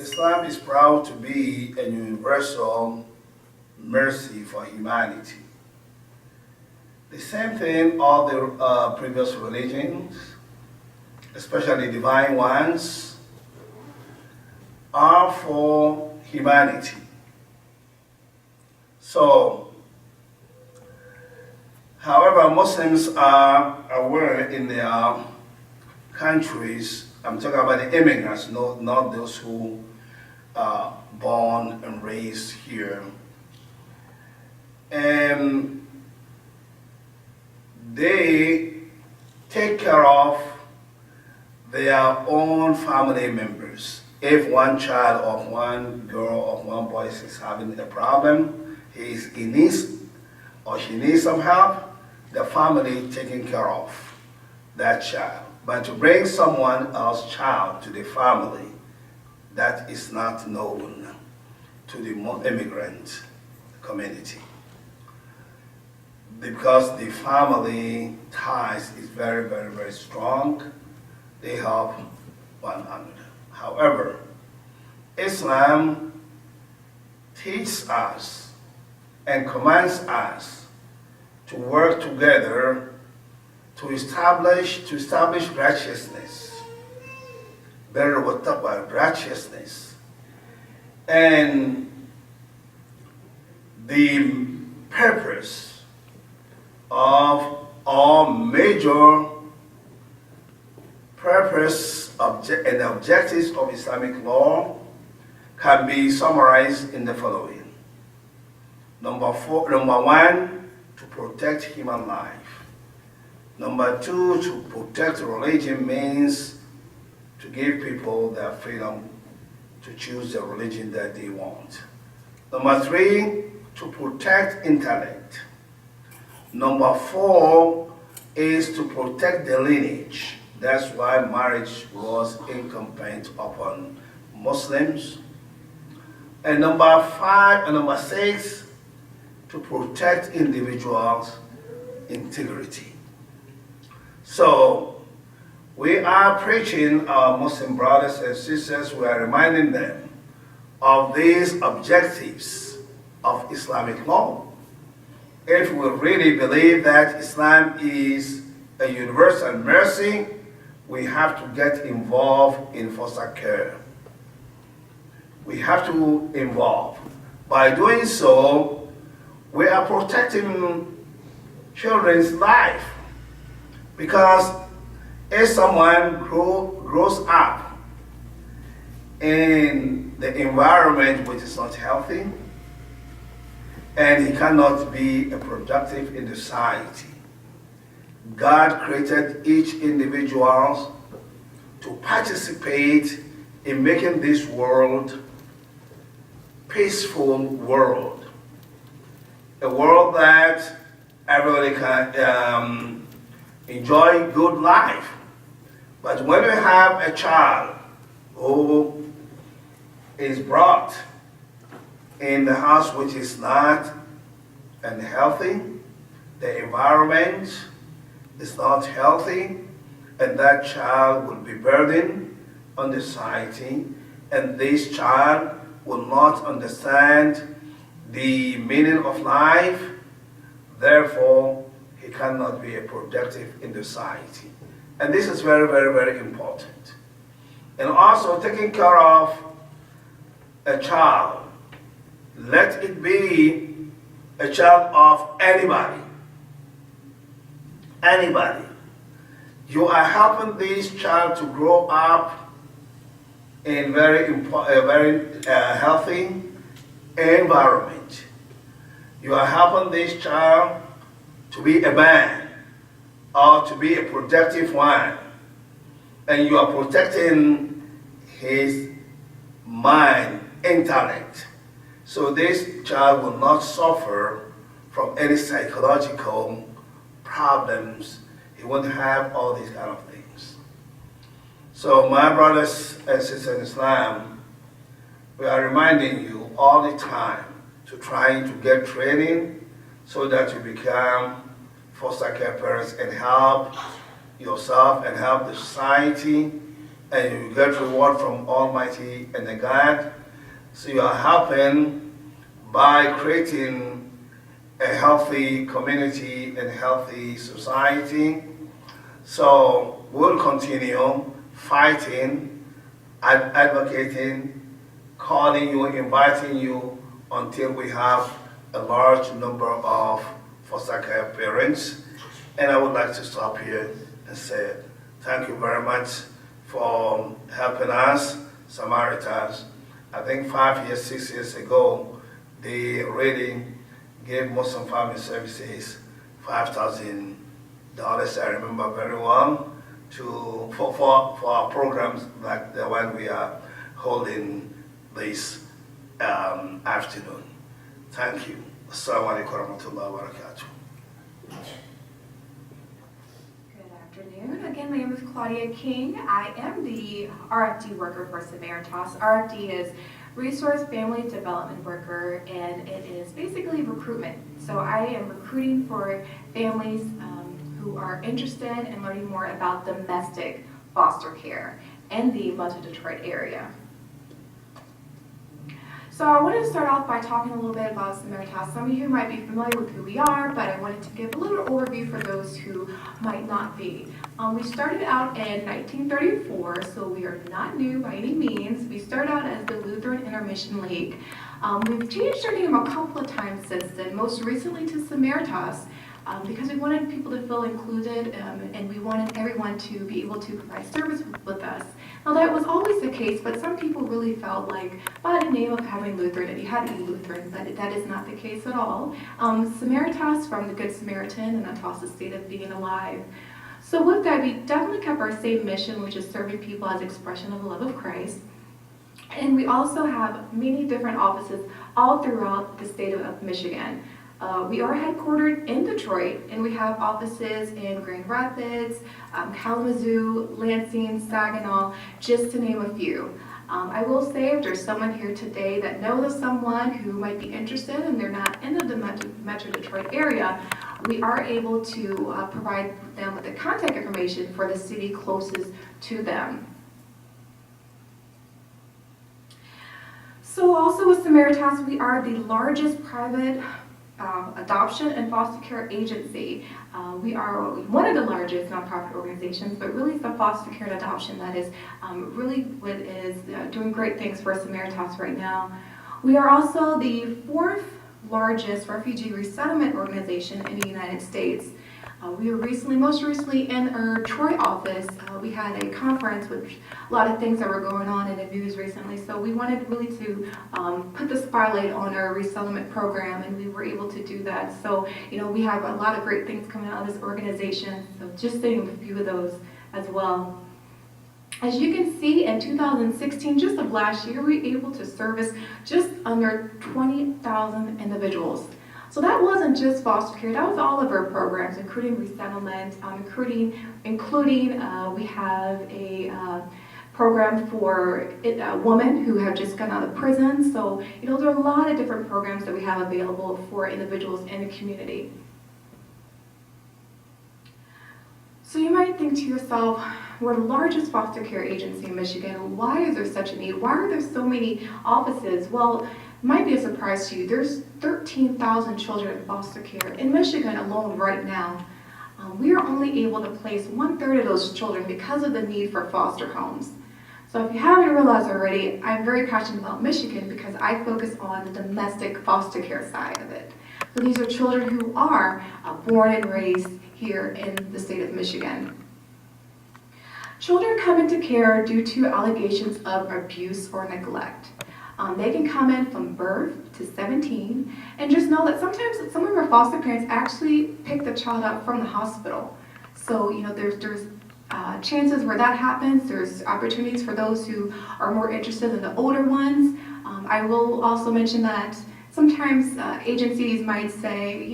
Islam is proud to be a universal mercy for humanity. The same thing all the previous religions, especially divine ones, are for humanity. So, however, Muslims are aware in their countries, I'm talking about the immigrants, not those who are born and raised here. And they take care of their own family members. If one child or one girl or one boy is having a problem, he needs or she needs some help, the family taking care of that child. But to bring someone else's child to the family, that is not known to the immigrant community. Because the family ties is very, very, very strong, they help one another. However, Islam teaches us and commands us to work together to establish righteousness. Better what talk about righteousness. And the purpose of all major purpose and objectives of Islamic law can be summarized in the following. Number one, to protect human life. Number two, to protect religion means to give people their freedom to choose the religion that they want. Number three, to protect intellect. Number four is to protect the lineage. That's why marriage was incumbent upon Muslims. And number six, to protect individuals' integrity. So, we are preaching our Muslim brothers and sisters, we are reminding them of these objectives of Islamic law. If we really believe that Islam is a universal mercy, we have to get involved in foster care. We have to involve. By doing so, we are protecting children's life. Because if someone grows up in the environment which is not healthy, and he cannot be productive in the society, God created each individual to participate in making this world peaceful world, a world that everybody can enjoy good life. But when you have a child who is brought in the house which is not unhealthy, the environment is not healthy, and that child will be burdened on the society, and this child will not understand the meaning of life, therefore he cannot be productive in the society. And this is very, very, very important. And also taking care of a child, let it be a child of anybody. Anybody. You are helping this child to grow up in a very healthy environment. You are helping this child to be a man or to be a productive one. And you are protecting his mind, intellect. So this child will not suffer from any psychological problems. He won't have all these kind of things. So my brothers and sisters in Islam, we are reminding you all the time to trying to get training so that you become foster care parents and help yourself and help the society and you get reward from Almighty and the God. So you are helping by creating a healthy community and healthy society. So we'll continue fighting, advocating, calling you, inviting you until we have a large number of foster care parents. And I would like to stop here and say thank you very much for helping us, Samaritas. I think 5 years, 6 years ago, they really gave Muslim Family Services $5,000. I remember very well for our programs like the one we are holding this afternoon. Thank you. Assalamu alaikum warahmatullahi wabarakatuh. Good afternoon. Again, my name is Claudia King. I am the RFD worker for Samaritas. RFD is Resource Family Development Worker, and it is basically recruitment. So I am recruiting for families who are interested in learning more about domestic foster care in the Metro Detroit area. So I wanted to start off by talking a little bit about Samaritas. Some of you might be familiar with who we are, but I wanted to give a little overview for those who might not be. We started out in 1934, so we are not new by any means. We started out as the Lutheran Intermission League. We've changed our name a couple of times since then, most recently to Samaritas, because we wanted people to feel included, and we wanted everyone to be able to provide service with us. Now that was always the case, but some people really felt like by the name of having Lutheran that you had to be Lutheran, but that is not the case at all. Samaritas, from the Good Samaritan, and that also state of being alive. So with that, we definitely kept our same mission, which is serving people as expression of the love of Christ. And we also have many different offices all throughout the state of Michigan. We are headquartered in Detroit, and we have offices in Grand Rapids, Kalamazoo, Lansing, Saginaw, just to name a few. I will say if there's someone here today that knows of someone who might be interested and they're not in the Metro Detroit area, we are able to provide them with the contact information for the city closest to them. So also with Samaritas, we are the largest private adoption and foster care agency. We are one of the largest nonprofit organizations, but really it's the foster care and adoption that is really what is doing great things for Samaritas right now. We are also the 4th largest refugee resettlement organization in the United States. We were most recently in our Troy office. We had a conference with a lot of things that were going on in the news recently, so we wanted really to put the spotlight on our resettlement program, and we were able to do that. So, we have a lot of great things coming out of this organization, so just to name a few of those as well. As you can see, in 2016, just of last year, we were able to service just under 20,000 individuals. So that wasn't just foster care, that was all of our programs, including resettlement, including we have a program for women who have just gotten out of prison. So, there are a lot of different programs that we have available for individuals in the community. So you might think to yourself, we're the largest foster care agency in Michigan. Why is there such a need? Why are there so many offices? Well, it might be a surprise to you. There's 13,000 children in foster care in Michigan alone right now. We are only able to place 1/3 of those children because of the need for foster homes. So if you haven't realized already, I'm very passionate about Michigan because I focus on the domestic foster care side of it. So these are children who are born and raised here in the state of Michigan. Children come into care due to allegations of abuse or neglect. They can come in from birth to 17, and just know that sometimes some of our foster parents actually pick the child up from the hospital. So, there's chances where that happens. There's opportunities for those who are more interested in the older ones. I will also mention that sometimes agencies might say,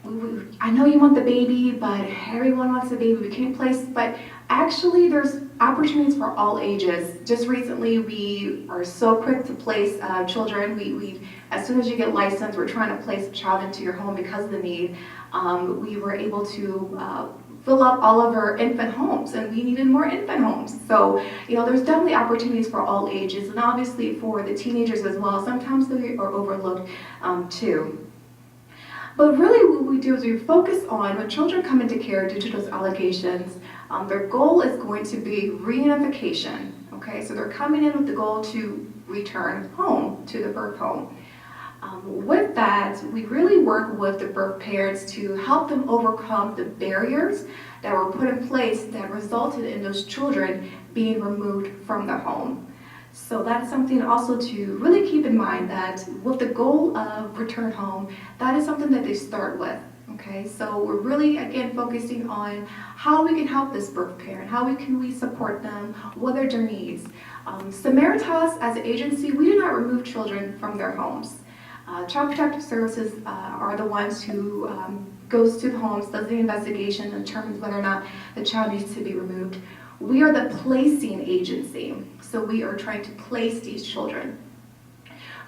I know you want the baby, but everyone wants a baby. We can't place, but actually there's opportunities for all ages. Just recently, we are so quick to place children. We as soon as you get licensed, we're trying to place a child into your home because of the need. We were able to fill up all of our infant homes, and we needed more infant homes. So, there's definitely opportunities for all ages, and obviously for the teenagers as well. Sometimes they are overlooked too. But really what we do is we focus on when children come into care due to those allegations, their goal is going to be reunification, okay? So they're coming in with the goal to return home, to the birth home. With that, we really work with the birth parents to help them overcome the barriers that were put in place that resulted in those children being removed from their home. So that's something also to really keep in mind, that with the goal of return home, that is something that they start with, okay? So we're really, again, focusing on how we can help this birth parent, how can we support them, what are their needs. Samaritas, as an agency, we do not remove children from their homes. Child Protective Services are the ones who goes to the homes, does the investigation, and determines whether or not the child needs to be removed. We are the placing agency, so we are trying to place these children.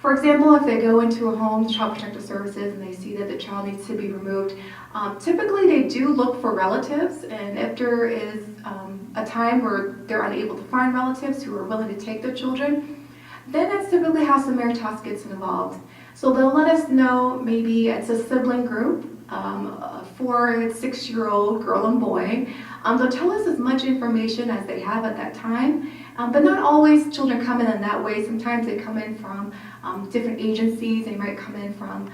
For example, if they go into a home, Child Protective Services, and they see that the child needs to be removed, typically they do look for relatives, and if there is a time where they're unable to find relatives who are willing to take their children, then that's typically how Samaritas gets involved. So they'll let us know, maybe it's a sibling group, a 4 and 6-year-old girl and boy. They'll tell us as much information as they have at that time, but not always children come in that way. Sometimes they come in from different agencies. They might come in from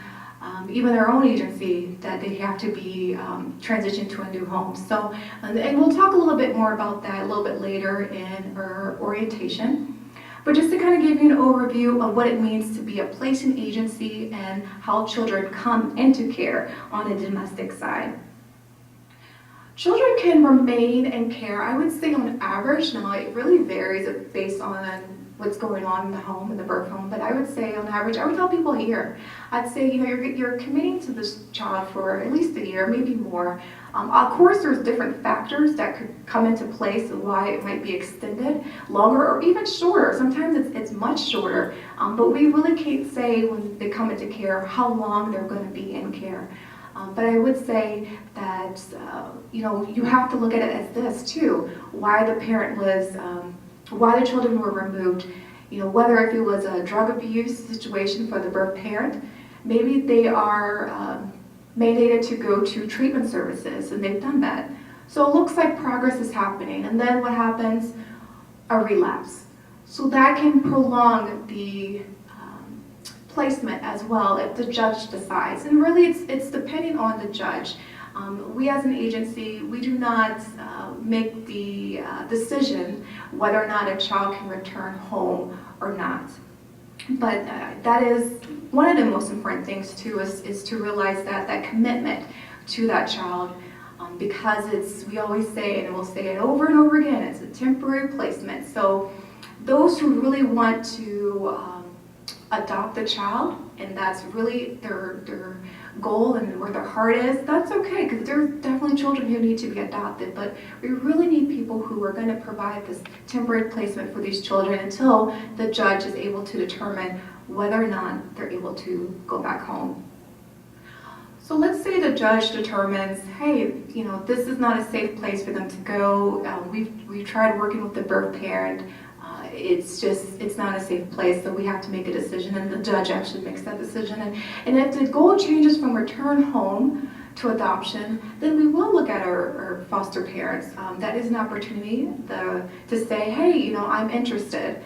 even their own agency that they have to be transitioned to a new home. So, and we'll talk a little bit more about that a little bit later in our orientation. But just to kind of give you an overview of what it means to be a placing agency and how children come into care on a domestic side. Children can remain in care, I would say on average, now it really varies based on what's going on in the home, in the birth home, but I would say on average, I would tell people a year. I'd say, you're committing to this child for at least a year, maybe more. Of course, there's different factors that could come into place of why it might be extended, longer, or even shorter. Sometimes it's much shorter, but we really can't say when they come into care how long they're going to be in care. But I would say that, you have to look at it as this too, why the parent was, why the children were removed, whether if it was a drug abuse situation for the birth parent, maybe they are mandated to go to treatment services, and they've done that. So it looks like progress is happening, and then what happens? A relapse. So that can prolong the placement as well if the judge decides. And really it's depending on the judge. We as an agency, we do not make the decision whether or not a child can return home or not. But that is one of the most important things too, is to realize that commitment to that child, because we always say, and we'll say it over and over again, it's a temporary placement. So those who really want to adopt a child, and that's really their goal and where their heart is, that's okay, because there's definitely children who need to be adopted, but we really need people who are going to provide this temporary placement for these children until the judge is able to determine whether or not they're able to go back home. So let's say the judge determines, hey, this is not a safe place for them to go. We've tried working with the birth parent. It's not a safe place, so we have to make a decision, and the judge actually makes that decision. And if the goal changes from return home to adoption, then we will look at our foster parents. That is an opportunity to say, hey, I'm interested.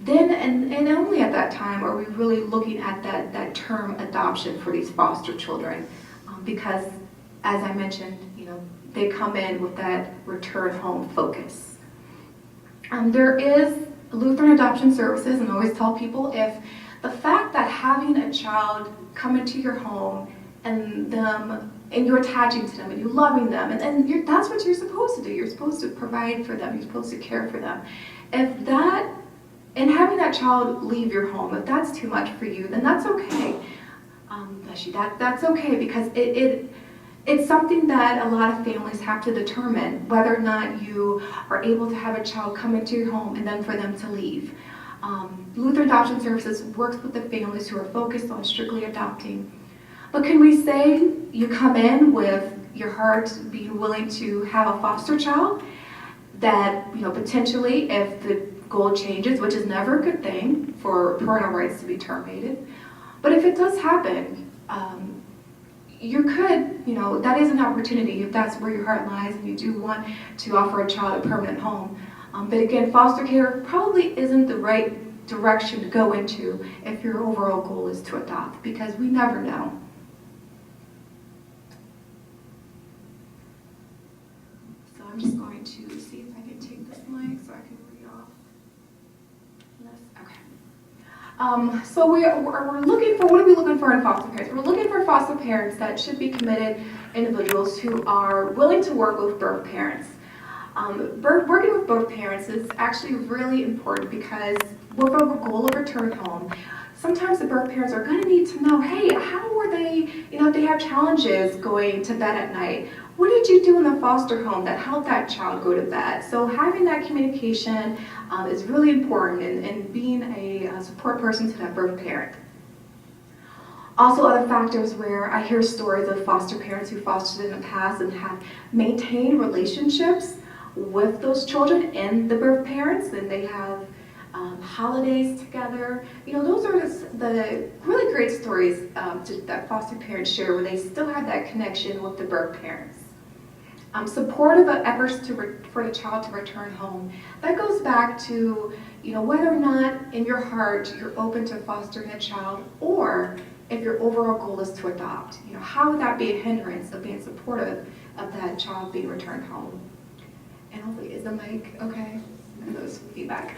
Then and only at that time are we really looking at that term adoption for these foster children, because as I mentioned, they come in with that return home focus. There is Lutheran Adoption Services, and I always tell people, if the fact that having a child come into your home and you're attaching to them and you're loving them, and that's what you're supposed to do. You're supposed to provide for them. You're supposed to care for them. If that, and having that child leave your home, if that's too much for you, then that's okay. Bless you. That's okay, because it's something that a lot of families have to determine whether or not you are able to have a child come into your home and then for them to leave. Lutheran Adoption Services works with the families who are focused on strictly adopting. But can we say you come in with your heart being willing to have a foster child, that potentially if the goal changes, which is never a good thing for parental rights to be terminated, but if it does happen, you could, that is an opportunity if that's where your heart lies and you do want to offer a child a permanent home. But again, foster care probably isn't the right direction to go into if your overall goal is to adopt, because we never know. So I'm just going to see if I can take this mic so I can read off this. Okay. So we're looking for, what are we looking for in foster parents? We're looking for foster parents that should be committed individuals who are willing to work with birth parents. Working with birth parents is actually really important, because with a goal of return home, sometimes the birth parents are going to need to know, hey, how were they, if they have challenges going to bed at night, what did you do in the foster home that helped that child go to bed? So having that communication is really important in being a support person to that birth parent. Also, other factors where I hear stories of foster parents who fostered in the past and have maintained relationships with those children and the birth parents, and they have holidays together. Those are the really great stories that foster parents share, where they still have that connection with the birth parents. Supportive of efforts for the child to return home. That goes back to whether or not in your heart you're open to fostering a child, or if your overall goal is to adopt. How would that be a hindrance of being supportive of that child being returned home? And hopefully, is the mic okay? And those feedback.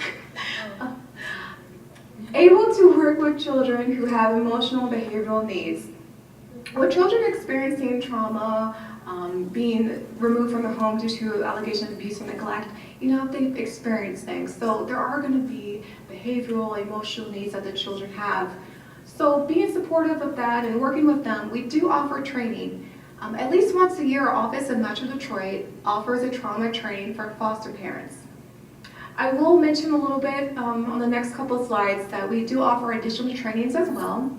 Able to work with children who have emotional and behavioral needs. With children experiencing trauma, being removed from the home due to allegations of abuse and neglect, they've experienced things. So there are going to be behavioral, emotional needs that the children have. So being supportive of that and working with them, we do offer training. At least once a year, our office in Metro Detroit offers a trauma training for foster parents. I will mention a little bit on the next couple of slides that we do offer additional trainings as well.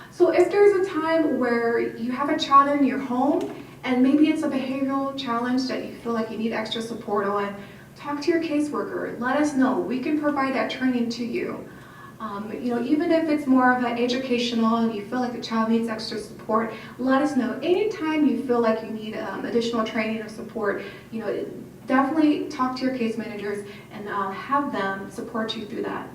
So if there's a time where you have a child in your home and maybe it's a behavioral challenge that you feel like you need extra support on, talk to your caseworker. Let us know. We can provide that training to you. Even if it's more of an educational and you feel like the child needs extra support, let us know. Anytime you feel like you need additional training or support, definitely talk to your case managers and have them support you through that.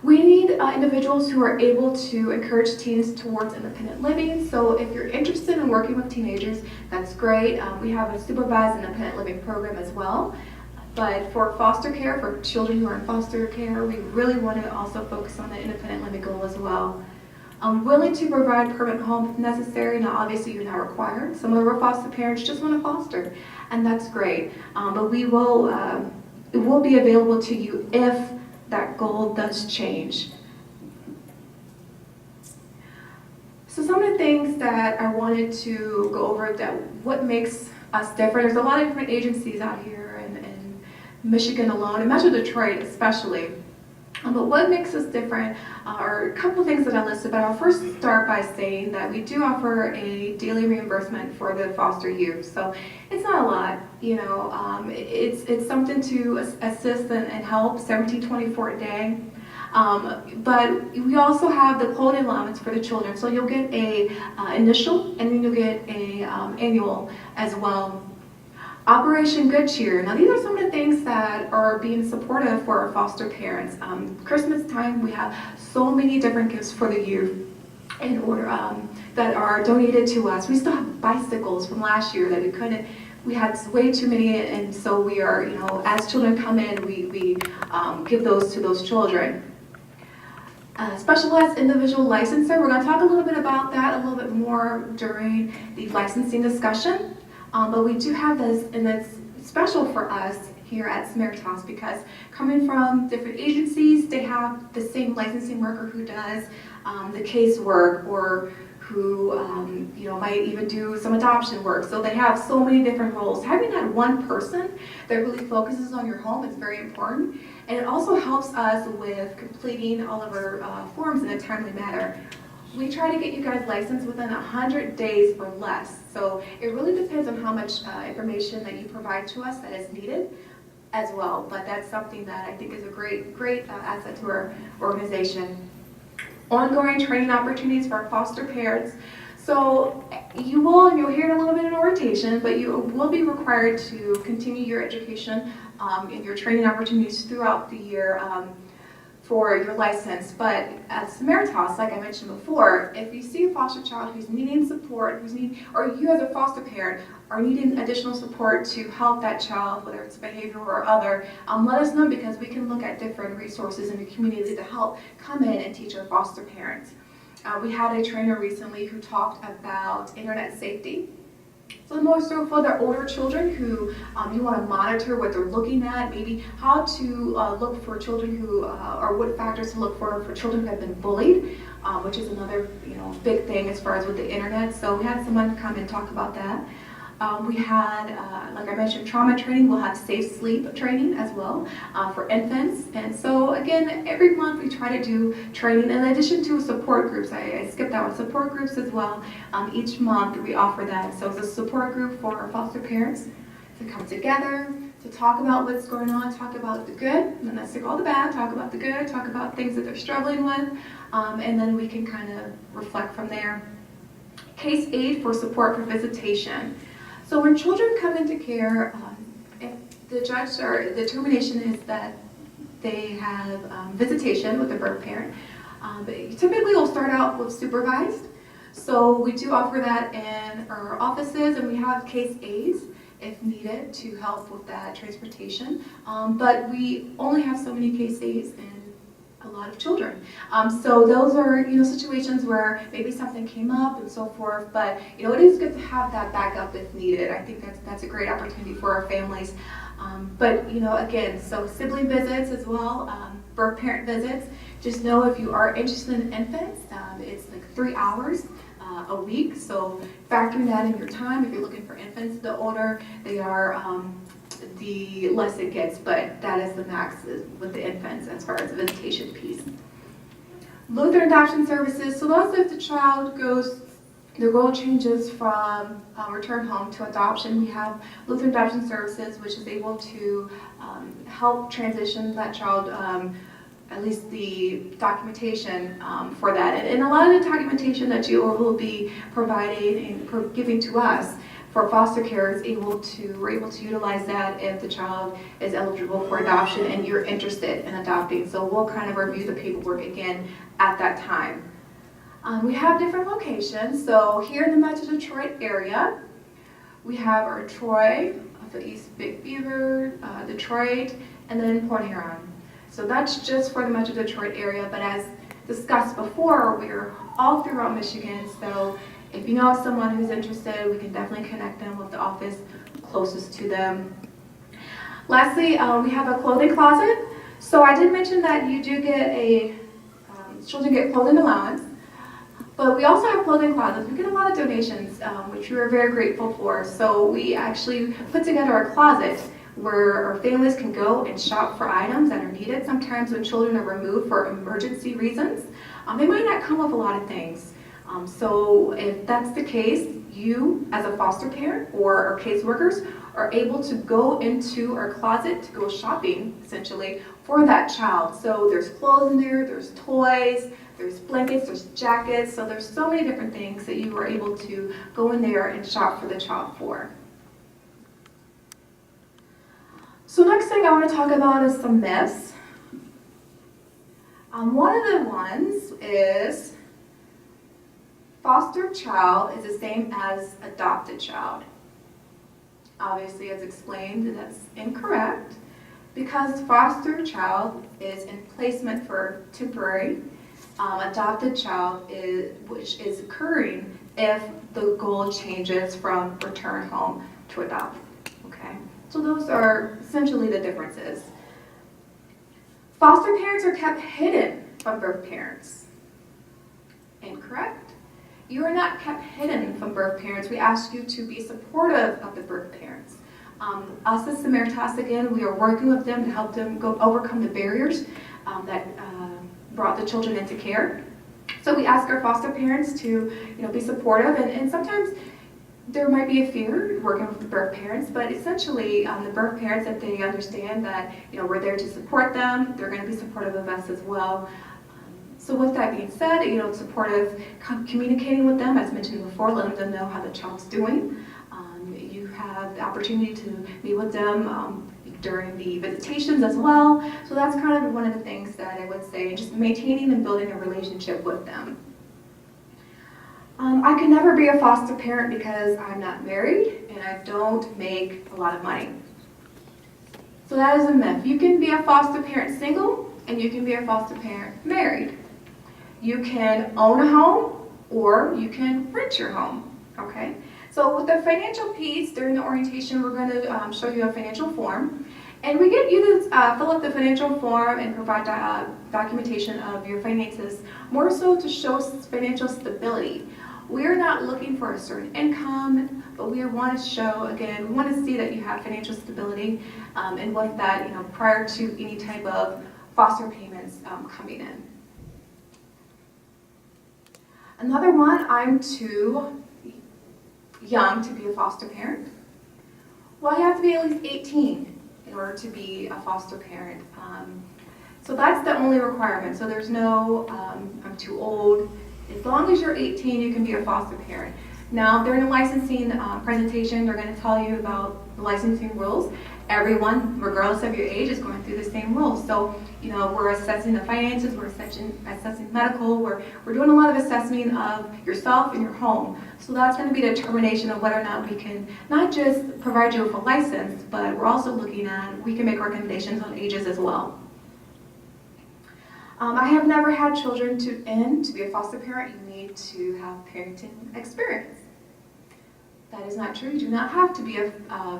We need individuals who are able to encourage teens towards independent living. So if you're interested in working with teenagers, that's great. We have a supervised independent living program as well. But for foster care, for children who are in foster care, we really want to also focus on the independent living goal as well. I'm willing to provide permanent home if necessary. Now, obviously, you're not required. Some of our foster parents just want to foster, and that's great. But it will be available to you if that goal does change. So some of the things that I wanted to go over, that what makes us different. There's a lot of different agencies out here in Michigan alone, and Metro Detroit especially. But what makes us different are a couple things that I listed, but I'll first start by saying that we do offer a daily reimbursement for the foster youth. So it's not a lot, it's something to assist and help, $17.24 a day. But we also have the quality allowance for the children. So you'll get a initial, and then you'll get a annual as well. Operation Good Cheer. Now these are some of the things that are being supportive for our foster parents. Christmas time, we have so many different gifts for the youth in order that are donated to us. We still have bicycles from last year that we had way too many, and so we are, as children come in, we give those to those children. Specialized individual licensor. We're going to talk a little bit about that a little bit more during the licensing discussion. But we do have this, and it's special for us here at Samaritas, because coming from different agencies, they have the same licensing worker who does the casework, or who might even do some adoption work. So they have so many different roles. Having that one person that really focuses on your home is very important, and it also helps us with completing all of our forms in a timely manner. We try to get you guys licensed within 100 days or less. So it really depends on how much information that you provide to us that is needed as well. But that's something that I think is a great asset to our organization. Ongoing training opportunities for our foster parents. So you'll hear it a little bit in orientation, but you will be required to continue your education and your training opportunities throughout the year for your license. But at Samaritas, like I mentioned before, if you see a foster child who's needing support, or you as a foster parent are needing additional support to help that child, whether it's behavioral or other, let us know, because we can look at different resources in the community to help come in and teach our foster parents. We had a trainer recently who talked about internet safety. So more so for the older children who you want to monitor what they're looking at, maybe how to look for children who, or what factors to look for children who have been bullied, which is another big thing as far as with the internet. So we had someone come and talk about that. We had, like I mentioned, trauma training. We'll have safe sleep training as well for infants. And so again, every month we try to do training in addition to support groups. I skipped that one. Support groups as well. Each month we offer that. So it's a support group for our foster parents to come together, to talk about what's going on, talk about the good, and let's take all the bad, talk about the good, talk about things that they're struggling with, and then we can kind of reflect from there. Case aid for support for visitation. So when children come into care, if the judge or the determination is that they have visitation with the birth parent, typically we'll start out with supervised. So we do offer that in our offices, and we have case aides if needed to help with that transportation. But we only have so many case aides and a lot of children. So those are situations where maybe something came up and so forth, but it is good to have that backup if needed. I think that's a great opportunity for our families. But again, so sibling visits as well, birth parent visits. Just know if you are interested in infants, it's like 3 hours a week. So factoring that in your time, if you're looking for infants, the older they are, the less it gets, but that is the max with the infants as far as the visitation piece. Lutheran Adoption Services, so that's if the child the role changes from return home to adoption. We have Lutheran Adoption Services, which is able to help transition that child, at least the documentation for that. And a lot of the documentation that you will be providing and giving to us for foster care we're able to utilize that if the child is eligible for adoption and you're interested in adopting. So we'll kind of review the paperwork again at that time. We have different locations. So here in the Metro Detroit area, we have our Troy, the East Big Beaver, Detroit, and then Port Huron. So that's just for the Metro Detroit area, but as discussed before, we're all throughout Michigan. So if you know someone who's interested, we can definitely connect them with the office closest to them. Lastly, we have a clothing closet. So I did mention that you do get children get clothing allowance, but we also have clothing closets. We get a lot of donations, which we are very grateful for. So we actually put together a closet where our families can go and shop for items that are needed. Sometimes when children are removed for emergency reasons, they might not come with a lot of things. So if that's the case, you as a foster parent or our caseworkers are able to go into our closet to go shopping essentially for that child. So there's clothes in there, there's toys, there's blankets, there's jackets. So there's so many different things that you are able to go in there and shop for the child for. So next thing I want to talk about is some myths. One of the ones is foster child is the same as adopted child. Obviously, as explained, that's incorrect because foster child is in placement for temporary. Adopted child which is occurring if the goal changes from return home to adopt. Okay. Okay, so those are essentially the differences. Foster parents are kept hidden from birth parents. Incorrect. You are not kept hidden from birth parents. We ask you to be supportive of the birth parents. Us as Samaritas, again, we are working with them to help them overcome the barriers that brought the children into care. So we ask our foster parents to, be supportive, and sometimes there might be a fear working with the birth parents, but essentially the birth parents, if they understand that we're there to support them, they're going to be supportive of us as well. So with that being said, supportive, communicating with them, as mentioned before, letting them know how the child's doing. You have the opportunity to meet with them during the visitations as well. So that's kind of one of the things that I would say, just maintaining and building a relationship with them. I could never be a foster parent because I'm not married and I don't make a lot of money. So that is a myth. You can be a foster parent single and you can be a foster parent married. You can own a home or you can rent your home, okay? So with the financial piece, during the orientation, we're going to show you a financial form. And we get you to fill out the financial form and provide documentation of your finances, more so to show financial stability. We're not looking for a certain income, but we want to show, again, we want to see that you have financial stability, and with that, prior to any type of foster payments coming in. Another one, I'm too young to be a foster parent. Well, you have to be at least 18 in order to be a foster parent. So that's the only requirement. So there's no, I'm too old. As long as you're 18, you can be a foster parent. Now, during the licensing presentation, they're going to tell you about the licensing rules. Everyone, regardless of your age, is going through the same rules. So, we're assessing the finances, we're assessing medical, we're doing a lot of assessing of yourself and your home. So that's going to be a determination of whether or not we can not just provide you with a license, but we're also looking at, we can make recommendations on ages as well. I have never had children to be a foster parent, you need to have parenting experience. That is not true. You do not have to be a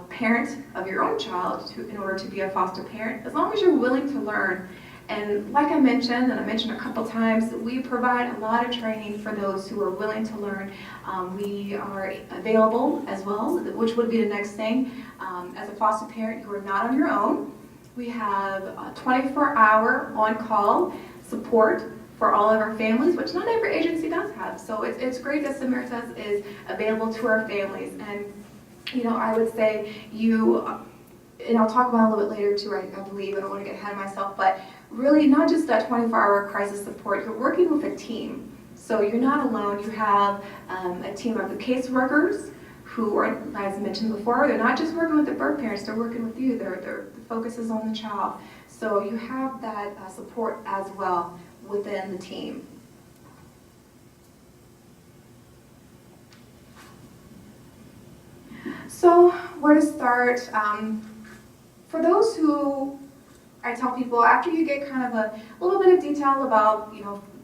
parent of your own child in order to be a foster parent, as long as you're willing to learn. And like I mentioned, and I mentioned a couple times, we provide a lot of training for those who are willing to learn. We are available as well, which would be the next thing. As a foster parent, you are not on your own. We have a 24-hour on-call support for all of our families, which not every agency does have. So it's great that Samaritas is available to our families. And, I would say and I'll talk about it a little bit later too, I believe, I don't want to get ahead of myself, but really not just that 24-hour crisis support, you're working with a team. So you're not alone, you have a team of the caseworkers who are, as I mentioned before, they're not just working with the birth parents, they're working with you, the focus is on the child. So you have that support as well within the team. So where to start? For those who, I tell people, after you get kind of a little bit of detail about,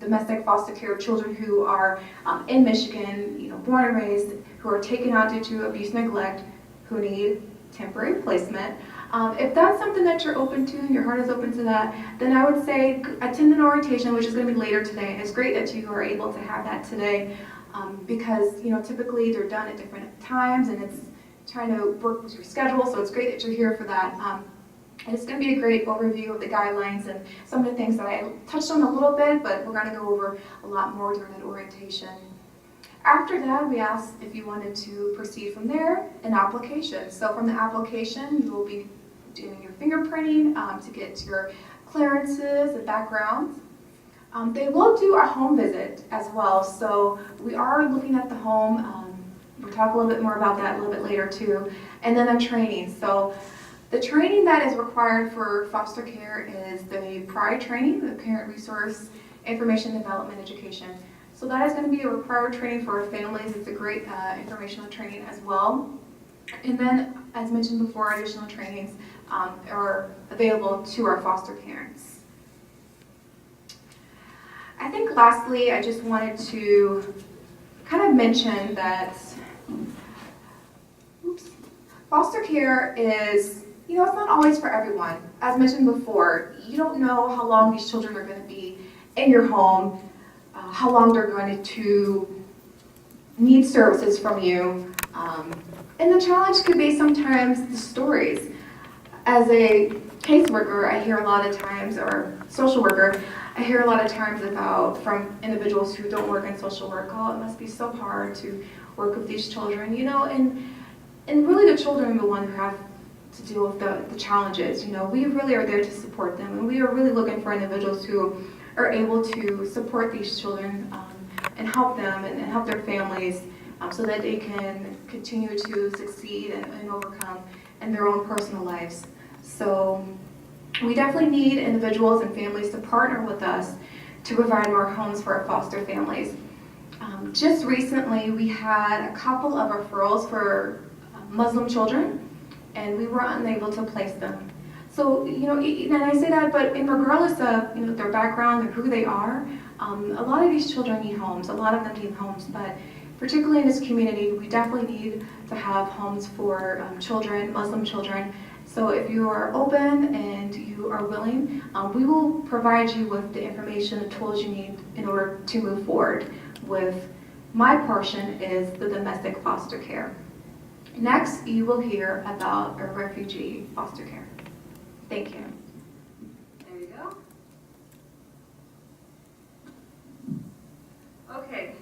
domestic foster care children who are in Michigan, born and raised, who are taken out due to abuse and neglect, who need temporary placement. If that's something that you're open to and your heart is open to that, then I would say attend an orientation, which is going to be later today. And it's great that you are able to have that today because, typically they're done at different times and it's trying to work with your schedule. So it's great that you're here for that. And it's going to be a great overview of the guidelines and some of the things that I touched on a little bit, but we're going to go over a lot more during that orientation. After that, we asked if you wanted to proceed from there, an application. So from the application, you will be doing your fingerprinting to get your clearances and backgrounds. They will do a home visit as well. So we are looking at the home. We'll talk a little bit more about that a little bit later too. And then the training. So the training that is required for foster care is the PRI training, the Parent Resource Information Development Education. So that is going to be a required training for our families. It's a great informational training as well. And then, as mentioned before, additional trainings are available to our foster parents. I think lastly, I just wanted to kind of mention that Foster care is, it's not always for everyone. As mentioned before, you don't know how long these children are going to be in your home, how long they're going to need services from you. And the challenge could be sometimes the stories. As a caseworker, I hear a lot of times, or social worker, I hear a lot of times from individuals who don't work in social work, oh, it must be so hard to work with these children, and really the children are the ones who have to deal with the challenges. We really are there to support them, and we are really looking for individuals who are able to support these children and help them and help their families so that they can continue to succeed and overcome in their own personal lives. So we definitely need individuals and families to partner with us to provide more homes for our foster families. Just recently, we had a couple of referrals for Muslim children, and we were unable to place them. So, and I say that, but regardless of, their background and who they are, a lot of these children need homes. A lot of them need homes, but particularly in this community, we definitely need to have homes for children, Muslim children. So if you are open and you are willing, we will provide you with the information and tools you need in order to move forward with. My portion is the domestic foster care. Next, you will hear about a refugee foster care. Thank you. There you go. Okay.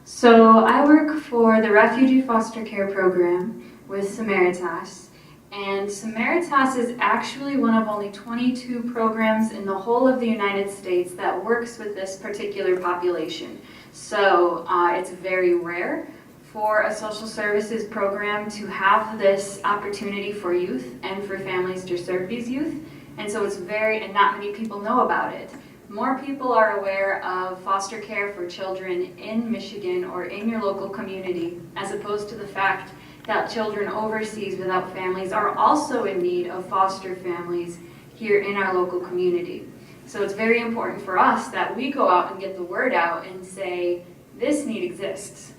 So I work for the Refugee Foster Care Program with Samaritas. And Samaritas is actually one of only 22 programs in the whole of the United States that works with this particular population. So it's very rare for a social services program to have this opportunity for youth and for families to serve these youth. And so and not many people know about it. More people are aware of foster care for children in Michigan or in your local community, as opposed to the fact that children overseas without families are also in need of foster families here in our local community. So it's very important for us that we go out and get the word out and say, this need exists.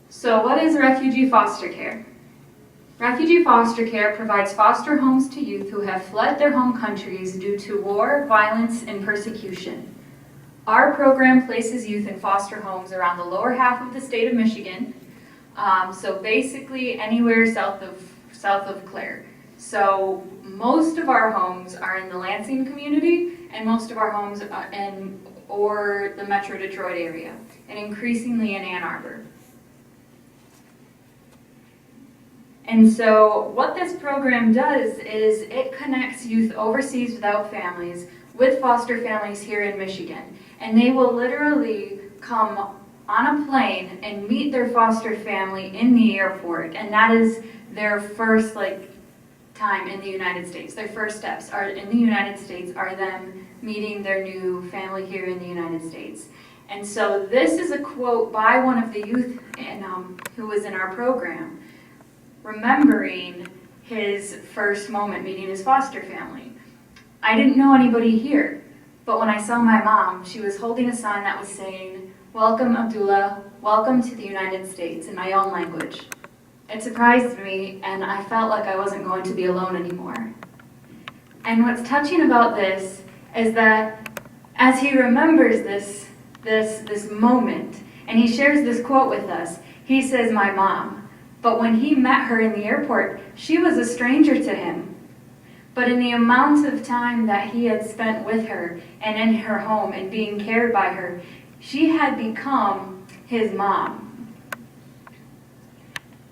So what is refugee foster care? Refugee foster care provides foster homes to youth who have fled their home countries due to war, violence, and persecution. Our program places youth in foster homes around the lower half of the state of Michigan, so basically anywhere south of Clare. So most of our homes are in the Lansing community, and most of our homes are or the Metro Detroit area, and increasingly in Ann Arbor. And so what this program does is it connects youth overseas without families with foster families here in Michigan. And they will literally come on a plane and meet their foster family in the airport. And that is their first time in the United States. Their first steps are in the United States are them meeting their new family here in the United States. And so this is a quote by one of the youth who was in our program, remembering his first moment meeting his foster family. I didn't know anybody here, but when I saw my mom, she was holding a sign that was saying, "Welcome, Abdullah, welcome to the United States," in my own language. It surprised me, and I felt like I wasn't going to be alone anymore. And what's touching about this is that as he remembers this moment, and he shares this quote with us, he says, "My mom." But when he met her in the airport, she was a stranger to him. But in the amount of time that he had spent with her and in her home and being cared by her, she had become his mom.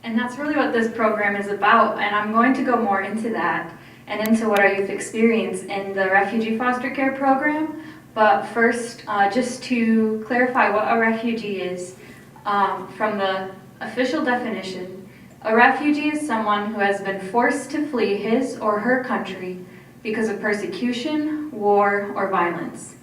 And that's really what this program is about, and I'm going to go more into that and into what our youth experience in the Refugee Foster Care Program. But first, just to clarify what a refugee is, from the official definition, a refugee is someone who has been forced to flee his or her country because of persecution, war, or violence.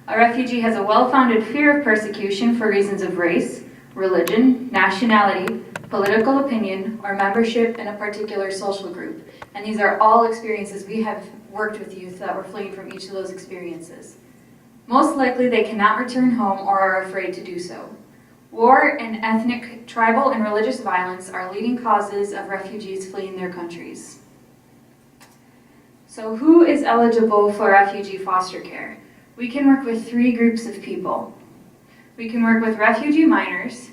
A refugee has a well-founded fear of persecution for reasons of race, religion, nationality, political opinion, or membership in a particular social group. And these are all experiences we have worked with youth that were fleeing from each of those experiences. Most likely they cannot return home or are afraid to do so. War and ethnic, tribal, and religious violence are leading causes of refugees fleeing their countries. So who is eligible for refugee foster care? We can work with 3 groups of people. We can work with refugee minors,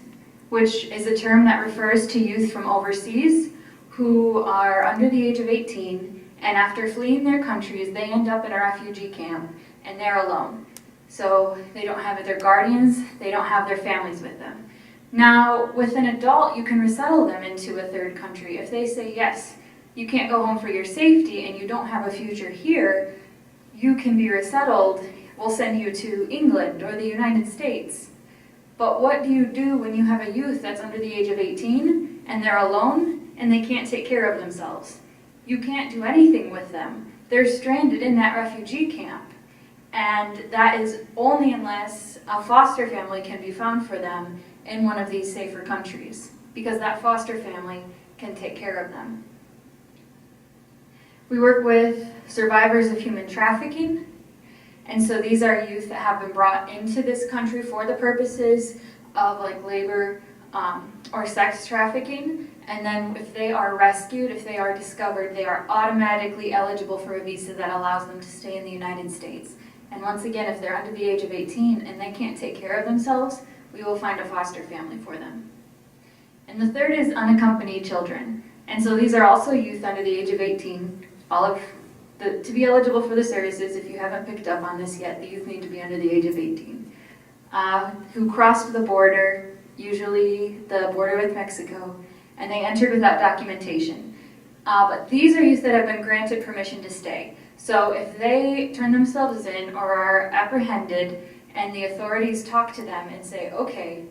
which is a term that refers to youth from overseas who are under the age of 18, and after fleeing their countries, they end up in a refugee camp, and they're alone. So they don't have their guardians, they don't have their families with them. Now, with an adult, you can resettle them into a third country. If they say, yes, you can't go home for your safety and you don't have a future here, you can be resettled. We'll send you to England or the United States. But what do you do when you have a youth that's under the age of 18 and they're alone and they can't take care of themselves? You can't do anything with them. They're stranded in that refugee camp. And that is only unless a foster family can be found for them in one of these safer countries, because that foster family can take care of them. We work with survivors of human trafficking, and so these are youth that have been brought into this country for the purposes of like labor or sex trafficking, and then if they are rescued, if they are discovered, they are automatically eligible for a visa that allows them to stay in the United States. And once again, if they're under the age of 18 and they can't take care of themselves, we will find a foster family for them. And the third is unaccompanied children. And so these are also youth under the age of 18. To be eligible for the services, if you haven't picked up on this yet, the youth need to be under the age of 18. Who crossed the border, usually the border with Mexico, and they entered without documentation. But these are youth that have been granted permission to stay. So if they turn themselves in or are apprehended and the authorities talk to them and say, okay,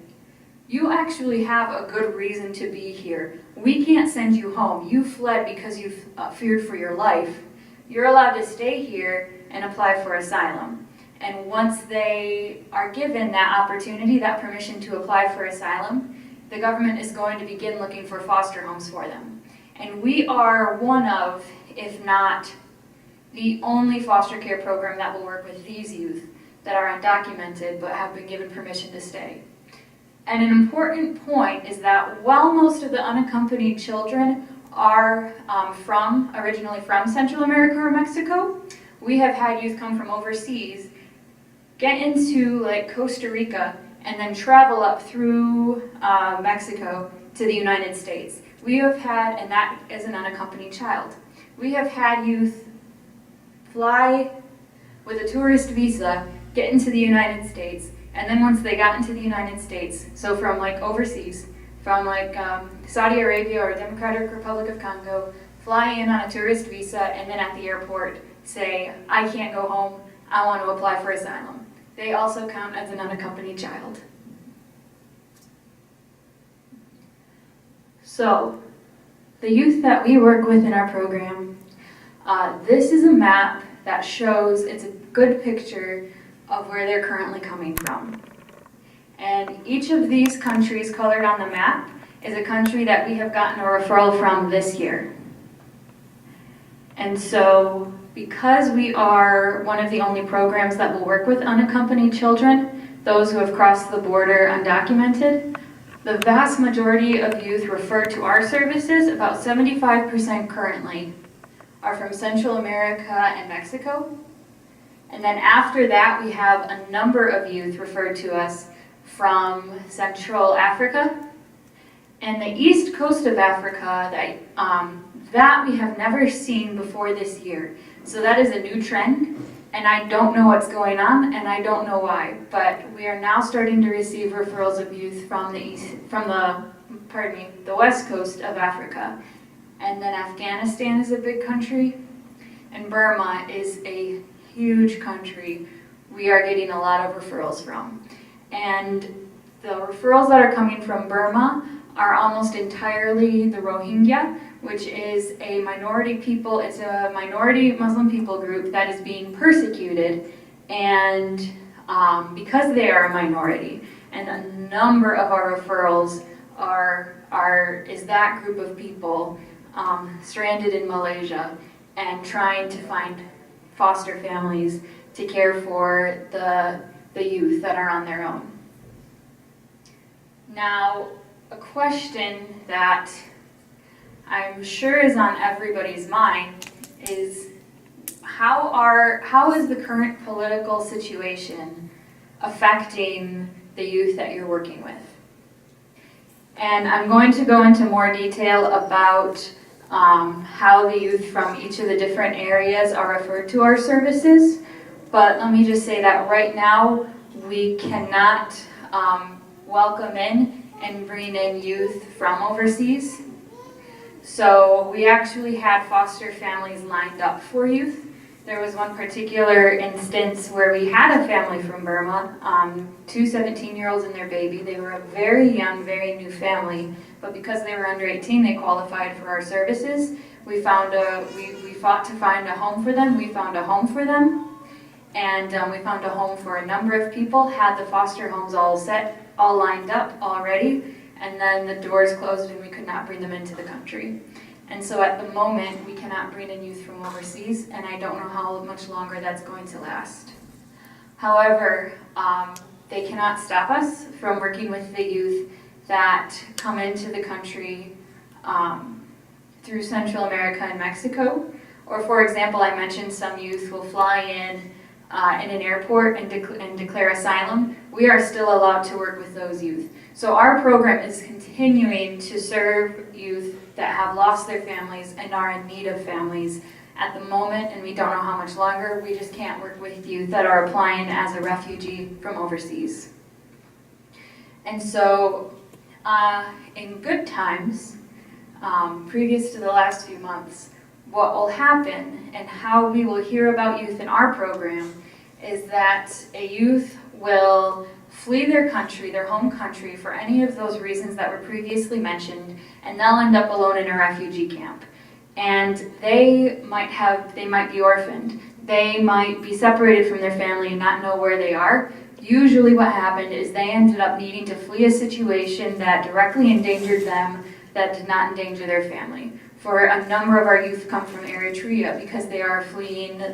you actually have a good reason to be here. We can't send you home. You fled because you feared for your life. You're allowed to stay here and apply for asylum. And once they are given that opportunity, that permission to apply for asylum, the government is going to begin looking for foster homes for them. And we are one of, if not the only foster care program that will work with these youth that are undocumented but have been given permission to stay. And an important point is that while most of the unaccompanied children are originally from Central America or Mexico, we have had youth come from overseas, get into like Costa Rica, and then travel up through Mexico to the United States. We have had, and that is an unaccompanied child, we have had youth fly with a tourist visa, get into the United States, and then once they got into the United States, so from like overseas, from like Saudi Arabia or Democratic Republic of Congo, fly in on a tourist visa and then at the airport say, I can't go home, I want to apply for asylum. They also count as an unaccompanied child. So, the youth that we work with in our program, this is a map that shows, it's a good picture of where they're currently coming from. And each of these countries colored on the map is a country that we have gotten a referral from this year. And so, because we are one of the only programs that will work with unaccompanied children, those who have crossed the border undocumented, the vast majority of youth referred to our services, about 75% currently, are from Central America and Mexico. And then after that, we have a number of youth referred to us from Central Africa and the east coast of Africa that we have never seen before this year. So that is a new trend, and I don't know what's going on, and I don't know why. But we are now starting to receive referrals of youth from the west coast of Africa. And then Afghanistan is a big country, and Burma is a huge country we are getting a lot of referrals from. And the referrals that are coming from Burma are almost entirely the Rohingya, which is a minority people, it's a minority Muslim people group that is being persecuted, and because they are a minority, and a number of our referrals is that group of people stranded in Malaysia and trying to find foster families to care for the youth that are on their own. Now, a question that I'm sure is on everybody's mind is how is the current political situation affecting the youth that you're working with? And I'm going to go into more detail about how the youth from each of the different areas are referred to our services, but let me just say that right now we cannot welcome in and bring in youth from overseas. So we actually had foster families lined up for youth. There was one particular instance where we had a family from Burma, two 17-year-olds and their baby. They were a very young, very new family, but because they were under 18, they qualified for our services. We fought to find a home for them. We found a home for them, and we found a home for a number of people, had the foster homes all lined up already, and then the doors closed and we could not bring them into the country. And so at the moment, we cannot bring in youth from overseas, and I don't know how much longer that's going to last. However, they cannot stop us from working with the youth that come into the country through Central America and Mexico. Or for example, I mentioned some youth will fly in an airport and declare asylum. We are still allowed to work with those youth. So our program is continuing to serve youth that have lost their families and are in need of families at the moment, and we don't know how much longer. We just can't work with youth that are applying as a refugee from overseas. And so in good times, previous to the last few months, what will happen and how we will hear about youth in our program is that a youth will flee their country, their home country, for any of those reasons that were previously mentioned, and they'll end up alone in a refugee camp. And they might be orphaned. They might be separated from their family and not know where they are. Usually what happened is they ended up needing to flee a situation that directly endangered them, that did not endanger their family. For a number of our youth come from Eritrea because they are fleeing the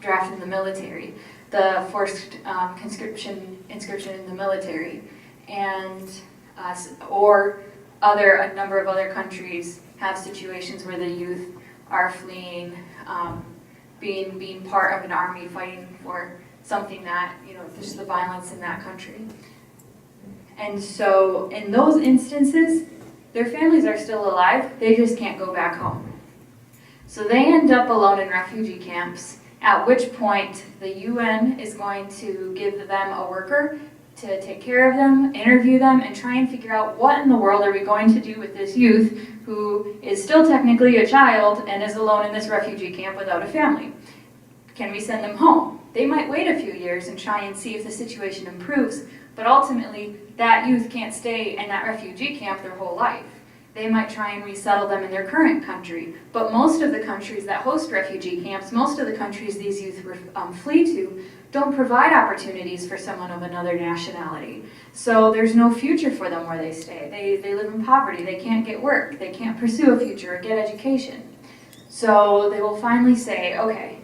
draft in the military, the forced conscription in the military, and or a number of other countries have situations where the youth are fleeing, being part of an army fighting for something that, just the violence in that country. And so in those instances, their families are still alive, they just can't go back home. So they end up alone in refugee camps, at which point the UN is going to give them a worker to take care of them, interview them, and try and figure out what in the world are we going to do with this youth who is still technically a child and is alone in this refugee camp without a family. Can we send them home? They might wait a few years and try and see if the situation improves, but ultimately that youth can't stay in that refugee camp their whole life. They might try and resettle them in their current country, but most of the countries that host refugee camps, most of the countries these youth flee to, don't provide opportunities for someone of another nationality. So there's no future for them where they stay. They live in poverty, they can't get work, they can't pursue a future or get education. So they will finally say, okay,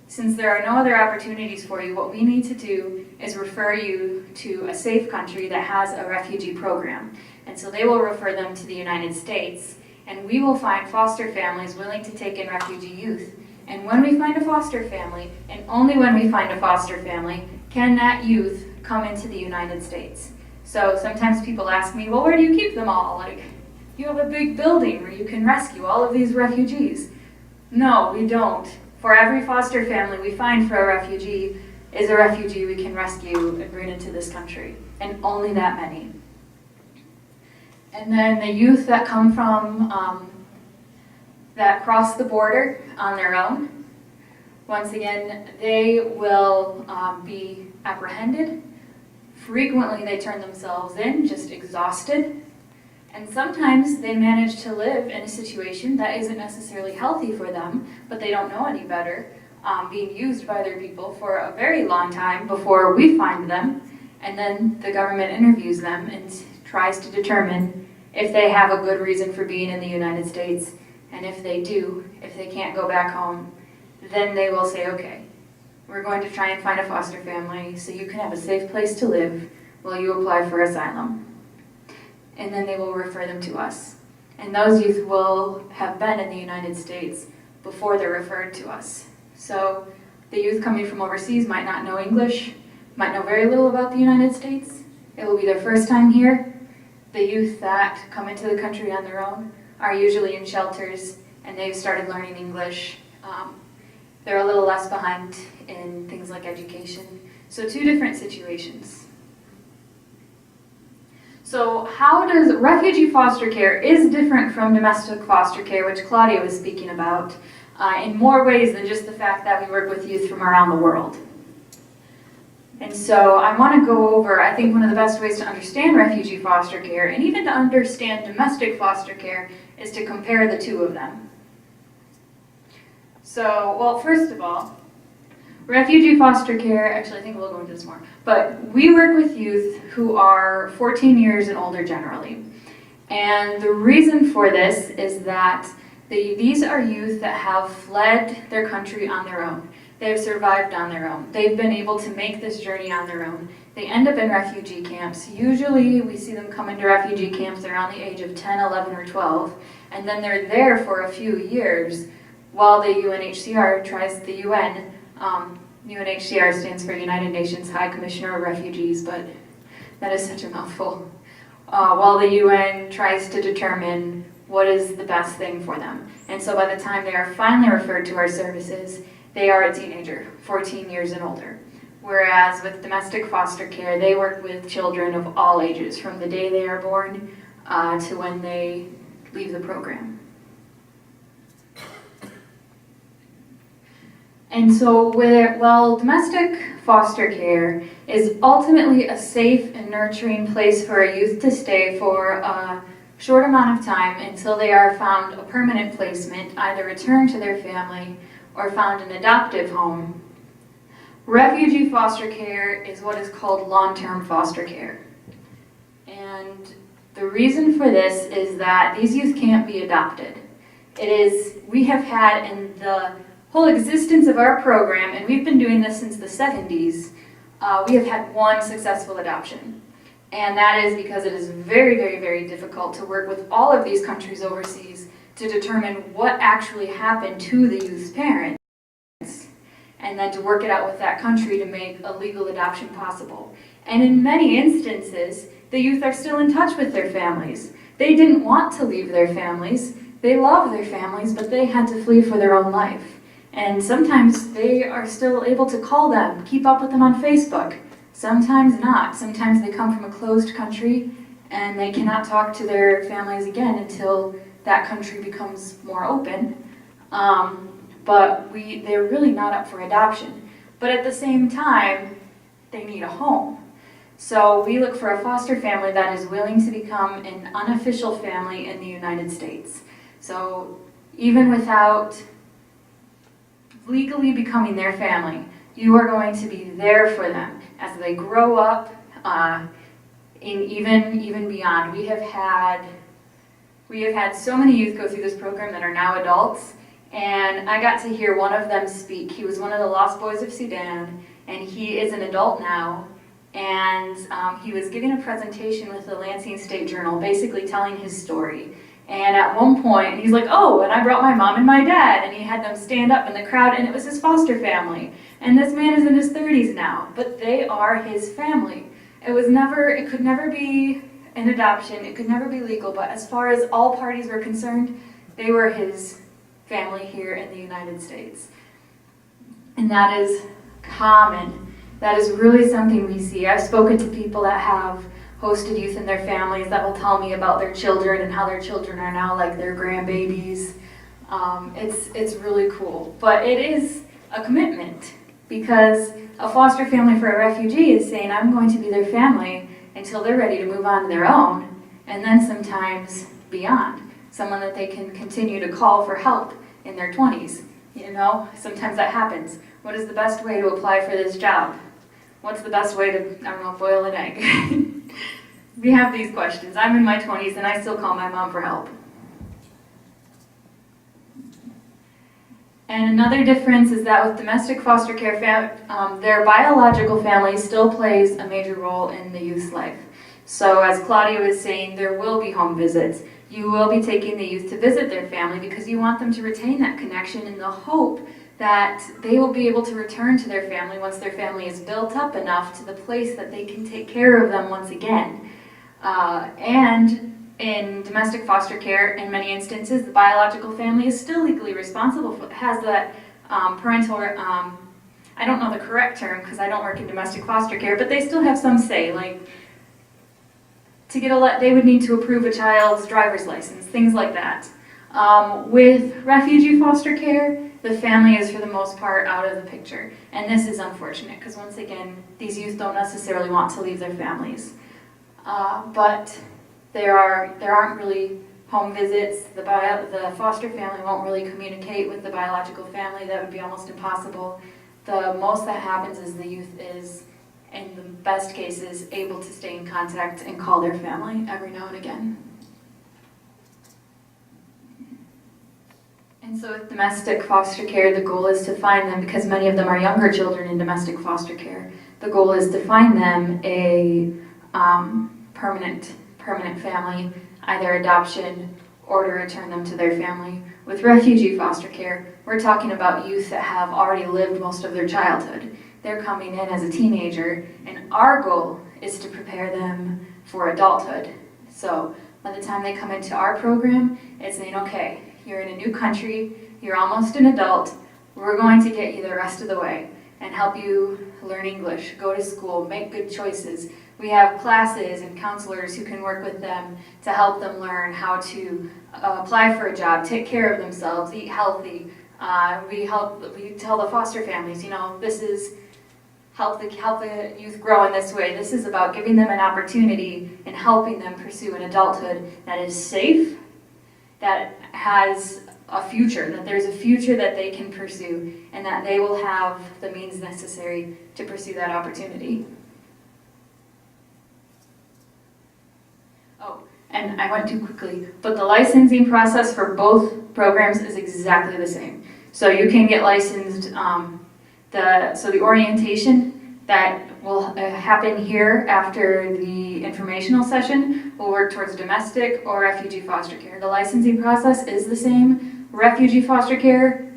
since there are no other opportunities for you, what we need to do is refer you to a safe country that has a refugee program. And so they will refer them to the United States, and we will find foster families willing to take in refugee youth. And when we find a foster family, and only when we find a foster family, can that youth come into the United States. So sometimes people ask me, well, where do you keep them all? Like, you have a big building where you can rescue all of these refugees. No, we don't. For every foster family we find for a refugee is a refugee we can rescue and bring into this country, and only that many. And then the youth that come from, that cross the border on their own, once again, they will be apprehended. Frequently they turn themselves in, just exhausted. And sometimes they manage to live in a situation that isn't necessarily healthy for them, but they don't know any better, being used by other people for a very long time before we find them. And then the government interviews them and tries to determine if they have a good reason for being in the United States. And if they do, if they can't go back home, then they will say, okay, we're going to try and find a foster family so you can have a safe place to live. will you apply for asylum? And then they will refer them to us. And those youth will have been in the United States before they're referred to us. So the youth coming from overseas might not know English, might know very little about the United States. It will be their first time here. The youth that come into the country on their own are usually in shelters and they've started learning English. They're a little less behind in things like education. So two different situations. So how does refugee foster care is different from domestic foster care, which Claudia was speaking about, in more ways than just the fact that we work with youth from around the world. And so I want to go over, I think one of the best ways to understand refugee foster care and even to understand domestic foster care is to compare the two of them. So, well, first of all, refugee foster care, actually I think we'll go into this more, but we work with youth who are 14 years and older generally. And the reason for this is that these are youth that have fled their country on their own. They've survived on their own. They've been able to make this journey on their own. They end up in refugee camps. Usually we see them come into refugee camps around the age of 10, 11, or 12, and then they're there for a few years while the UNHCR tries, the UN, UNHCR stands for United Nations High Commissioner of Refugees, but that is such a mouthful. While the UN tries to determine what is the best thing for them. And so by the time they are finally referred to our services, they are a teenager, 14 years and older. Whereas with domestic foster care, they work with children of all ages, from the day they are born to when they leave the program. And so while domestic foster care is ultimately a safe and nurturing place for a youth to stay for a short amount of time until they are found a permanent placement, either returned to their family or found an adoptive home, refugee foster care is what is called long-term foster care. And the reason for this is that these youth can't be adopted. We have had in the whole existence of our program, and we've been doing this since the 70s, we have had one successful adoption. And that is because it is very, very, very difficult to work with all of these countries overseas to determine what actually happened to the youth's parents, and then to work it out with that country to make a legal adoption possible. And in many instances, the youth are still in touch with their families. They didn't want to leave their families. They love their families, but they had to flee for their own life. And sometimes they are still able to call them, keep up with them on Facebook. Sometimes not. Sometimes they come from a closed country and they cannot talk to their families again until that country becomes more open. But they're really not up for adoption. But at the same time, they need a home. So we look for a foster family that is willing to become an unofficial family in the United States. So even without legally becoming their family, you are going to be there for them as they grow up, in even beyond. We have had so many youth go through this program that are now adults, and I got to hear one of them speak. He was one of the Lost Boys of Sudan, and he is an adult now, and he was giving a presentation with the Lansing State Journal, basically telling his story. And at one point, he's like, oh, and I brought my mom and my dad, and he had them stand up in the crowd, and it was his foster family. And this man is in his 30s now, but they are his family. It could never be an adoption, it could never be legal, but as far as all parties were concerned, they were his family here in the United States. And that is common. That is really something we see. I've spoken to people that have hosted youth in their families that will tell me about their children and how their children are now like their grandbabies. It's really cool. But it is a commitment, because a foster family for a refugee is saying, I'm going to be their family until they're ready to move on to their own, and then sometimes beyond. Someone that they can continue to call for help in their 20s. You know, sometimes that happens. What is the best way to apply for this job? What's the best way to, I don't know, boil an egg? We have these questions. I'm in my 20s and I still call my mom for help. And another difference is that with domestic foster care, their biological family still plays a major role in the youth's life. So as Claudia was saying, there will be home visits. You will be taking the youth to visit their family because you want them to retain that connection in the hope that they will be able to return to their family once their family is built up enough to the place that they can take care of them once again. And in domestic foster care, in many instances, the biological family is still legally responsible for, has that parental, I don't know the correct term because I don't work in domestic foster care, but they still have some say, like to get they would need to approve a child's driver's license, things like that. With refugee foster care, the family is for the most part out of the picture. And this is unfortunate because once again, these youth don't necessarily want to leave their families. But there aren't really home visits. The foster family won't really communicate with the biological family. That would be almost impossible. The most that happens is the youth is, in the best cases, able to stay in contact and call their family every now and again. And so with domestic foster care, the goal is to find them, because many of them are younger children in domestic foster care, the goal is to find them a permanent family, either adoption or to return them to their family. With refugee foster care, we're talking about youth that have already lived most of their childhood. They're coming in as a teenager, and our goal is to prepare them for adulthood. So by the time they come into our program, it's saying, okay, you're in a new country, you're almost an adult, we're going to get you the rest of the way and help you learn English, go to school, make good choices. We have classes and counselors who can work with them to help them learn how to apply for a job, take care of themselves, eat healthy. We tell the foster families, this is help the youth grow in this way. This is about giving them an opportunity and helping them pursue an adulthood that is safe, that has a future, that there's a future that they can pursue, and that they will have the means necessary to pursue that opportunity. Oh, and I went too quickly, but the licensing process for both programs is exactly the same. So you can get licensed, so the orientation that will happen here after the informational session will work towards domestic or refugee foster care. The licensing process is the same. Refugee foster care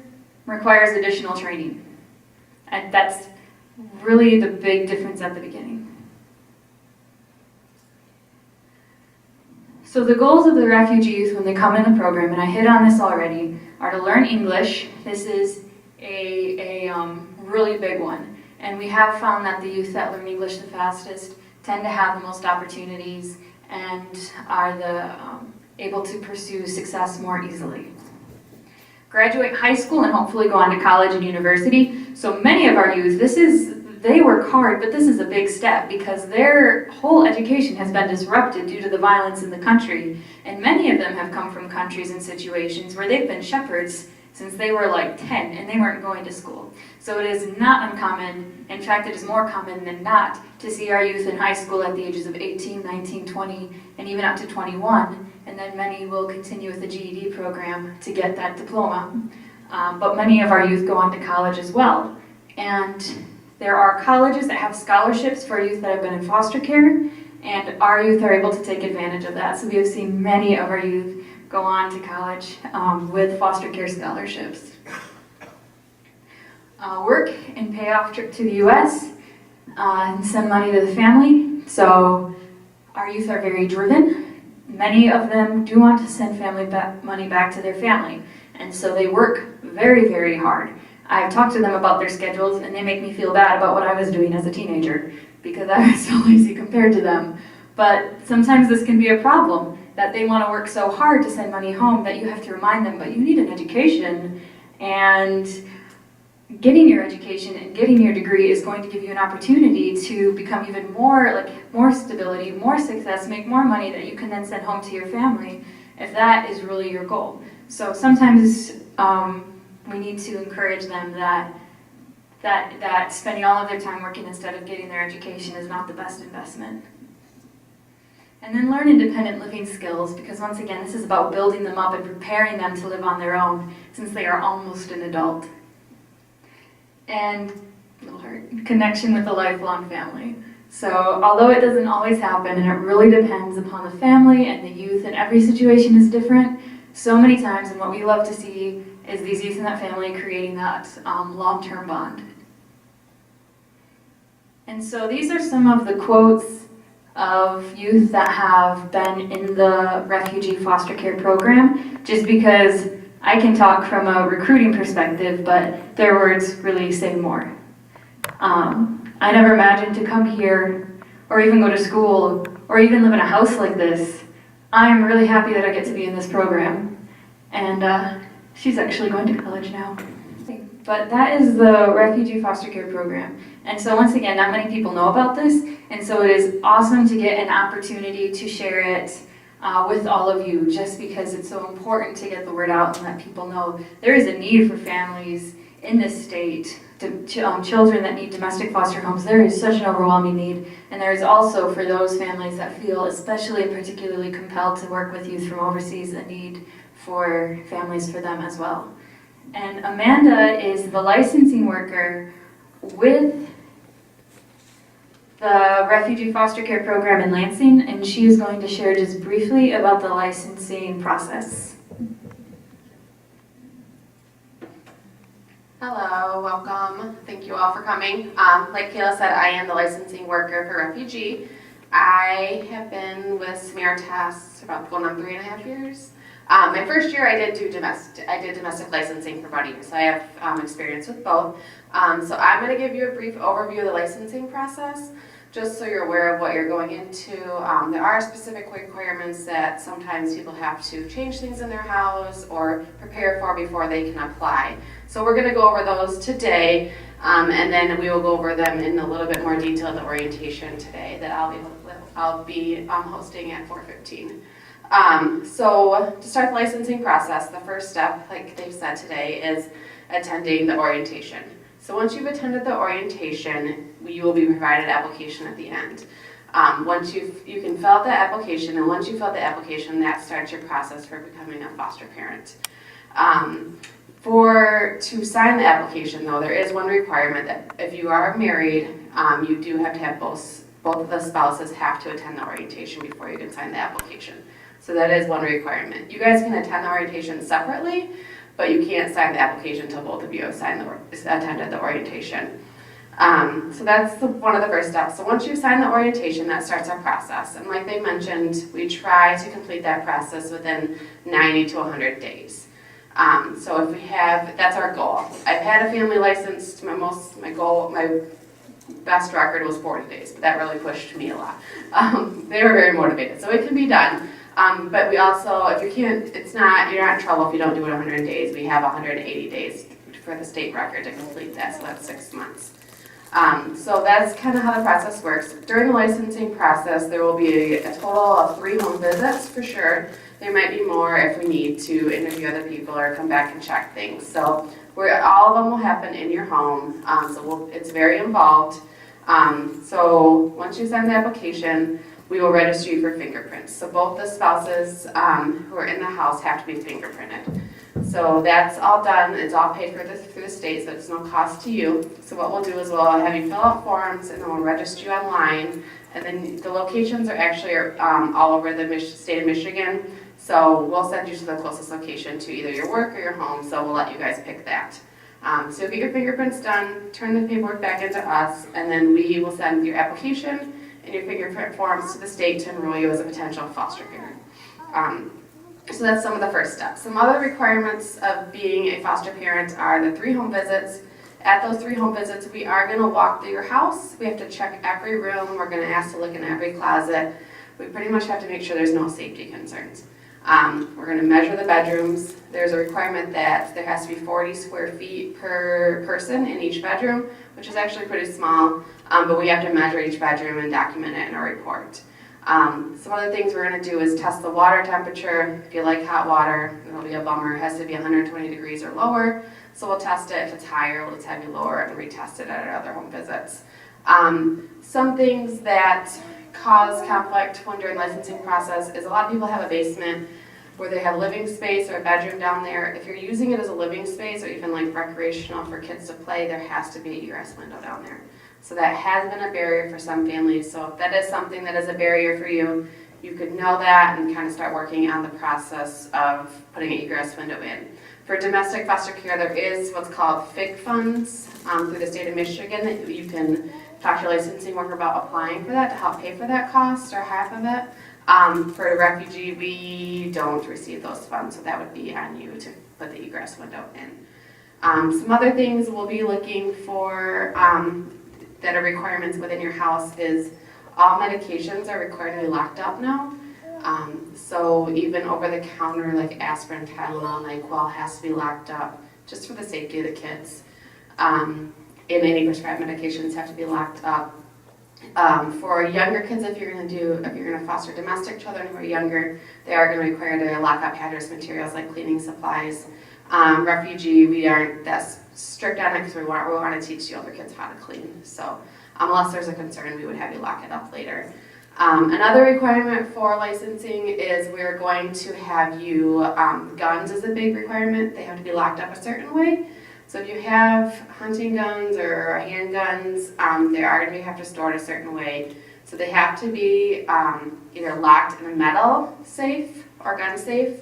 requires additional training. And that's really the big difference at the beginning. So the goals of the refugee youth when they come in the program, and I hit on this already, are to learn English. This is a really big one. And we have found that the youth that learn English the fastest tend to have the most opportunities and are able to pursue success more easily. Graduate high school and hopefully go on to college and university. So many of our youth, they work hard, but this is a big step because their whole education has been disrupted due to the violence in the country. And many of them have come from countries and situations where they've been shepherds since they were like 10 and they weren't going to school. So it is not uncommon, in fact it is more common than not, to see our youth in high school at the ages of 18, 19, 20, and even up to 21, and then many will continue with the GED program to get that diploma. But many of our youth go on to college as well. And there are colleges that have scholarships for youth that have been in foster care, and our youth are able to take advantage of that. So we have seen many of our youth go on to college with foster care scholarships. Work and pay off trip to the U.S. And send money to the family. So our youth are very driven. Many of them do want to send money back to their family. And so they work very, very hard. I've talked to them about their schedules and they make me feel bad about what I was doing as a teenager because I was so lazy compared to them. But sometimes this can be a problem, that they want to work so hard to send money home that you have to remind them, but you need an education, and getting your education and getting your degree is going to give you an opportunity to become even more stability, more success, make more money that you can then send home to your family if that is really your goal. So sometimes we need to encourage them that spending all of their time working instead of getting their education is not the best investment. and then learn independent living skills, because once again, this is about building them up and preparing them to live on their own since they are almost an adult. And connection with a lifelong family. So although it doesn't always happen, and it really depends upon the family and the youth, and every situation is different, so many times, and what we love to see is these youth and that family creating that long-term bond. And so these are some of the quotes of youth that have been in the refugee foster care program, just because I can talk from a recruiting perspective, but their words really say more. I never imagined to come here, or even go to school, or even live in a house like this. I'm really happy that I get to be in this program. And she's actually going to college now. But that is the refugee foster care program. And so once again, not many people know about this, and so it is awesome to get an opportunity to share it with all of you, just because it's so important to get the word out and let people know there is a need for families in this state, children that need domestic foster homes. There is such an overwhelming need, and there is also, for those families that feel especially and particularly compelled to work with youth from overseas, a need for families for them as well. And Amanda is the licensing worker with the Refugee Foster Care Program in Lansing, and she is going to share just briefly about the licensing process. Hello, welcome. Thank you all for coming. Like Kayla said, I am the licensing worker for refugee. I have been with Samaritas about going on 3.5 years. My first year I did domestic licensing for about a year, so I have experience with both. So I'm going to give you a brief overview of the licensing process, just so you're aware of what you're going into. There are specific requirements that sometimes people have to change things in their house or prepare for before they can apply. So we're going to go over those today, and then we will go over them in a little bit more detail, the orientation today that I'll be hosting at 4:15. So to start the licensing process, the first step, like they've said today, is attending the orientation. So once you've attended the orientation, you will be provided an application at the end. Once you can fill out the application, and once you fill out the application, that starts your process for becoming a foster parent. To sign the application, though, there is one requirement that if you are married, you do have to have both of the spouses have to attend the orientation before you can sign the application. So that is one requirement. You guys can attend the orientation separately, but you can't sign the application until both of you have attended the orientation. So that's one of the first steps. So once you sign the orientation, that starts our process. And like they mentioned, we try to complete that process within 90 to 100 days. So if we have, that's our goal. I've had a family licensed, my best record was 40 days, but that really pushed me a lot. They were very motivated, so it can be done. But we also, if you can't, you're not in trouble if you don't do it 100 days. We have 180 days for the state record to complete that, so that's 6 months. So that's kind of how the process works. During the licensing process, there will be a total of 3 home visits for sure. There might be more if we need to interview other people or come back and check things. So all of them will happen in your home. It's very involved. So once you sign the application, we will register you for fingerprints. So both the spouses who are in the house have to be fingerprinted. So that's all done. It's all paid for through the state, so it's no cost to you. So what we'll do is we'll have you fill out forms, and then we'll register you online. And then the locations are actually all over the state of Michigan. So we'll send you to the closest location to either your work or your home. So we'll let you guys pick that. So you'll get your fingerprints done, turn the paperwork back into us, and then we will send your application and your fingerprint forms to the state to enroll you as a potential foster parent. So that's some of the first steps. Some other requirements of being a foster parent are the 3 home visits. At those 3 home visits, we are going to walk through your house. We have to check every room. We're going to ask to look in every closet. We pretty much have to make sure there's no safety concerns. We're going to measure the bedrooms. There's a requirement that there has to be 40 square feet per person in each bedroom, which is actually pretty small, but we have to measure each bedroom and document it in a report. Some other things we're going to do is test the water temperature. If you like hot water, it'll be a bummer. It has to be 120 degrees or lower. So we'll test it. If it's higher, we'll just have you lower it and retest it at our other home visits. Some things that cause conflict when during the licensing process is a lot of people have a basement where they have living space or a bedroom down there. If you're using it as a living space or even like recreational for kids to play, there has to be an egress window down there. So that has been a barrier for some families. So if that is something that is a barrier for you, you could know that and kind of start working on the process of putting an egress window in. For domestic foster care, there is what's called FIG funds through the state of Michigan that you can talk to your licensing worker about applying for that to help pay for that cost or half of it. For a refugee, we don't receive those funds, so that would be on you to put the egress window in. Some other things we'll be looking for that are requirements within your house is all medications are required to be locked up now. So even over the counter, like aspirin, Tylenol, NyQuil has to be locked up just for the safety of the kids. And any prescribed medications have to be locked up. For younger kids, if you're going to foster domestic children who are younger, they are going to require to lock up hazardous materials like cleaning supplies. Refugee, we aren't that strict on it because we want to teach the older kids how to clean. So unless there's a concern, we would have you lock it up later. Another requirement for licensing is we're going to have you, guns is a big requirement. They have to be locked up a certain way. So if you have hunting guns or handguns, they are going to have to store it a certain way. So they have to be either locked in a metal safe or gun safe.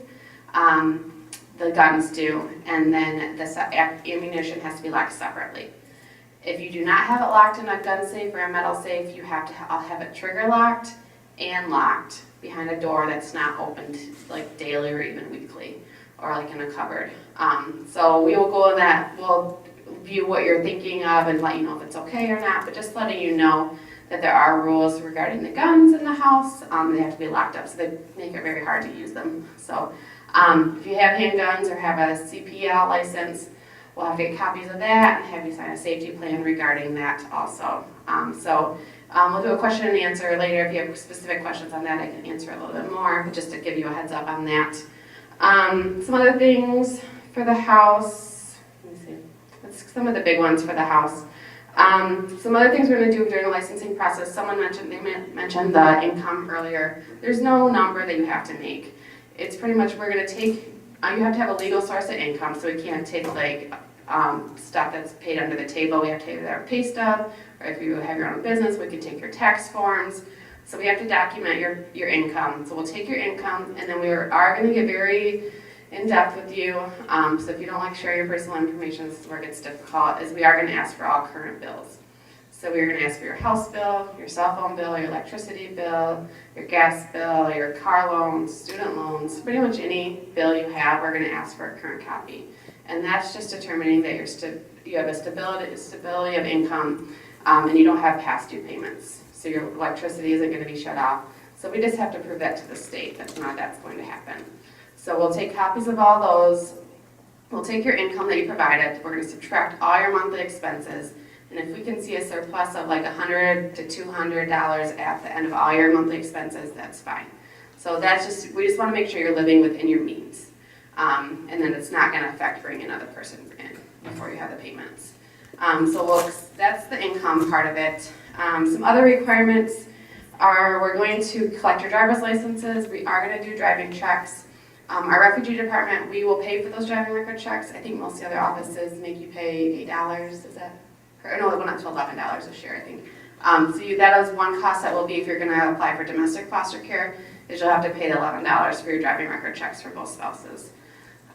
The guns do, and then the ammunition has to be locked separately. If you do not have it locked in a gun safe or a metal safe, you have to have it trigger locked and locked behind a door that's not opened like daily or even weekly, or like in a cupboard. So we will go in that, we'll view what you're thinking of and let you know if it's okay or not, but just letting you know that there are rules regarding the guns in the house. They have to be locked up, so they make it very hard to use them. So if you have handguns or have a CPL license, we'll have to get copies of that and have you sign a safety plan regarding that also. We'll do a question and answer later. If you have specific questions on that, I can answer a little bit more, but just to give you a heads up on that. Some other things for the house, let me see, that's some of the big ones for the house. Some other things we're going to do during the licensing process, they mentioned the income earlier. There's no number that you have to make. It's pretty much, we're going to take, you have to have a legal source of income, so we can't take like stuff that's paid under the table. We have to take our pay stub, or if you have your own business, we can take your tax forms. So we have to document your income. So we'll take your income, and then we are going to get very in-depth with you. So if you don't like share your personal information, this is where it gets difficult, is we are going to ask for all current bills. So we're going to ask for your house bill, your cell phone bill, your electricity bill, your gas bill, your car loans, student loans, pretty much any bill you have, we're going to ask for a current copy. And that's just determining that you have a stability of income and you don't have past due payments. So your electricity isn't going to be shut off. So we just have to prove that to the state that that's going to happen. So we'll take copies of all those. We'll take your income that you provided. We're going to subtract all your monthly expenses. And if we can see a surplus of like $100 to $200 at the end of all your monthly expenses, that's fine. So we just want to make sure you're living within your means. And then it's not going to affect bringing another person in before you have the payments. That's the income part of it. Some other requirements are we're going to collect your driver's licenses. We are going to do driving checks. Our refugee department, we will pay for those driving record checks. I think most of the other offices make you pay $8. Is that? No, it went up to $11 this year, I think. That is one cost that will be if you're going to apply for domestic foster care, is you'll have to pay the $11 for your driving record checks for both spouses.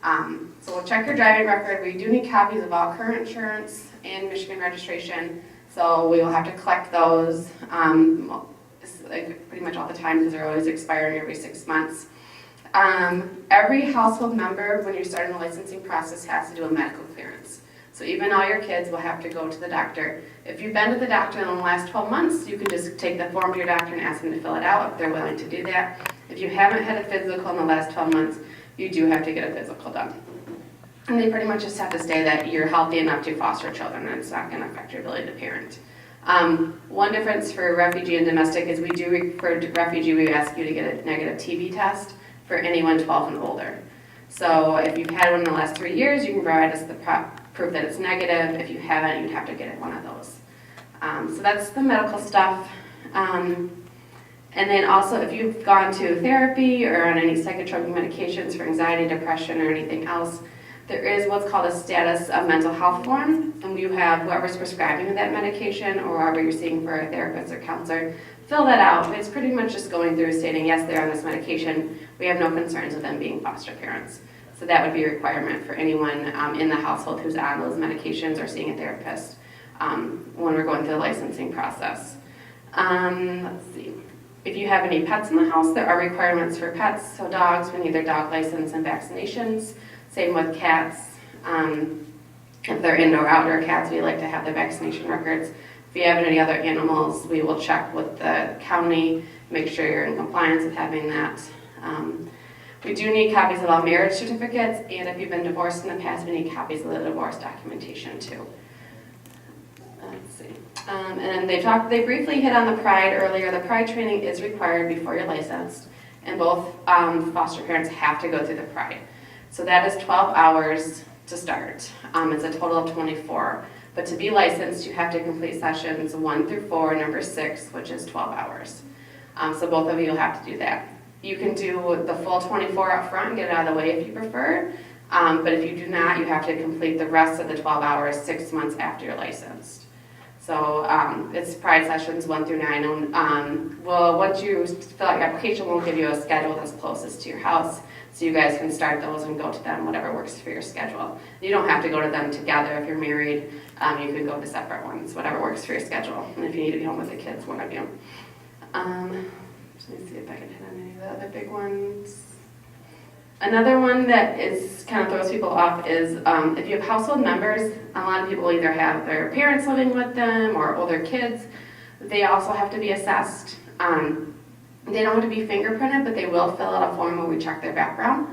So we'll check your driving record. We do need copies of all current insurance and Michigan registration. So we will have to collect those pretty much all the time because they're always expiring every 6 months. Every household member, when you're starting the licensing process, has to do a medical clearance. So even all your kids will have to go to the doctor. If you've been to the doctor in the last 12 months, you can just take the form to your doctor and ask them to fill it out if they're willing to do that. If you haven't had a physical in the last 12 months, you do have to get a physical done. And they pretty much just have to say that you're healthy enough to foster children and it's not going to affect your ability to parent. One difference for refugee and domestic is for refugee, we ask you to get a negative TB test for anyone 12 and older. So if you've had one in the last 3 years, you can provide us the proof that it's negative. If you haven't, you'd have to get one of those. So that's the medical stuff. And then also, if you've gone to therapy or on any psychotropic medications for anxiety, depression, or anything else, there is what's called a status of mental health form, and you have whoever's prescribing that medication or whoever you're seeing for a therapist or counselor fill that out. It's pretty much just going through stating, yes, they're on this medication. We have no concerns with them being foster parents. So that would be a requirement for anyone in the household who's on those medications or seeing a therapist when we're going through the licensing process. Let's see. If you have any pets in the house, there are requirements for pets. So dogs, we need their dog license and vaccinations. Same with cats. If they're indoor, outdoor cats, we like to have their vaccination records. If you have any other animals, we will check with the county, make sure you're in compliance with having that. We do need copies of all marriage certificates, and if you've been divorced in the past, we need copies of the divorce documentation too. Let's see. And they briefly hit on the Pride earlier. The Pride training is required before you're licensed, and both foster parents have to go through the Pride. So that is 12 hours to start. It's a total of 24. But to be licensed, you have to complete sessions 1 through 4, number 6, which is 12 hours. So both of you will have to do that. You can do the full 24 up front and get it out of the way if you prefer. But if you do not, you have to complete the rest of the 12 hours 6 months after you're licensed. So it's Pride sessions 1 through 9. Well, once you fill out your application, we'll give you a schedule that's closest to your house, so you guys can start those and go to them, whatever works for your schedule. You don't have to go to them together if you're married. You can go to separate ones, whatever works for your schedule. And if you need to be home with the kids, one of you. Let me see if I can hit on any of the other big ones. Another one that is kind of throws people off is if you have household members, a lot of people either have their parents living with them or older kids. They also have to be assessed. They don't have to be fingerprinted, but they will fill out a form where we check their background.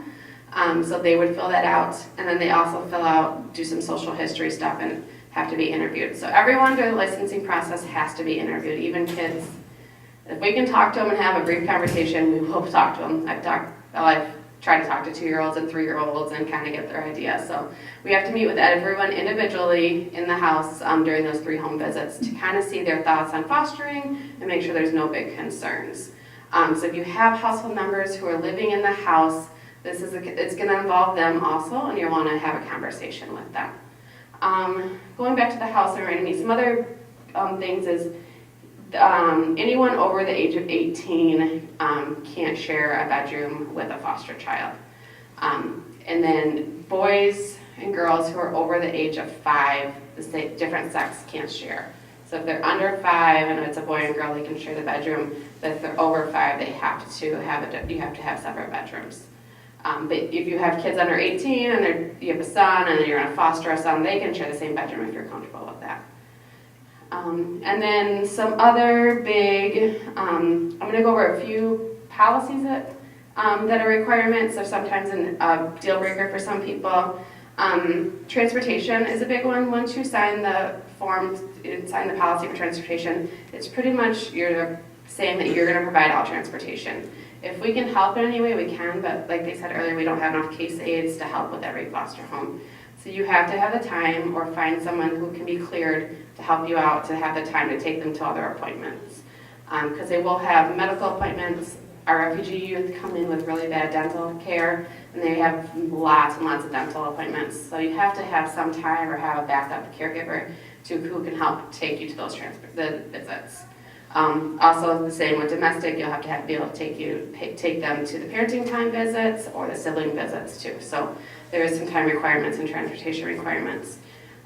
So they would fill that out, and then they also do some social history stuff and have to be interviewed. So everyone during the licensing process has to be interviewed, even kids. If we can talk to them and have a brief conversation, we will talk to them. I've tried to talk to 2-year-olds and 3-year-olds and kind of get their idea. So we have to meet with everyone individually in the house during those 3 home visits to kind of see their thoughts on fostering and make sure there's no big concerns. So if you have household members who are living in the house, it's going to involve them also, and you'll want to have a conversation with them. Going back to the house and reminding me, some other things is anyone over the age of 18 can't share a bedroom with a foster child. And then boys and girls who are over the age of 5, the different sex can't share. So if they're under 5 and it's a boy and girl, they can share the bedroom. But if they're over 5, they have to have separate bedrooms. But if you have kids under 18 and you have a son and you're going to foster a son, they can share the same bedroom if you're comfortable with that. And then some other big, I'm going to go over a few policies that are requirements, or sometimes a deal breaker for some people. Transportation is a big one. Once you sign the form, sign the policy for transportation, it's pretty much you're saying that you're going to provide all transportation. If we can help in any way, we can, but like they said earlier, we don't have enough case aides to help with every foster home. So you have to have the time or find someone who can be cleared to help you out to have the time to take them to other appointments. Because they will have medical appointments. Our refugee youth come in with really bad dental care, and they have lots and lots of dental appointments. So you have to have some time or have a backup caregiver who can help take you to those the visits. Also the same with domestic, you'll have to be able to take them to the parenting time visits or the sibling visits too. So there is some time requirements and transportation requirements.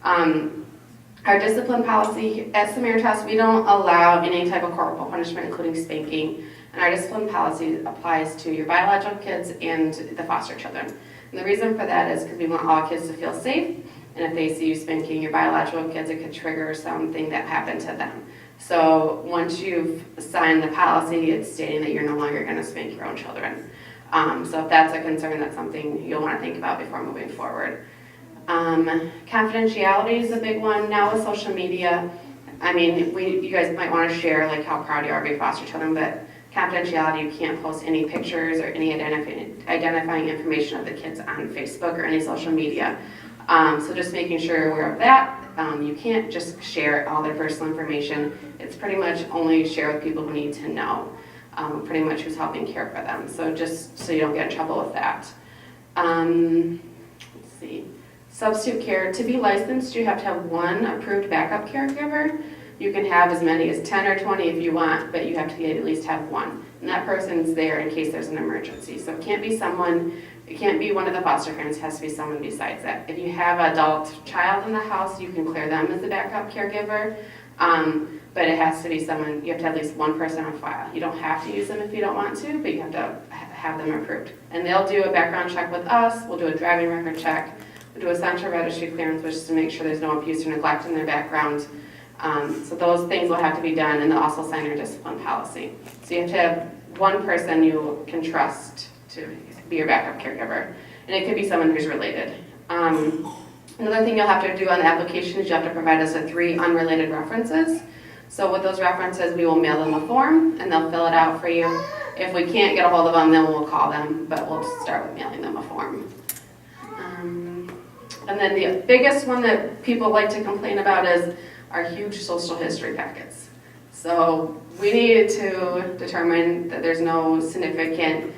Our discipline policy at Samaritas, we don't allow any type of corporal punishment, including spanking. And our discipline policy applies to your biological kids and the foster children. And the reason for that is because we want all kids to feel safe. And if they see you spanking your biological kids, it could trigger something that happened to them. So once you've signed the policy, it's stating that you're no longer going to spank your own children. So if that's a concern, that's something you'll want to think about before moving forward. Confidentiality is a big one. Now with social media, I mean, you guys might want to share like how proud you are of your foster children, but confidentiality, you can't post any pictures or any identifying information of the kids on Facebook or any social media. So just making sure you're aware of that. You can't just share all their personal information. It's pretty much only share with people who need to know. pretty much who's helping care for them. So just so you don't get in trouble with that. Let's see. Substitute care. To be licensed, you have to have one approved backup caregiver. You can have as many as 10 or 20 if you want, but you have to at least have one. And that person's there in case there's an emergency. So it can't be one of the foster parents, it has to be someone besides that. If you have an adult child in the house, you can clear them as a backup caregiver. But it has to be someone, you have to have at least one person on file. You don't have to use them if you don't want to, but you have to have them approved. And they'll do a background check with us, we'll do a driving record check, we'll do a central registry clearance, which is to make sure there's no abuse or neglect in their background. So those things will have to be done, and they'll also sign your discipline policy. So you have to have one person you can trust to be your backup caregiver, and it could be someone who's related. Another thing you'll have to do on the application is you have to provide us with 3 unrelated references. So with those references, we will mail them a form, and they'll fill it out for you. If we can't get a hold of them, then we'll call them, but we'll start with mailing them a form. And then the biggest one that people like to complain about is our huge social history packets. So we need to determine that there's no significant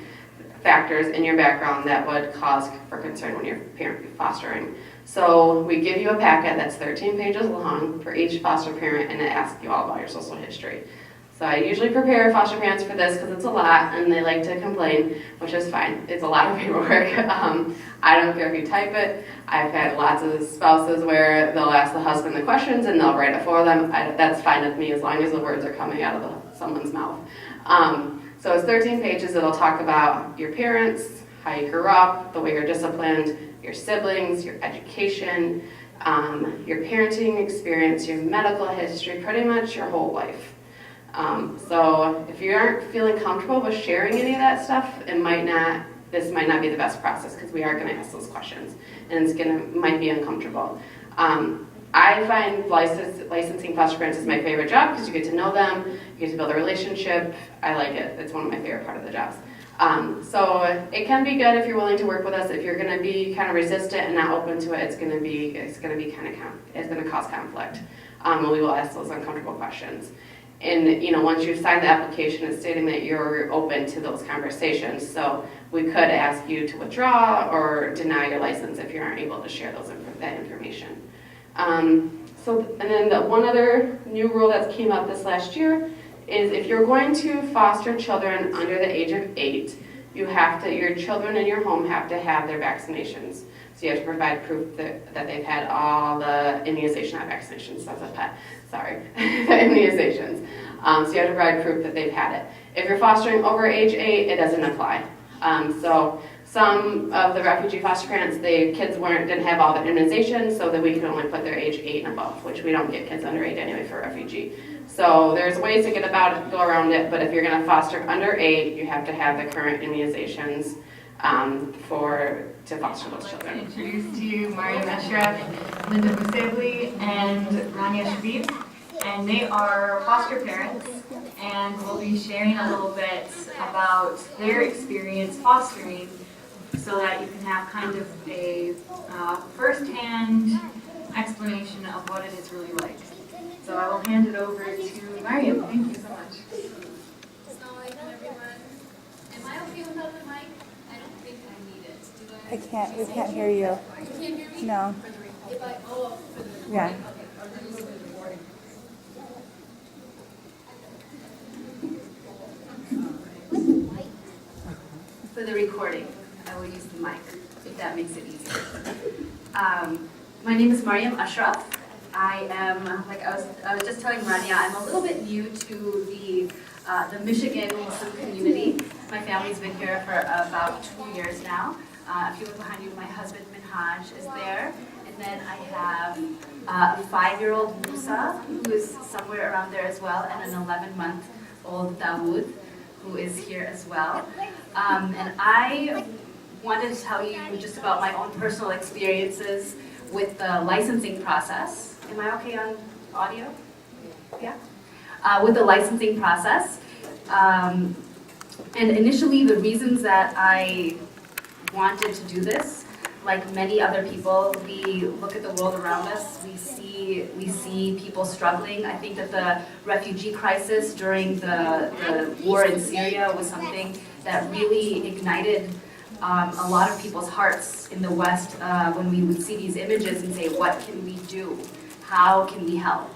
factors in your background that would cause for concern when you're fostering. So we give you a packet that's 13 pages long for each foster parent, and it asks you all about your social history. So I usually prepare foster parents for this because it's a lot and they like to complain, which is fine. It's a lot of paperwork. I don't care if you type it. I've had lots of spouses where they'll ask the husband the questions and they'll write it for them. That's fine with me as long as the words are coming out of someone's mouth. So it's 13 pages. It'll talk about your parents, how you grew up, the way you're disciplined, your siblings, your education, your parenting experience, your medical history, pretty much your whole life. So if you aren't feeling comfortable with sharing any of that stuff, this might not be the best process because we are going to ask those questions and might be uncomfortable. I find licensing foster parents is my favorite job because you get to know them, you get to build a relationship. I like it. It's one of my favorite part of the jobs. So it can be good if you're willing to work with us. If you're going to be kind of resistant and not open to it, it's going to cause conflict. And we will ask those uncomfortable questions. And once you've signed the application, it's stating that you're open to those conversations. So we could ask you to withdraw or deny your license if you aren't able to share that information. And then the one other new rule that came up this last year is if you're going to foster children under the age of 8, your children in your home have to have their vaccinations. So you have to provide proof that they've had all the immunization, not vaccinations, that's a pet, sorry, the immunizations. So you have to provide proof that they've had it. If you're fostering over age 8, it doesn't apply. So some of the refugee foster parents, the kids didn't have all the immunizations, so that we could only put their age 8 and above, which we don't get kids under 8 anyway for refugee. So there's ways to go around it, but if you're going to foster under 8, you have to have the current immunizations to foster those children. Introduce to you Mariam Ashraf, Linda Musabli, and Rania Shabib, and they are foster parents, and we'll be sharing a little bit about their experience fostering so that you can have kind of a first-hand explanation of what it is really like. So I will hand it over to Mariam. Thank you so much. Assalamu alaikum, everyone. Am I okay without the mic? I don't think I need it. We can't hear you. You can't hear me? No. If I, for the recording. Yeah. Okay, I'll do this for the recording. For the recording, I will use the mic, if that makes it easier. My name is Mariam Ashraf. I am, like I was just telling Rania, I'm a little bit new to the Michigan Muslim community. My family's been here for about 2 years now. If you look behind you, my husband Minhaj is there. And then I have a 5-year-old Musa, who is somewhere around there as well, and an 11-month-old Dawood, who is here as well. And I wanted to tell you just about my own personal experiences with the licensing process. Am I okay on audio? Yeah? With the licensing process. And initially the reasons that I wanted to do this like many other people, we look at the world around us, we see people struggling. I think that the refugee crisis during the war in Syria was something that really ignited a lot of people's hearts in the West when we would see these images and say, what can we do? How can we help?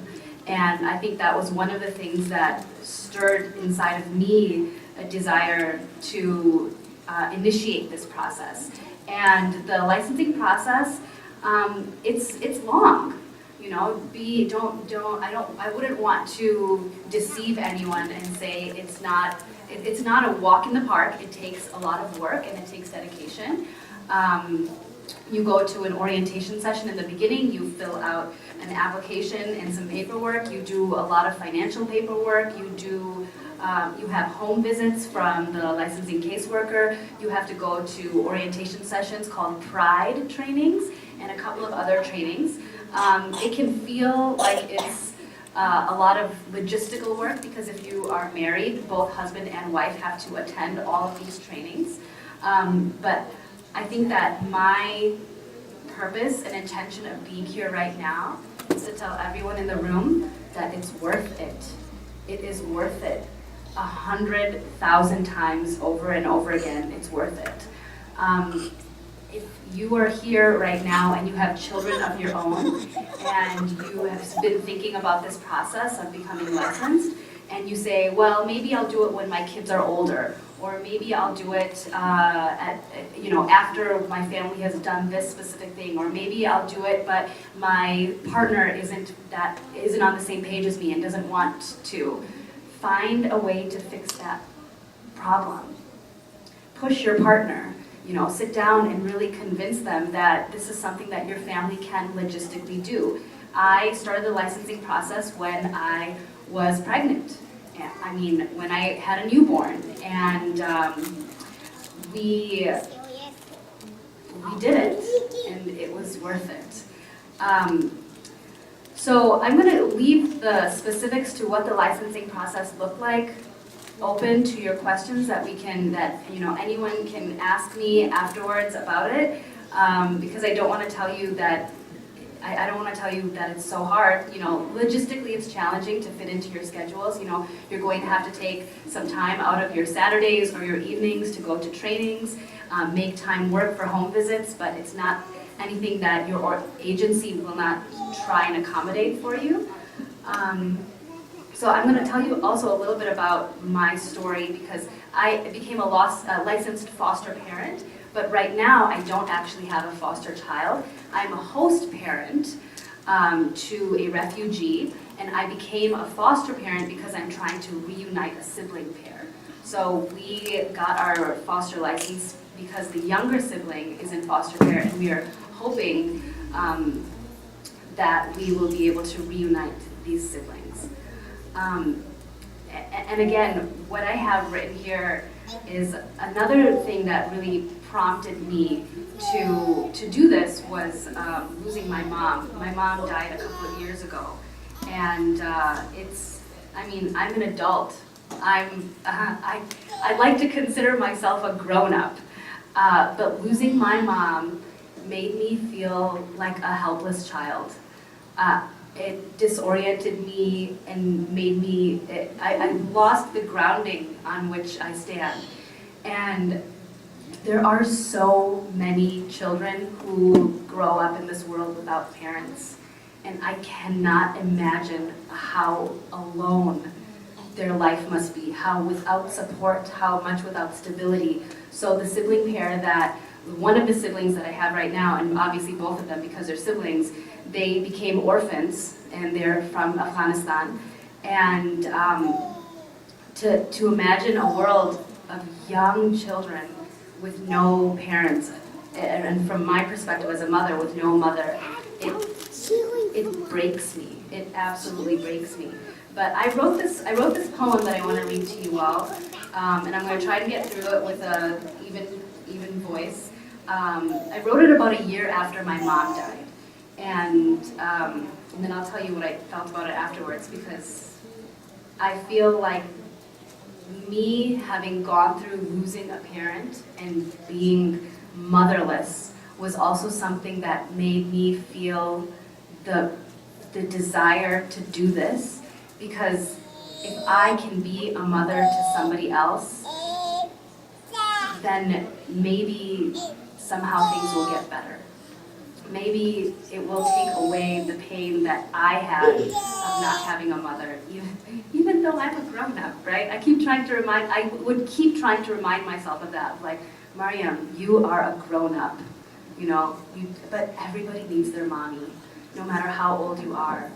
And I think that was one of the things that stirred inside of me a desire to initiate this process. And the licensing process, it's long. You know, I wouldn't want to deceive anyone and say it's not a walk in the park. It takes a lot of work and it takes dedication. You go to an orientation session in the beginning, you fill out an application and some paperwork, you do a lot of financial paperwork, you have home visits from the licensing caseworker, you have to go to orientation sessions called Pride trainings and a couple of other trainings. It can feel like it's a lot of logistical work because if you are married, both husband and wife have to attend all of these trainings. But I think that my purpose and intention of being here right now is to tell everyone in the room that it's worth it. It is worth it 100,000 times over and over again. It's worth it. If you are here right now and you have children of your own and you have been thinking about this process of becoming licensed and you say, well, maybe I'll do it when my kids are older, or maybe I'll do it after my family has done this specific thing, or maybe I'll do it but my partner isn't on the same page as me and doesn't want to. Find a way to fix that problem. Push your partner. Sit down and really convince them that this is something that your family can logistically do. I started the licensing process when I was pregnant. When I had a newborn, and we did it, and it was worth it. So I'm going to leave the specifics to what the licensing process looked like open to your questions that anyone can ask me afterwards about it, because I don't want to tell you that it's so hard. Logistically it's challenging to fit into your schedules. You're going to have to take some time out of your Saturdays or your evenings to go to trainings, make time work for home visits, but it's not anything that your agency will not try and accommodate for you. So I'm going to tell you also a little bit about my story, because I became a licensed foster parent, but right now I don't actually have a foster child. I'm a host parent to a refugee, and I became a foster parent because I'm trying to reunite a sibling pair. So we got our foster license because the younger sibling is in foster care, and we are hoping that we will be able to reunite these siblings. And again, what I have written here is another thing that really prompted me to do this was losing my mom. My mom died a couple of years ago, and I'm an adult. I like to consider myself a grown-up, but losing my mom made me feel like a helpless child. It disoriented me and made me, I lost the grounding on which I stand. And there are so many children who grow up in this world without parents. And I cannot imagine how alone their life must be, how without support, how much without stability. So the sibling pair one of the siblings that I have right now, and obviously both of them because they're siblings, they became orphans, and they're from Afghanistan. And to imagine a world of young children with no parents, and from my perspective as a mother with no mother, it breaks me. It absolutely breaks me. But I wrote this poem that I want to read to you all, and I'm going to try to get through it with an even voice. I wrote it about a year after my mom died, and then I'll tell you what I felt about it afterwards, because I feel like me having gone through losing a parent and being motherless was also something that made me feel the desire to do this, because if I can be a mother to somebody else, then maybe somehow things will get better. Maybe it will take away the pain that I had of not having a mother, even though I'm a grown-up, right? I would keep trying to remind myself of that, like, Mariam, you are a grown-up, but everybody needs their mommy, no matter how old you are.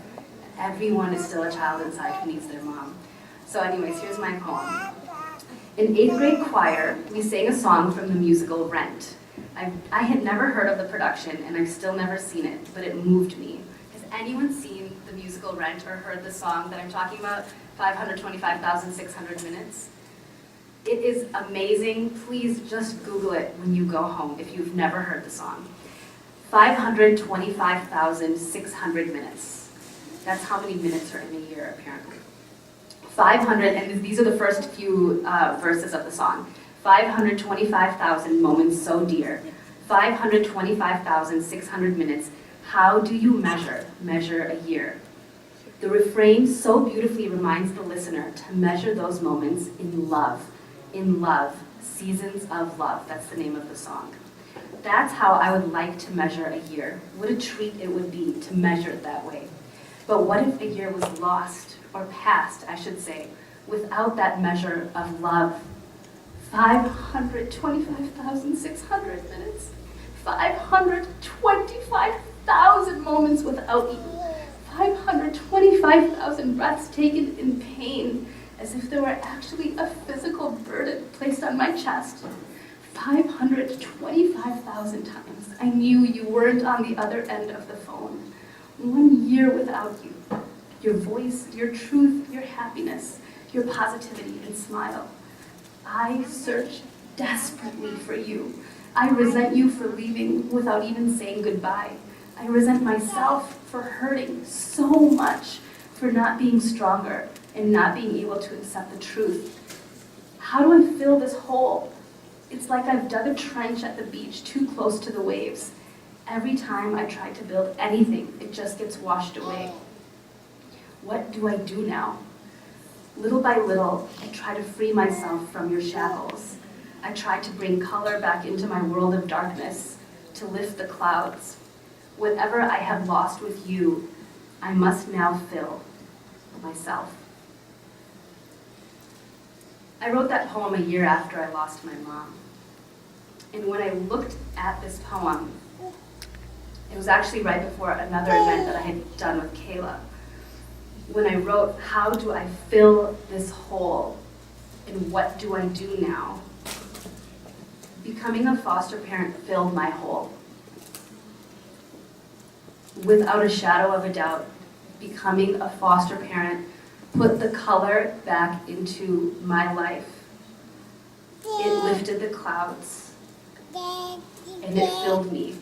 Everyone is still a child inside who needs their mom. So anyways, here's my poem. In 8th grade choir, we sang a song from the musical Rent. I had never heard of the production, and I've still never seen it, but it moved me. Has anyone seen the musical Rent or heard the song that I'm talking about, 525,600 minutes? It is amazing. Please just Google it when you go home if you've never heard the song. 525,600 minutes. That's how many minutes are in a year, apparently. 500, and these are the first few verses of the song. 525,000 moments so dear. 525,600 minutes. How do you measure a year? The refrain so beautifully reminds the listener to measure those moments in love, seasons of love. That's the name of the song. That's how I would like to measure a year. What a treat it would be to measure it that way. But what if a year was lost, or passed, I should say, without that measure of love? 525,600 minutes. 525,000 moments without you. 525,000 breaths taken in pain, as if there were actually a physical burden placed on my chest. 525,000 times I knew you weren't on the other end of the phone. 1 year without you. Your voice, your truth, your happiness, your positivity and smile. I search desperately for you. I resent you for leaving without even saying goodbye. I resent myself for hurting so much, for not being stronger and not being able to accept the truth. How do I fill this hole? It's like I've dug a trench at the beach too close to the waves. Every time I try to build anything, it just gets washed away. What do I do now? Little by little, I try to free myself from your shackles. I try to bring color back into my world of darkness, to lift the clouds. Whatever I have lost with you, I must now fill myself. I wrote that poem a year after I lost my mom. And when I looked at this poem, it was actually right before another event that I had done with Kayla. When I wrote, how do I fill this hole, and what do I do now? Becoming a foster parent filled my hole. Without a shadow of a doubt, becoming a foster parent put the color back into my life. It lifted the clouds, and it filled me.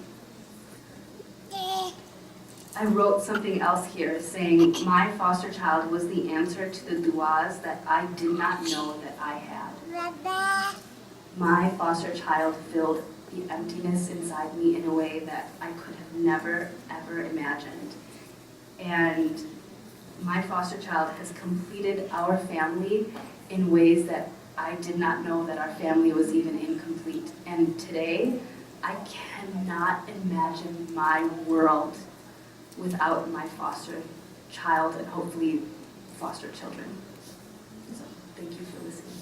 I wrote something else here saying, my foster child was the answer to the duas that I did not know that I had. My foster child filled the emptiness inside me in a way that I could have never, ever imagined. And my foster child has completed our family in ways that I did not know that our family was even incomplete. And today, I cannot imagine my world without my foster child and hopefully foster children. So thank you for listening.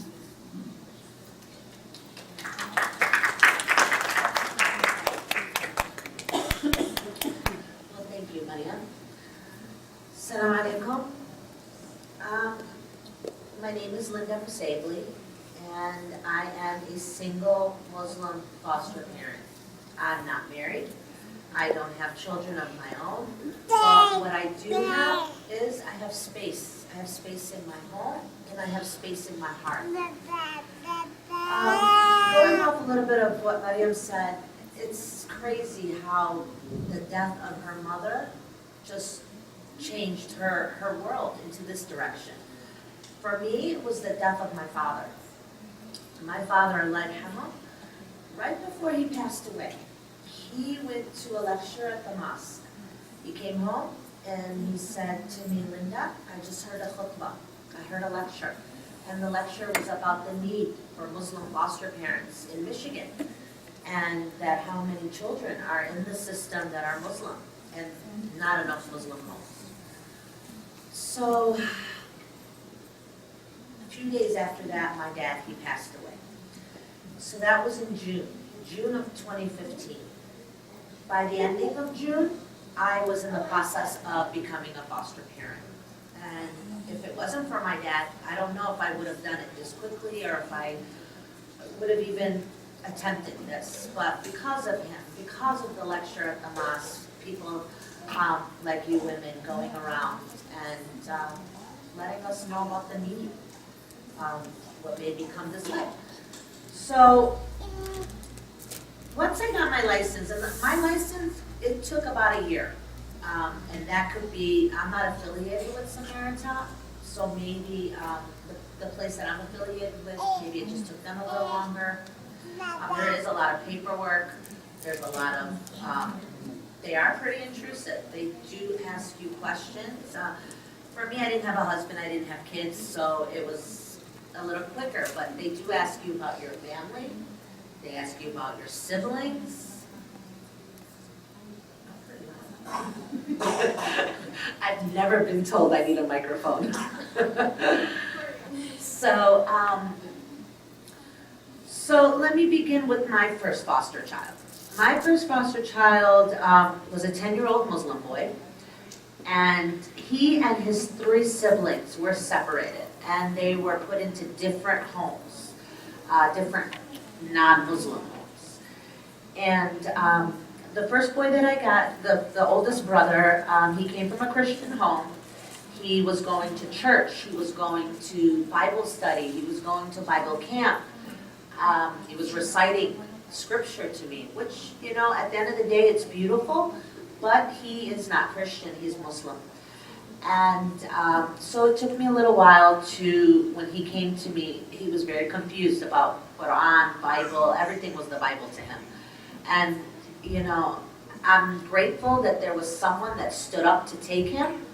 Well, thank you, Maria. Assalamu alaikum. My name is Linda Musabli, and I am a single Muslim foster parent. I'm not married. I don't have children of my own, but what I do have is I have space. I have space in my home, and I have space in my heart. Going off a little bit of what Mariam said, it's crazy how the death of her mother just changed her world into this direction. For me, it was the death of my father. My father led Hema right before he passed away. he went to a lecture at the mosque. He came home and he said to me, Linda, I just heard a khutbah. I heard a lecture. And the lecture was about the need for Muslim foster parents in Michigan, and that how many children are in the system that are Muslim and not enough Muslim homes. So a few days after that, my dad, he passed away. So that was in June of 2015. By the ending of June, I was in the process of becoming a foster parent. And if it wasn't for my dad, I don't know if I would have done it this quickly or if I would have even attempted this. But because of him, because of the lecture at the mosque, people like you women going around and letting us know about the need, what made me come this way. So once I got my license, and my license, it took about a year. And that could be, I'm not affiliated with Samaritas, so maybe the place that I'm affiliated with, maybe it just took them a little longer. There is a lot of paperwork. There's a lot of, they are pretty intrusive. They do ask you questions. For me, I didn't have a husband, I didn't have kids, so it was a little quicker, but they do ask you about your family. They ask you about your siblings. I've never been told I need a microphone. So let me begin with my first foster child. My first foster child was a 10-year-old Muslim boy, and he and his 3 siblings were separated, and they were put into different homes, different non-Muslim homes. And the first boy that I got, the oldest brother, he came from a Christian home. He was going to church. He was going to Bible study. He was going to Bible camp. He was reciting scripture to me, which, you know, at the end of the day, it's beautiful, but he is not Christian. He's Muslim. And so it took me a little while when he came to me, he was very confused about Quran, Bible, everything was the Bible to him. And you know, I'm grateful that there was someone that stood up to take him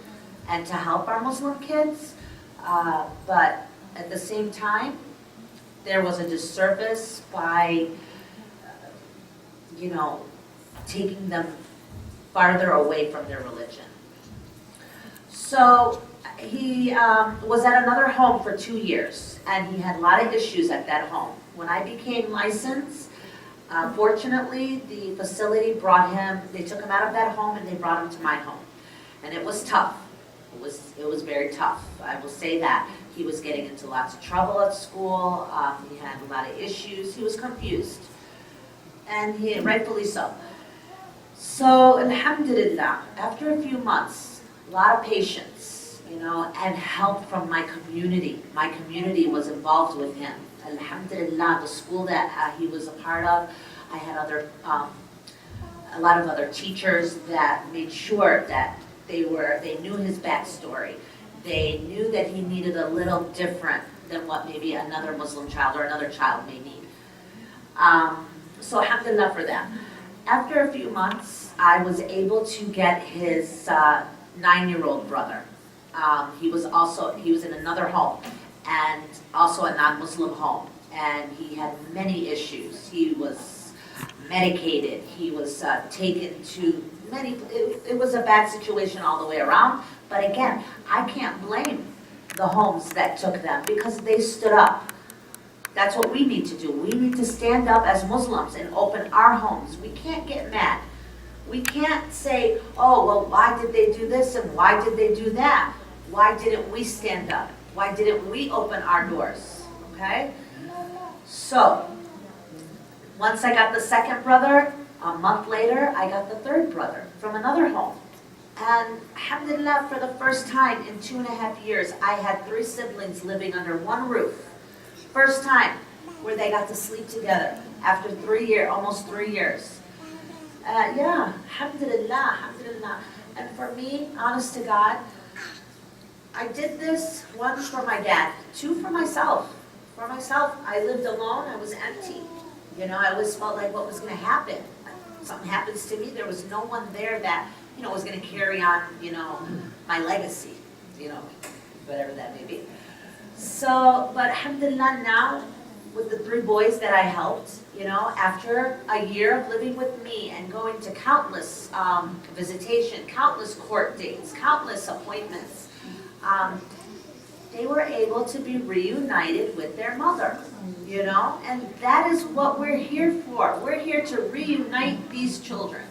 and to help our Muslim kids. But at the same time, there was a disservice by, you know, taking them farther away from their religion. So he was at another home for 2 years, and he had a lot of issues at that home. When I became licensed, fortunately, the facility they took him out of that home and they brought him to my home. And it was tough. It was very tough. I will say that. He was getting into lots of trouble at school. He had a lot of issues. He was confused. And rightfully so. So, alhamdulillah, after a few months, a lot of patience, you know, and help from my community. My community was involved with him. Alhamdulillah, the school that he was a part of, I had a lot of other teachers that made sure that they knew his backstory. They knew that he needed a little different than what maybe another Muslim child or another child may need. So alhamdulillah for that. After a few months, I was able to get his 9-year-old brother. He was in another home, and also a non-Muslim home, and he had many issues. He was medicated, he was taken to it was a bad situation all the way around, but again, I can't blame the homes that took them because they stood up. That's what we need to do. We need to stand up as Muslims and open our homes. We can't get mad. We can't say, oh, well, why did they do this and why did they do that? Why didn't we stand up? Why didn't we open our doors? Okay? So, once I got the second brother, a month later, I got the third brother from another home. And alhamdulillah, for the first time in 2.5 years, I had 3 siblings living under one roof. First time where they got to sleep together after almost 3 years. Yeah, alhamdulillah, alhamdulillah. And for me, honest to God, I did this, 1 for my dad, 2 for myself. I lived alone, I was empty. You know, I always felt like what was going to happen. something happens to me, there was no one there that, was gonna carry on, my legacy, whatever that may be. So, but alhamdulillah, now, with the 3 boys that I helped, after a year of living with me and going to countless visitation, countless court dates, countless appointments, they were able to be reunited with their mother, and that is what we're here for. We're here to reunite these children,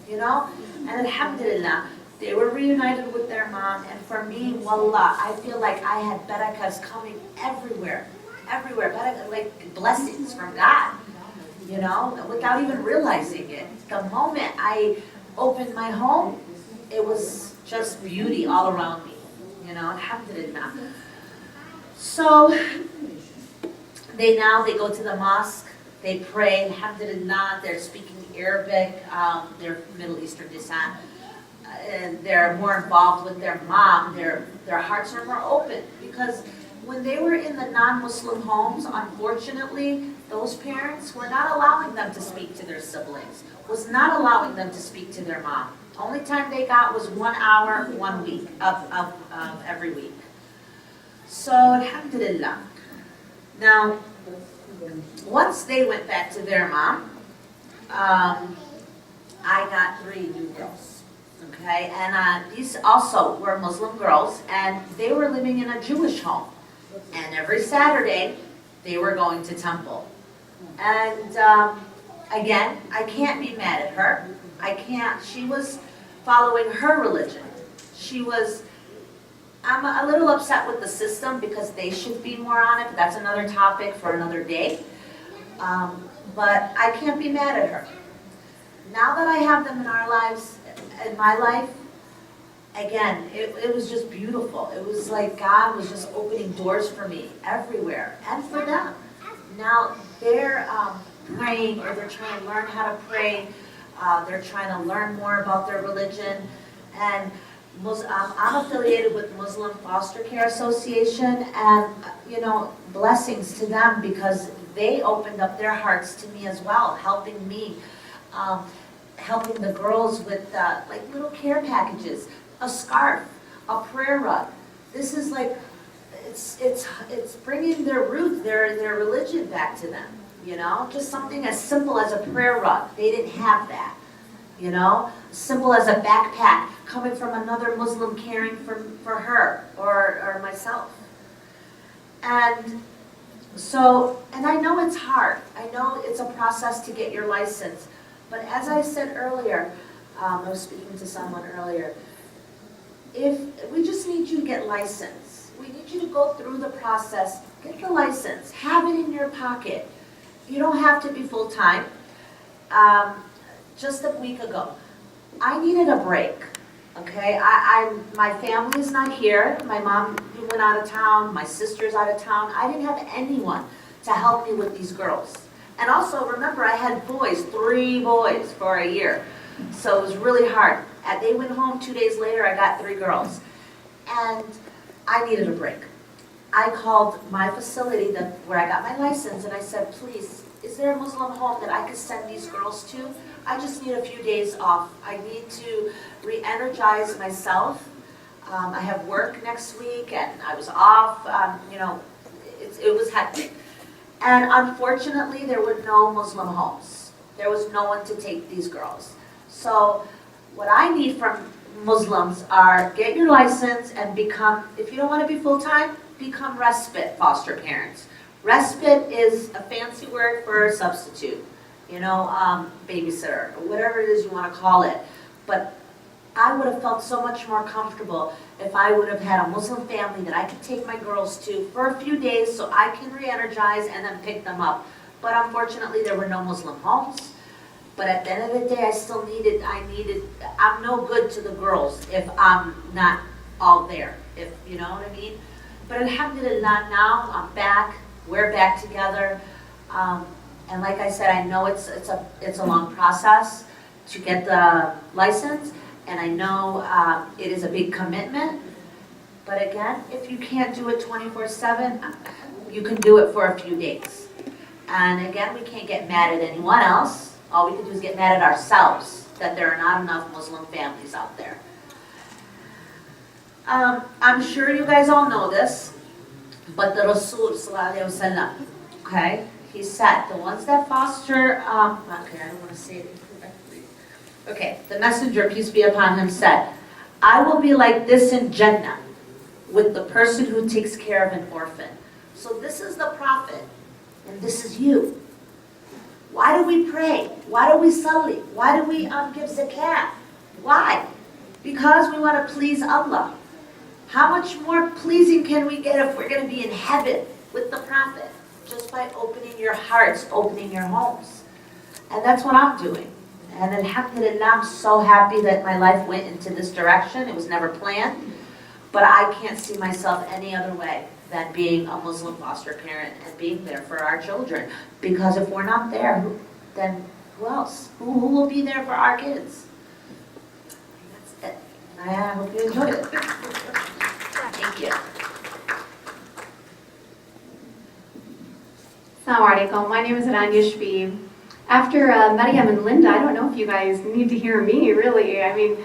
and alhamdulillah, they were reunited with their mom, and for me, wallah, I feel like I had barakas coming everywhere, barakah, like blessings from God, without even realizing it. The moment I opened my home, it was just beauty all around me, alhamdulillah. So, they go to the mosque, they pray, alhamdulillah, they're speaking Arabic, they're Middle Eastern descent, and they're more involved with their mom, their hearts are more open, because when they were in the non-Muslim homes, unfortunately, those parents were not allowing them to speak to their siblings, was not allowing them to speak to their mom. Only time they got was 1 hour, 1 week, of every week. So, alhamdulillah. Now, once they went back to their mom, I got 3 new girls, okay? And these also were Muslim girls, and they were living in a Jewish home. And every Saturday, they were going to temple. And again, I can't be mad at her. I can't. She was following her religion. I'm a little upset with the system because they should be more on it, but that's another topic for another day. But I can't be mad at her. Now that I have them in our lives, in my life, again, it was just beautiful. It was like God was just opening doors for me everywhere, and for them. Now they're praying, or they're trying to learn how to pray. They're trying to learn more about their religion. And I'm affiliated with Muslim Foster Care Association, and blessings to them, because they opened up their hearts to me as well, helping me, helping the girls with like little care packages, a scarf, a prayer rug. This is like, it's bringing their roots, their religion back to them. Just something as simple as a prayer rug. They didn't have that. Simple as a backpack coming from another Muslim caring for her or myself. And so, and I know it's hard. I know it's a process to get your license. But as I said earlier, I was speaking to someone earlier, if we just need you to get licensed, we need you to go through the process, get the license, have it in your pocket. You don't have to be full-time. Just a week ago, I needed a break, okay? My family's not here. My mom went out of town. My sister's out of town. I didn't have anyone to help me with these girls. And also, remember, I had boys, 3 boys for a year. So it was really hard. They went home 2 days later, I got 3 girls. And I needed a break. I called my facility where I got my license, and I said, please, is there a Muslim home that I could send these girls to? I just need a few days off. I need to re-energize myself. I have work next week, and I was off. It was hectic. And unfortunately, there were no Muslim homes. There was no one to take these girls. So what I need from Muslims are get your license and become, if you don't want to be full-time, become respite foster parents. Respite is a fancy word for substitute, babysitter, or whatever it is you want to call it. But I would have felt so much more comfortable if I would have had a Muslim family that I could take my girls to for a few days so I can re-energize and then pick them up. But unfortunately, there were no Muslim homes. But at the end of the day, I'm no good to the girls if I'm not all there, if you know what I mean. But alhamdulillah, now I'm back, we're back together. And like I said, I know it's a long process to get the license, and I know it is a big commitment. But again, if you can't do it 24/7, you can do it for a few days. And again, we can't get mad at anyone else, All we can do is get mad at ourselves that there are not enough Muslim families out there. I'm sure you guys all know this, but the Rasul Sallallahu Alaihi Wasallam, okay, he said the ones that foster, okay, I don't want to say it incorrectly. Okay, the messenger, peace be upon him, said, I will be like this in Jannah with the person who takes care of an orphan. So this is the prophet, and this is you. Why do we pray? Why do we salli? Why do we give zakat? Why? Because we want to please Allah. How much more pleasing can we get if we're going to be in heaven with the prophet? Just by opening your hearts, opening your homes. And that's what I'm doing. And alhamdulillah, I'm so happy that my life went into this direction. It was never planned. But I can't see myself any other way than being a Muslim foster parent and being there for our children. Because if we're not there, then who else? Who will be there for our kids? That's it. And I hope you enjoyed it. Thank you. Assalamu alaikum. My name is Rania Shbib. After Maryam and Linda, I don't know if you guys need to hear me, really. I mean,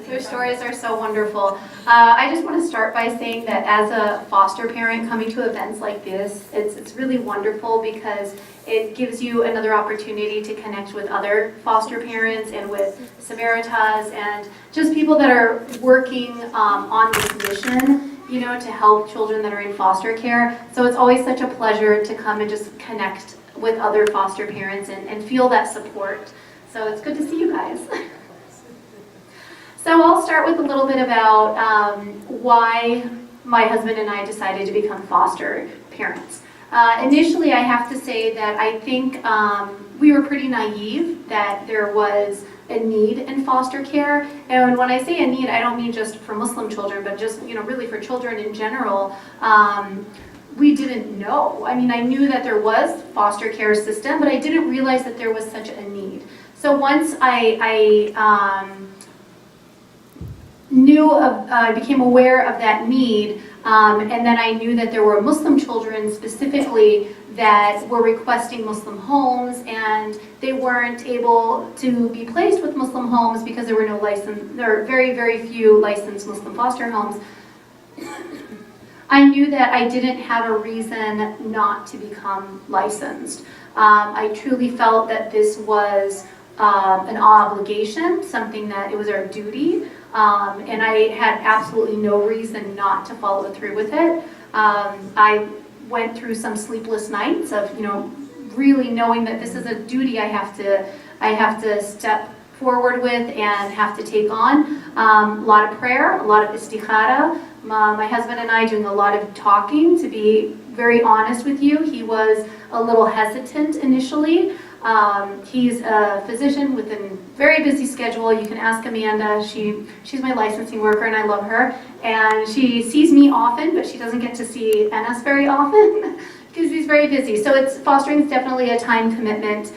their stories are so wonderful. I just want to start by saying that as a foster parent coming to events like this, it's really wonderful because it gives you another opportunity to connect with other foster parents and with Samaritas and just people that are working on this mission, you know, to help children that are in foster care. So it's always such a pleasure to come and just connect with other foster parents and feel that support. So it's good to see you guys. So I'll start with a little bit about why my husband and I decided to become foster parents. Initially, I have to say that I think we were pretty naive that there was a need in foster care. And when I say a need, I don't mean just for Muslim children, but just, you know, really for children in general. We didn't know. I mean, I knew that there was foster care system, but I didn't realize that there was such a need. So once I became aware of that need, and then I knew that there were Muslim children specifically that were requesting Muslim homes, and they weren't able to be placed with Muslim homes because there were very, very few licensed Muslim foster homes. I knew that I didn't have a reason not to become licensed. I truly felt that this was an obligation, something that it was our duty, and I had absolutely no reason not to follow through with it. I went through some sleepless nights of, you know, really knowing that this is a duty I have to step forward with and have to take on. A lot of prayer, a lot of istikhara. My husband and I doing a lot of talking. To be very honest with you, he was a little hesitant initially. He's a physician with a very busy schedule. You can ask Amanda. She's my licensing worker, and I love her. And she sees me often, but she doesn't get to see Enes very often because he's very busy. So fostering is definitely a time commitment.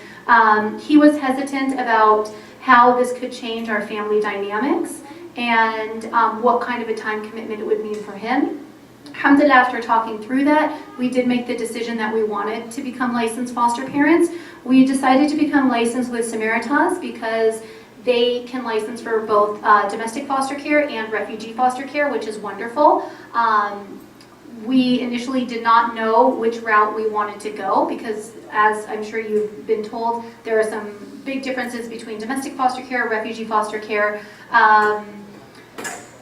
He was hesitant about how this could change our family dynamics and what kind of a time commitment it would mean for him. Alhamdulillah, after talking through that, we did make the decision that we wanted to become licensed foster parents. We decided to become licensed with Samaritas because they can license for both domestic foster care and refugee foster care, which is wonderful. We initially did not know which route we wanted to go because, as I'm sure you've been told, there are some big differences between domestic foster care, refugee foster care.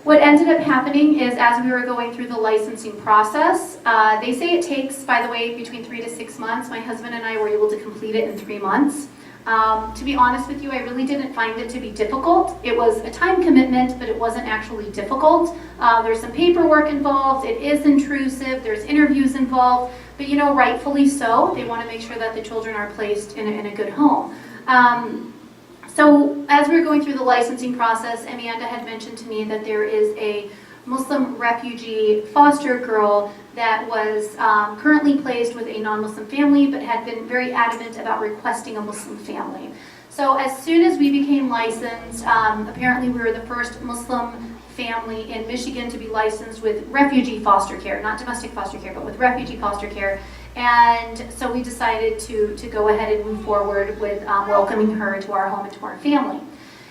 What ended up happening is, as we were going through the licensing process, they say it takes, by the way, between 3 to 6 months. My husband and I were able to complete it in 3 months. To be honest with you, I really didn't find it to be difficult. It was a time commitment, but it wasn't actually difficult. There's some paperwork involved. It is intrusive. There's interviews involved. But, you know, rightfully so. They want to make sure that the children are placed in a good home. So as we were going through the licensing process, Amanda had mentioned to me that there is a Muslim refugee foster girl that was currently placed with a non-Muslim family but had been very adamant about requesting a Muslim family. So as soon as we became licensed, apparently we were the first Muslim family in Michigan to be licensed with refugee foster care, not domestic foster care, but with refugee foster care. And so we decided to go ahead and move forward with welcoming her to our home and to our family.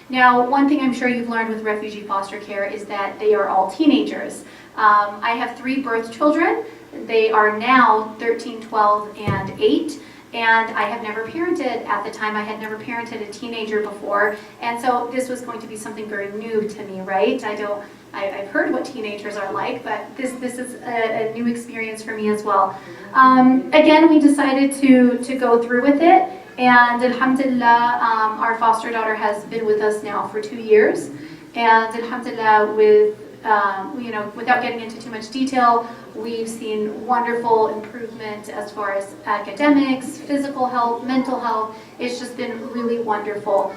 Now, one thing I'm sure you've learned with refugee foster care is that they are all teenagers. I have 3 birth children. They are now 13, 12, and 8. And I have never parented, at the time I had never parented a teenager before, and so this was going to be something very new to me, right? I've heard what teenagers are like, but this is a new experience for me as well. Again, we decided to go through with it, and alhamdulillah, our foster daughter has been with us now for 2 years, and alhamdulillah, without getting into too much detail, we've seen wonderful improvement as far as academics, physical health, mental health. It's just been really wonderful.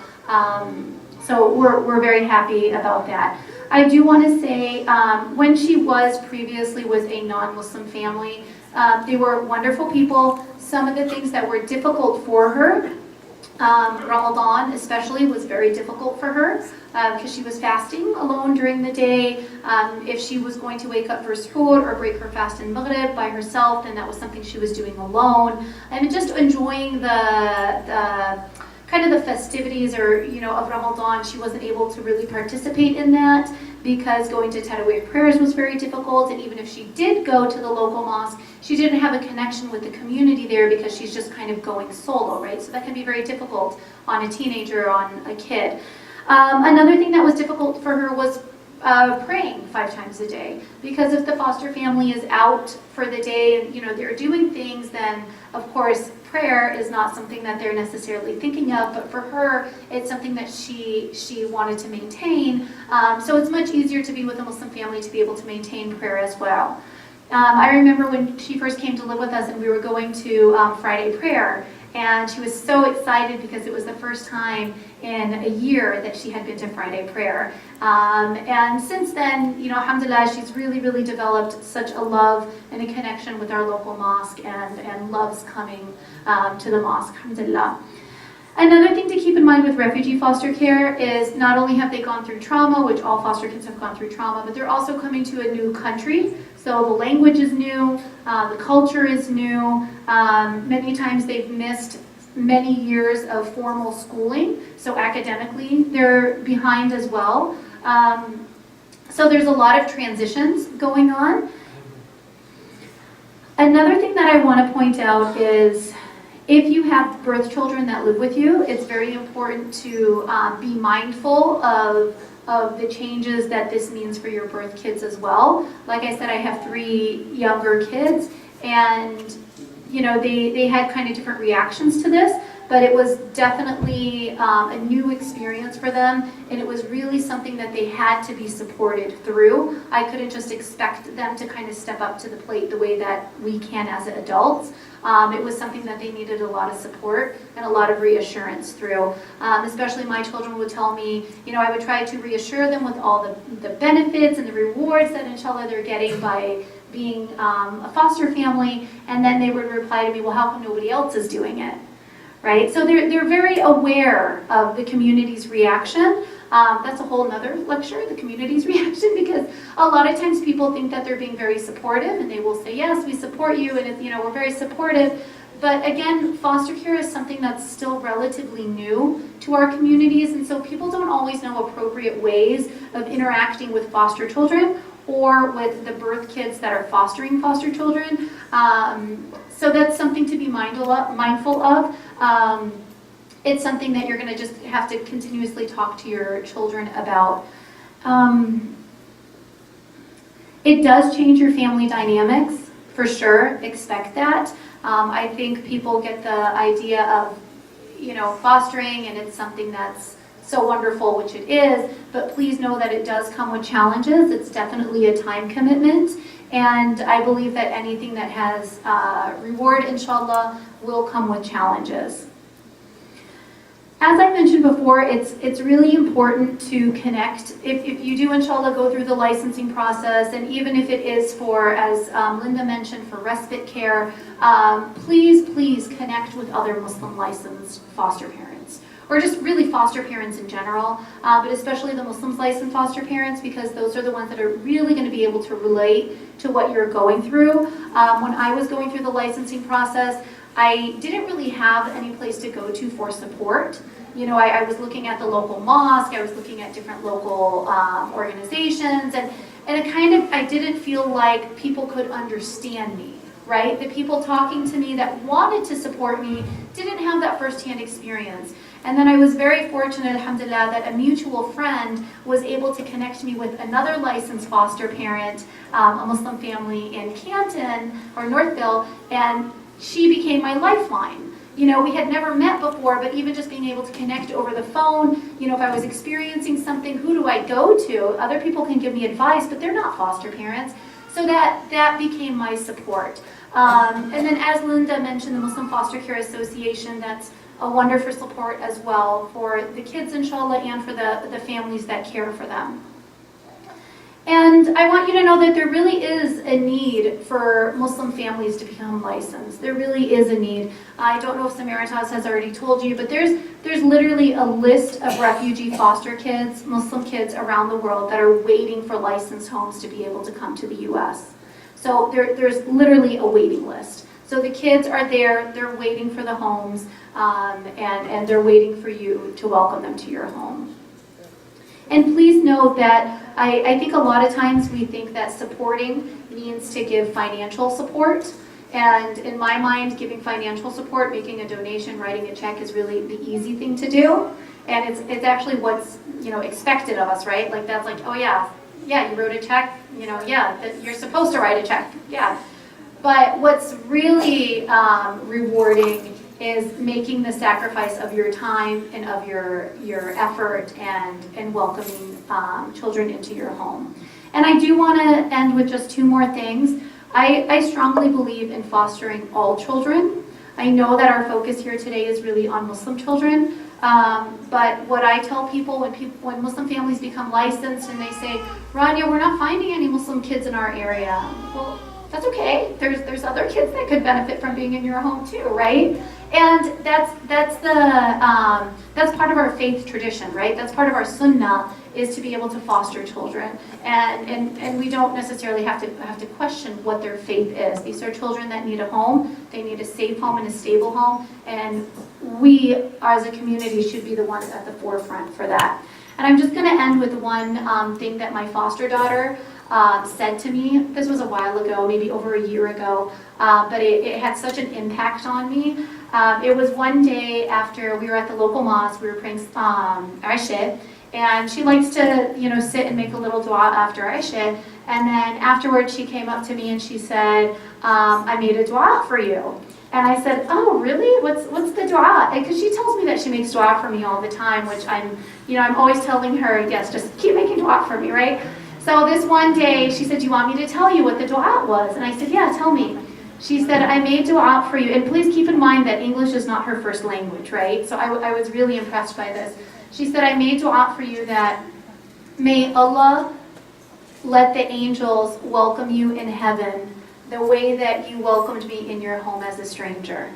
So we're very happy about that. I do want to say, when she was previously with a non-Muslim family, they were wonderful people. Some of the things that were difficult for her, Ramadan especially was very difficult for her because she was fasting alone during the day. If she was going to wake up for suhoor or break her fast in Maghrib by herself, then that was something she was doing alone. And just enjoying the kind of the festivities or, of Ramadan, she wasn't able to really participate in that because going to Taraweeh prayers was very difficult. And even if she did go to the local mosque, she didn't have a connection with the community there because she's just kind of going solo, right? So that can be very difficult on a teenager, on a kid. Another thing that was difficult for her was praying 5 times a day, because if the foster family is out for the day and they're doing things, then of course prayer is not something that they're necessarily thinking of, but for her it's something that she wanted to maintain. So it's much easier to be with a Muslim family to be able to maintain prayer as well. I remember when she first came to live with us and we were going to Friday prayer, and she was so excited because it was the first time in a year that she had been to Friday prayer. And since then, alhamdulillah, she's really, really developed such a love and a connection with our local mosque and loves coming to the mosque, alhamdulillah. Another thing to keep in mind with refugee foster care is not only have they gone through trauma, which all foster kids have gone through trauma, but they're also coming to a new country. So the language is new, the culture is new. Many times they've missed many years of formal schooling, so academically they're behind as well. So there's a lot of transitions going on. Another thing that I want to point out is if you have birth children that live with you, it's very important to be mindful of the changes that this means for your birth kids as well. Like I said, I have 3 younger kids, and they had kind of different reactions to this, but it was definitely a new experience for them, and it was really something that they had to be supported through. I couldn't just expect them to kind of step up to the plate the way that we can as adults. It was something that they needed a lot of support and a lot of reassurance through. Especially my children would tell me, I would try to reassure them with all the benefits and the rewards that inshallah they're getting by being a foster family, and then they would reply to me, well, how come nobody else is doing it? Right? So they're very aware of the community's reaction. That's a whole nother lecture, the community's reaction, because a lot of times people think that they're being very supportive and they will say, yes, we support you, and we're very supportive. But again, foster care is something that's still relatively new to our communities, and so people don't always know appropriate ways of interacting with foster children or with the birth kids that are fostering foster children. So that's something to be mindful of. It's something that you're going to just have to continuously talk to your children about. It does change your family dynamics, for sure. Expect that. I think people get the idea of, fostering, and it's something that's so wonderful, which it is, but please know that it does come with challenges. It's definitely a time commitment, and I believe that anything that has reward, inshallah, will come with challenges. As I mentioned before, it's really important to connect. If you do, inshallah, go through the licensing process, and even if it is for, as Linda mentioned, for respite care, please connect with other Muslim licensed foster parents. or just really foster parents in general, but especially the Muslims licensed foster parents, because those are the ones that are really going to be able to relate to what you're going through. When I was going through the licensing process, I didn't really have any place to go to for support. You know, I was looking at the local mosque, I was looking at different local organizations, and I didn't feel like people could understand me, right? The people talking to me that wanted to support me didn't have that firsthand experience. And then I was very fortunate, alhamdulillah, that a mutual friend was able to connect me with another licensed foster parent, a Muslim family in Canton, or Northville, and she became my lifeline. You know, we had never met before, but even just being able to connect over the phone, you know, if I was experiencing something, who do I go to? Other people can give me advice, but they're not foster parents. So that became my support. And then as Linda mentioned, the Muslim Foster Care Association, that's a wonderful support as well for the kids, inshallah, and for the families that care for them. And I want you to know that there really is a need for Muslim families to become licensed. There really is a need. I don't know if Samaritas has already told you, but there's literally a list of refugee foster kids, Muslim kids around the world that are waiting for licensed homes to be able to come to the U.S. So there's literally a waiting list. So the kids are there, they're waiting for the homes, and they're waiting for you to welcome them to your home. And please know that I think a lot of times we think that supporting means to give financial support. And in my mind, giving financial support, making a donation, writing a check is really the easy thing to do. And it's actually what's, you know, expected of us, right? Like that's like, oh yeah, you wrote a check, you know, yeah, that you're supposed to write a check, yeah. But what's really rewarding is making the sacrifice of your time and of your effort and welcoming children into your home. And I do want to end with just two more things. I strongly believe in fostering all children. I know that our focus here today is really on Muslim children, but what I tell people when Muslim families become licensed and they say, Rania, we're not finding any Muslim kids in our area. Well, that's okay. There's other kids that could benefit from being in your home too, right? And that's part of our faith tradition, right? That's part of our sunnah, is to be able to foster children, and we don't necessarily have to question what their faith is. These are children that need a home. They need a safe home and a stable home, and we as a community should be the ones at the forefront for that. And I'm just going to end with one thing that my foster daughter said to me. This was a while ago, maybe over a year ago, but it had such an impact on me. It was one day after we were at the local mosque, we were praying Isha, and she likes to, you know, sit and make a little dua after Isha, and then afterwards she came up to me and she said, I made a dua for you. And I said, oh, really? What's the dua? Because she tells me that she makes dua for me all the time, which I'm always telling her, yes, just keep making dua for me, right? So this one day, she said, do you want me to tell you what the dua was? And I said, yeah, tell me. She said, I made dua for you. And please keep in mind that English is not her first language, right? So I was really impressed by this. She said, I made dua for you that may Allah let the angels welcome you in heaven the way that you welcomed me in your home as a stranger.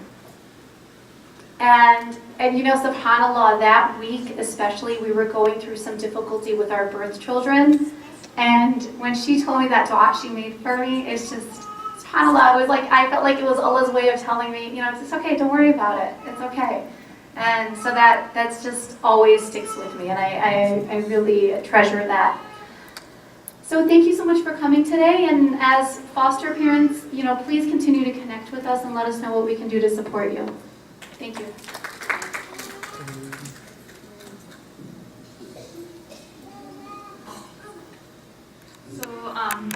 And you know, subhanAllah, that week especially, we were going through some difficulty with our birth children. And when she told me that dua she made for me, it's just, subhanAllah, it was like, I felt like it was Allah's way of telling me, you know, it's okay, don't worry about it, it's okay. And so that's just always sticks with me, and I really treasure that. So thank you so much for coming today, and as foster parents, you know, please continue to connect with us and let us know what we can do to support you. Thank you. So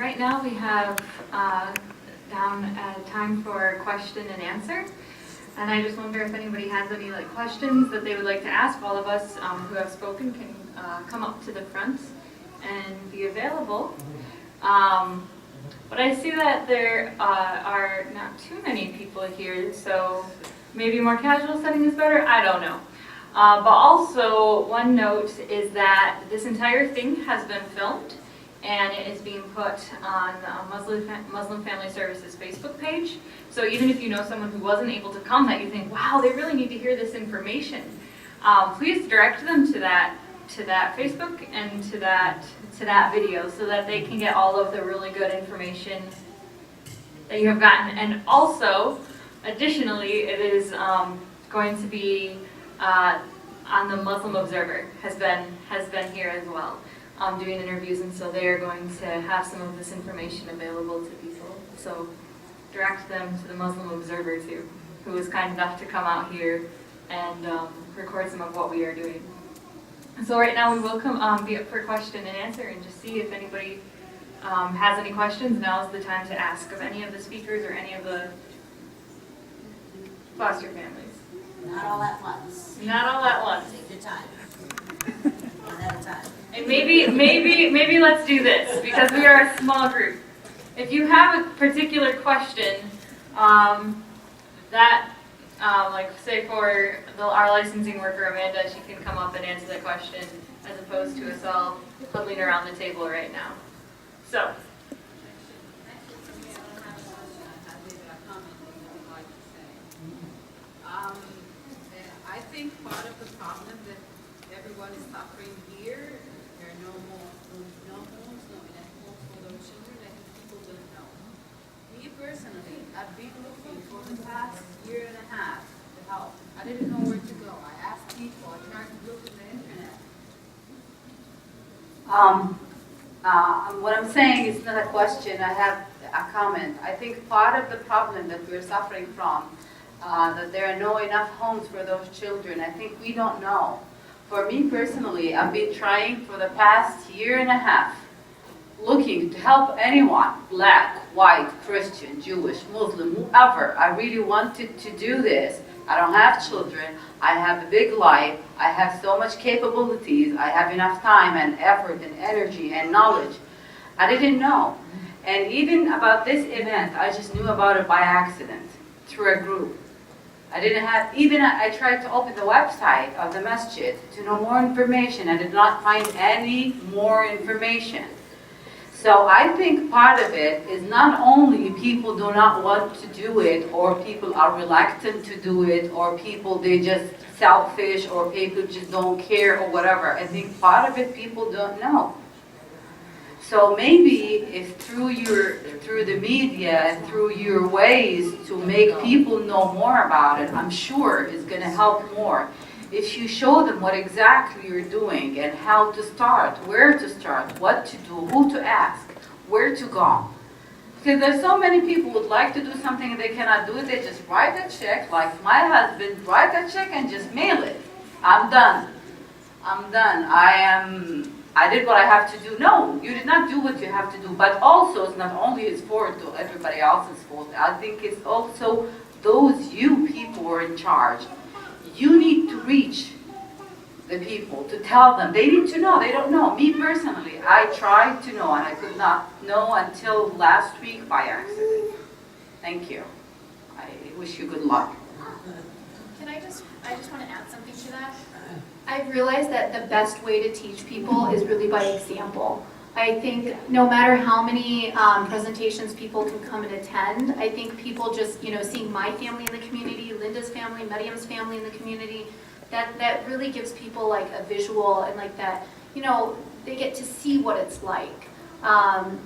right now we have down a time for question and answer. And I just wonder if anybody has any questions that they would like to ask. All of us who have spoken can come up to the front and be available. But I see that there are not too many people here, so maybe a more casual setting is better. I don't know. But also, one note is that this entire thing has been filmed, and it is being put on Muslim Family Services Facebook page. So even if you know someone who wasn't able to come that you think, wow, they really need to hear this information, please direct them to that Facebook and to that video so that they can get all of the really good information that you have gotten. And also, additionally, it is going to be on the Muslim Observer has been here as well, doing interviews, and so they are going to have some of this information available to people. So direct them to the Muslim Observer too, who was kind enough to come out here and record some of what we are doing. So right now we will be up for question and answer and just see if anybody has any questions. Now is the time to ask of any of the speakers or any of the foster families. Not all at once. Not all at once. Take your time. One at a time. And maybe let's do this because we are a small group. If you have a particular question that, like say for our licensing worker Amanda, she can come up and answer that question as opposed to us all huddling around the table right now. So. I think part of the problem that everyone is suffering here, there are no homes, no enough homes for those children. I think people don't know. Me personally, I've been looking for the past year and a half to help. I didn't know where to go. I asked people, I tried to look on the internet. What I'm saying is not a question, I have a comment. I think part of the problem that we're suffering from, that there are no enough homes for those children, I think we don't know. For me personally, I've been trying for the past year and a half, looking to help anyone, black, white, Christian, Jewish, Muslim, whoever. I really wanted to do this. I don't have children, I have a big life, I have so much capabilities, I have enough time and effort and energy and knowledge. I didn't know. And even about this event, I just knew about it by accident, through a group. I didn't have, I tried to open the website of the masjid to know more information. I did not find any more information. So I think part of it is not only people do not want to do it, or people are reluctant to do it, or people, they just selfish, or people just don't care, or whatever. I think part of it people don't know. So maybe if through the media and through your ways to make people know more about it, I'm sure it's going to help more. If you show them what exactly you're doing and how to start, where to start, what to do, who to ask, where to go. Because there's so many people who would like to do something and they cannot do it, they just write a check, like my husband, write a check and just mail it. I'm done. I'm done. I did what I have to do. No, you did not do what you have to do. But also, it's not only his fault to everybody else's fault. I think it's also those you people who are in charge. You need to reach the people, to tell them. They need to know. They don't know. Me personally, I tried to know, and I could not know until last week by accident. Thank you. I wish you good luck. I just want to add something to that. I've realized that the best way to teach people is really by example. I think no matter how many presentations people can come and attend, I think people just, seeing my family in the community, Linda's family, Mariam's family in the community, that really gives people like a visual and like that, they get to see what it's like.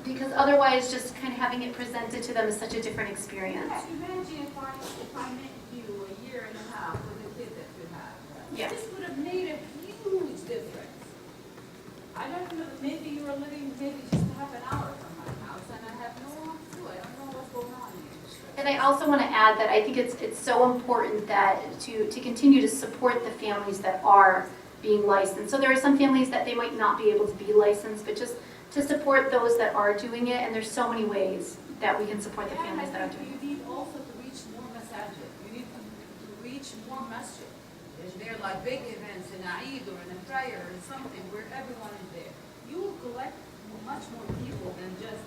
Because otherwise just kind of having it presented to them is such a different experience. Imagine if I met you a year and a half with the kid that you have. Yeah. This would have made a huge difference. I don't know, maybe you were living maybe just half an hour from my house and I have no clue. I don't know what's going on here. And I also want to add that I think it's so important that to continue to support the families that are being licensed. So there are some families that they might not be able to be licensed, but just to support those that are doing it, and there's so many ways that we can support the families that are doing it. You need also to reach more masajid. You need to reach more masjid. There are like big events in Eid or in a prayer or something where everyone is there. You will collect much more people than just,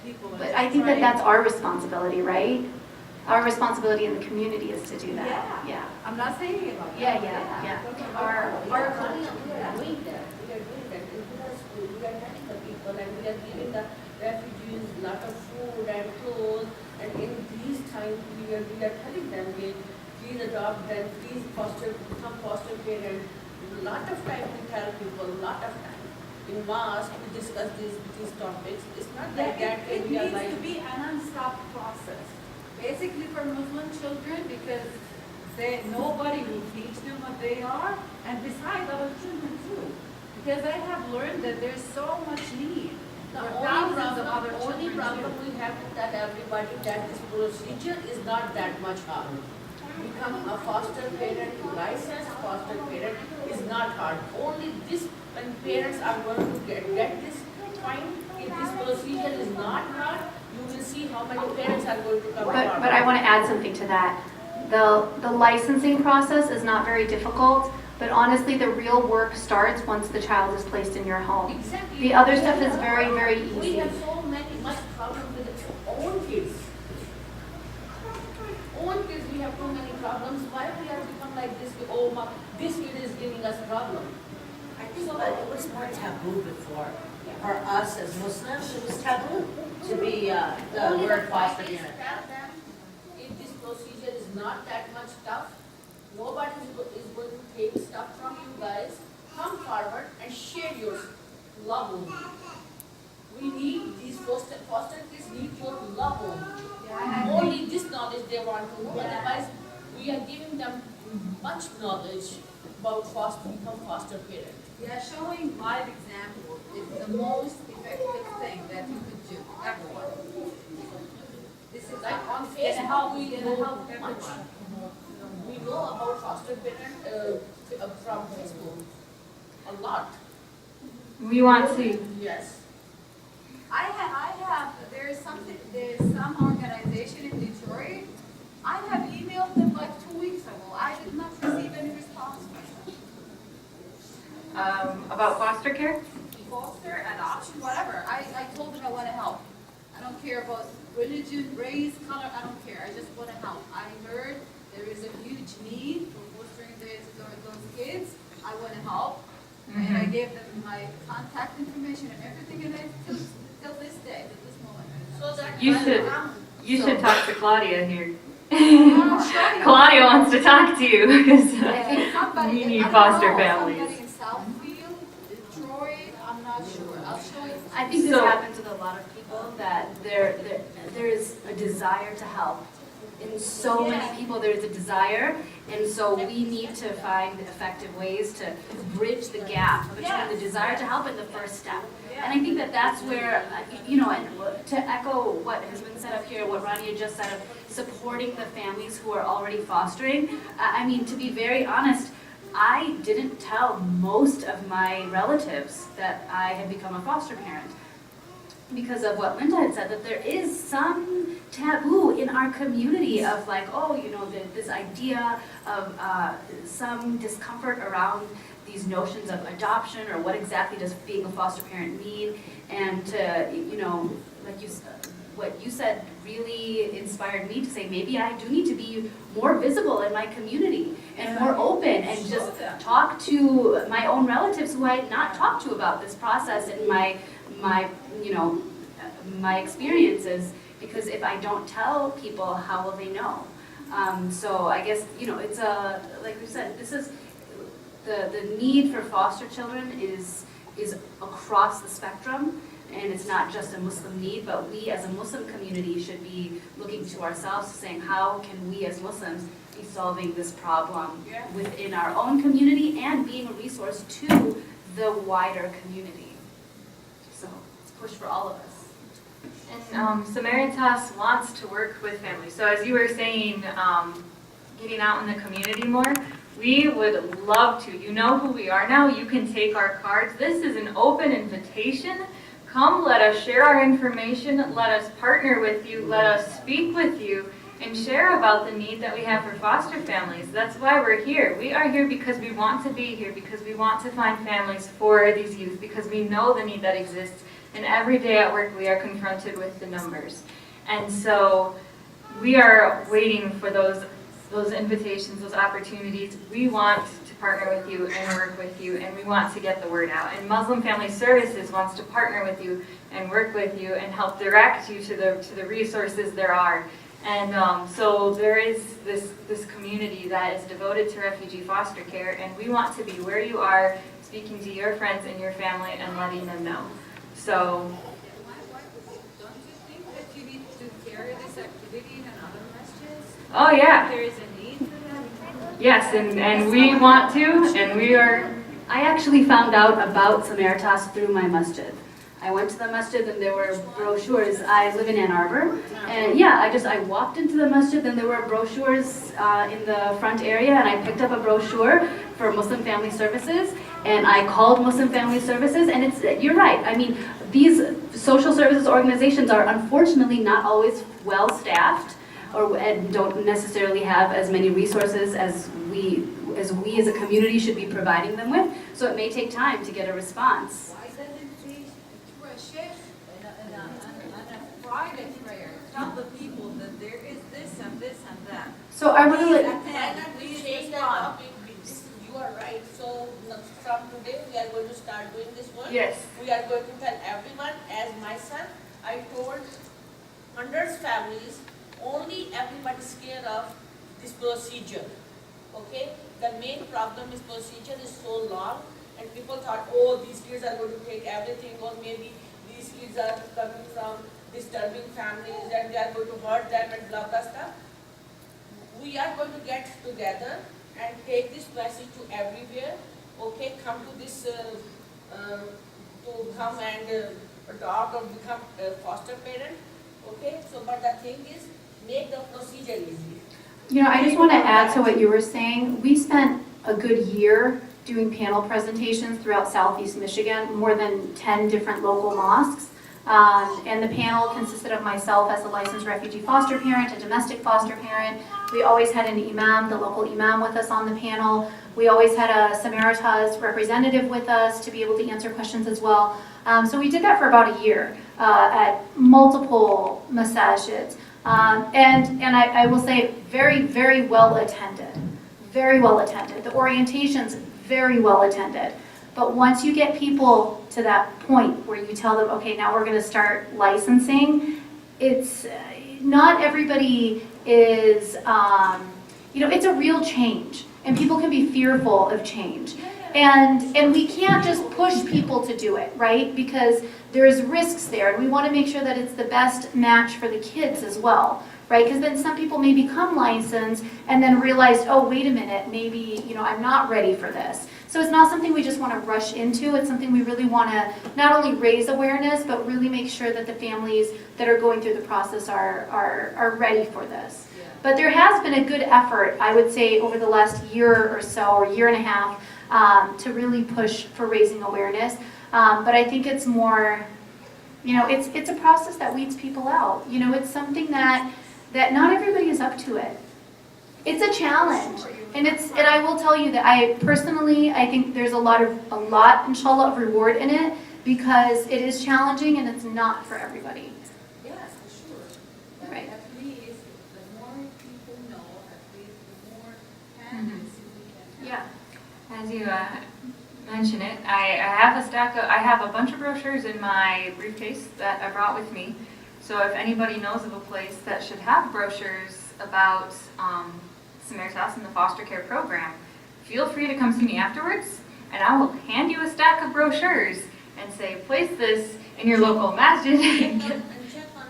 people. But I think that's our responsibility, right? Our responsibility in the community is to do that. Yeah. I'm not saying about that. Yeah. Our we are doing that. We are doing that. In the school, we are helping the people and we are giving the refugees a lot of food and clothes. And in these times, we are telling them, please adopt them, please foster care lot of time to tell people, a lot of time. In mosque, we discuss these topics. It's not like that It we are needs like. to be a non-stop process. Basically for Muslim children, because nobody will teach them what they are, and besides our children too. Because I have learned that there's so much need. The for only thousands of other only children problem too. we have to tell everybody that this procedure is not that much hard. Become a foster parent, licensed foster parent is not hard. Only this, when parents are going to get this point, if this procedure is not hard, you will see how many parents are going to come forward. But I want to add something to that. The licensing process is not very difficult, but honestly, the real work starts once the child is placed in your home. Exactly. The other stuff is very, very We easy. have so much problem with our own kids. Own kids, we have too many problems. Why we have become like this? Oh, this kid is giving us problem. I think it was more taboo before. For us as Muslims, it was taboo to be the word foster parent. Tell them, if this procedure is not that much tough, nobody is going to take stuff from you guys. Come forward and share your love with me. We need these foster kids need your love only. Only this knowledge they want to know. Otherwise, we are giving them much knowledge about become foster parent. Yeah, showing live example is the most effective thing that you could do, everyone. This is Like on gonna Facebook, help, we gonna know help much. everyone. We know about foster parent from Facebook a lot. We want to, Yes. There's some organization in Detroit. I have emailed them like 2 weeks ago. I did not receive any response from them. about foster care? Foster, adoption, whatever. I told them I want to help. I don't care about religion, race, color, I don't care. I just want to help. I heard there is a huge need for fostering those kids. I want to help. And I gave them my contact information and everything, and till this day, till this moment. So that You should talk to Claudia here. I'm sure Claudia wants to talk to you because somebody, we need I don't foster know, families. Somebody in Southfield, Detroit, I'm not sure. I'll show you. I think this So- happens with a lot of people, that there is a desire to help. In so many people, there's a desire, and so we need to find effective ways to bridge the gap between the desire to help and the first step. And I think that that's where, and to echo what has been said up here, what Rania just said of supporting the families who are already fostering, I mean, to be very honest, I didn't tell most of my relatives that I had become a foster parent because of what Linda had said, that there is some taboo in our community of like, this idea of some discomfort around these notions of adoption or what exactly does being a foster parent mean, and to, like what you said really inspired me to say maybe I do need to be more visible in my community and more open and just talk to my own relatives who I had not talked to about this process and my experiences, because if I don't tell people, how will they know? So I guess, it's like we said, this is the need for foster children is across the spectrum, and it's not just a Muslim need, but we as a Muslim community should be looking to ourselves, saying how can we as Muslims be solving this problem within our own community and being a resource to the wider community. So it's a push for all of us. And Samaritas wants to work with families. So as you were saying, getting out in the community more, we would love to. You know who we are now. You can take our cards. This is an open invitation. Come, let us share our information. Let us partner with you. Let us speak with you and share about the need that we have for foster families. That's why we're here. We are here because we want to be here, because we want to find families for these youth, because we know the need that exists. And every day at work, we are confronted with the numbers. And so we are waiting for those invitations, those opportunities. We want to partner with you and work with you, and we want to get the word out. And Muslim Family Services wants to partner with you and work with you and help direct you to the resources there are. And so there is this community that is devoted to refugee foster care, and we want to be where you are, speaking to your friends and your family and letting them know. So, Don't you think that you need to carry this activity in other masjids? oh yeah, There is a need for that? yes, and we want to, and we are. I actually found out about Samaritas through my masjid. I went to the masjid and there were brochures. I live in Ann Arbor, and yeah, I walked into the masjid and there were brochures in the front area, and I picked up a brochure for Muslim Family Services, and I called Muslim Family Services, and you're right. I mean, these social services organizations are unfortunately not always well staffed, and don't necessarily have as many resources as we as a community should be providing them with. So it may take time to get a response. Why doesn't he through a shift and a Friday prayer, tell the people that there is this and this and that? So I want to let, And we change that topic, you are right, so from today, we are going to start doing this work. Yes. We are going to tell everyone, as myself, I told hundreds of families, only everybody is scared of this procedure, okay? The main problem is procedure is so long, and people thought, oh, these kids are going to take everything, or maybe these kids are coming from disturbing families and they are going to hurt them and blah blah stuff. We are going to get together and take this message to everywhere, okay? Come to this, to come and adopt or become a foster parent, okay? So, but the thing is, make the procedure easy. you know, I just want to add to what you were saying. We spent a good year doing panel presentations throughout Southeast Michigan, more than 10 different local mosques. And the panel consisted of myself as a licensed refugee foster parent, a domestic foster parent. We always had an imam, the local imam, with us on the panel. We always had a Samaritas representative with us to be able to answer questions as well. So we did that for about a year at multiple masajids. And I will say very, very well attended. Very well attended. The orientations, very well attended. But once you get people to that point where you tell them, okay, now we're going to start licensing, it's not everybody is, it's a real change. And people can be fearful of change. And we can't just push people to do it, right? Because there's risks there, and we want to make sure that it's the best match for the kids as well, right? Because then some people may become licensed and then realize, oh, wait a minute, maybe, I'm not ready for this. So it's not something we just want to rush into. It's something we really want to not only raise awareness, but really make sure that the families that are going through the process are ready for this. But there has been a good effort, I would say, over the last year or so, or year and a half, to really push for raising awareness. But I think it's more, it's a process that weeds people out. It's something that not everybody is up to it. It's a challenge. And I will tell you that I think there's a lot, inshallah, of reward in it, because it is challenging and it's not for everybody. Yes, for sure. But Right. at least the more people know, at least the more candidates we can have. Yeah. As you mention it, I have a bunch of brochures in my briefcase that I brought with me. So if anybody knows of a place that should have brochures about Samaritas and the foster care program, feel free to come see me afterwards, and I will hand you a stack of brochures and say, place this in your local masjid And check on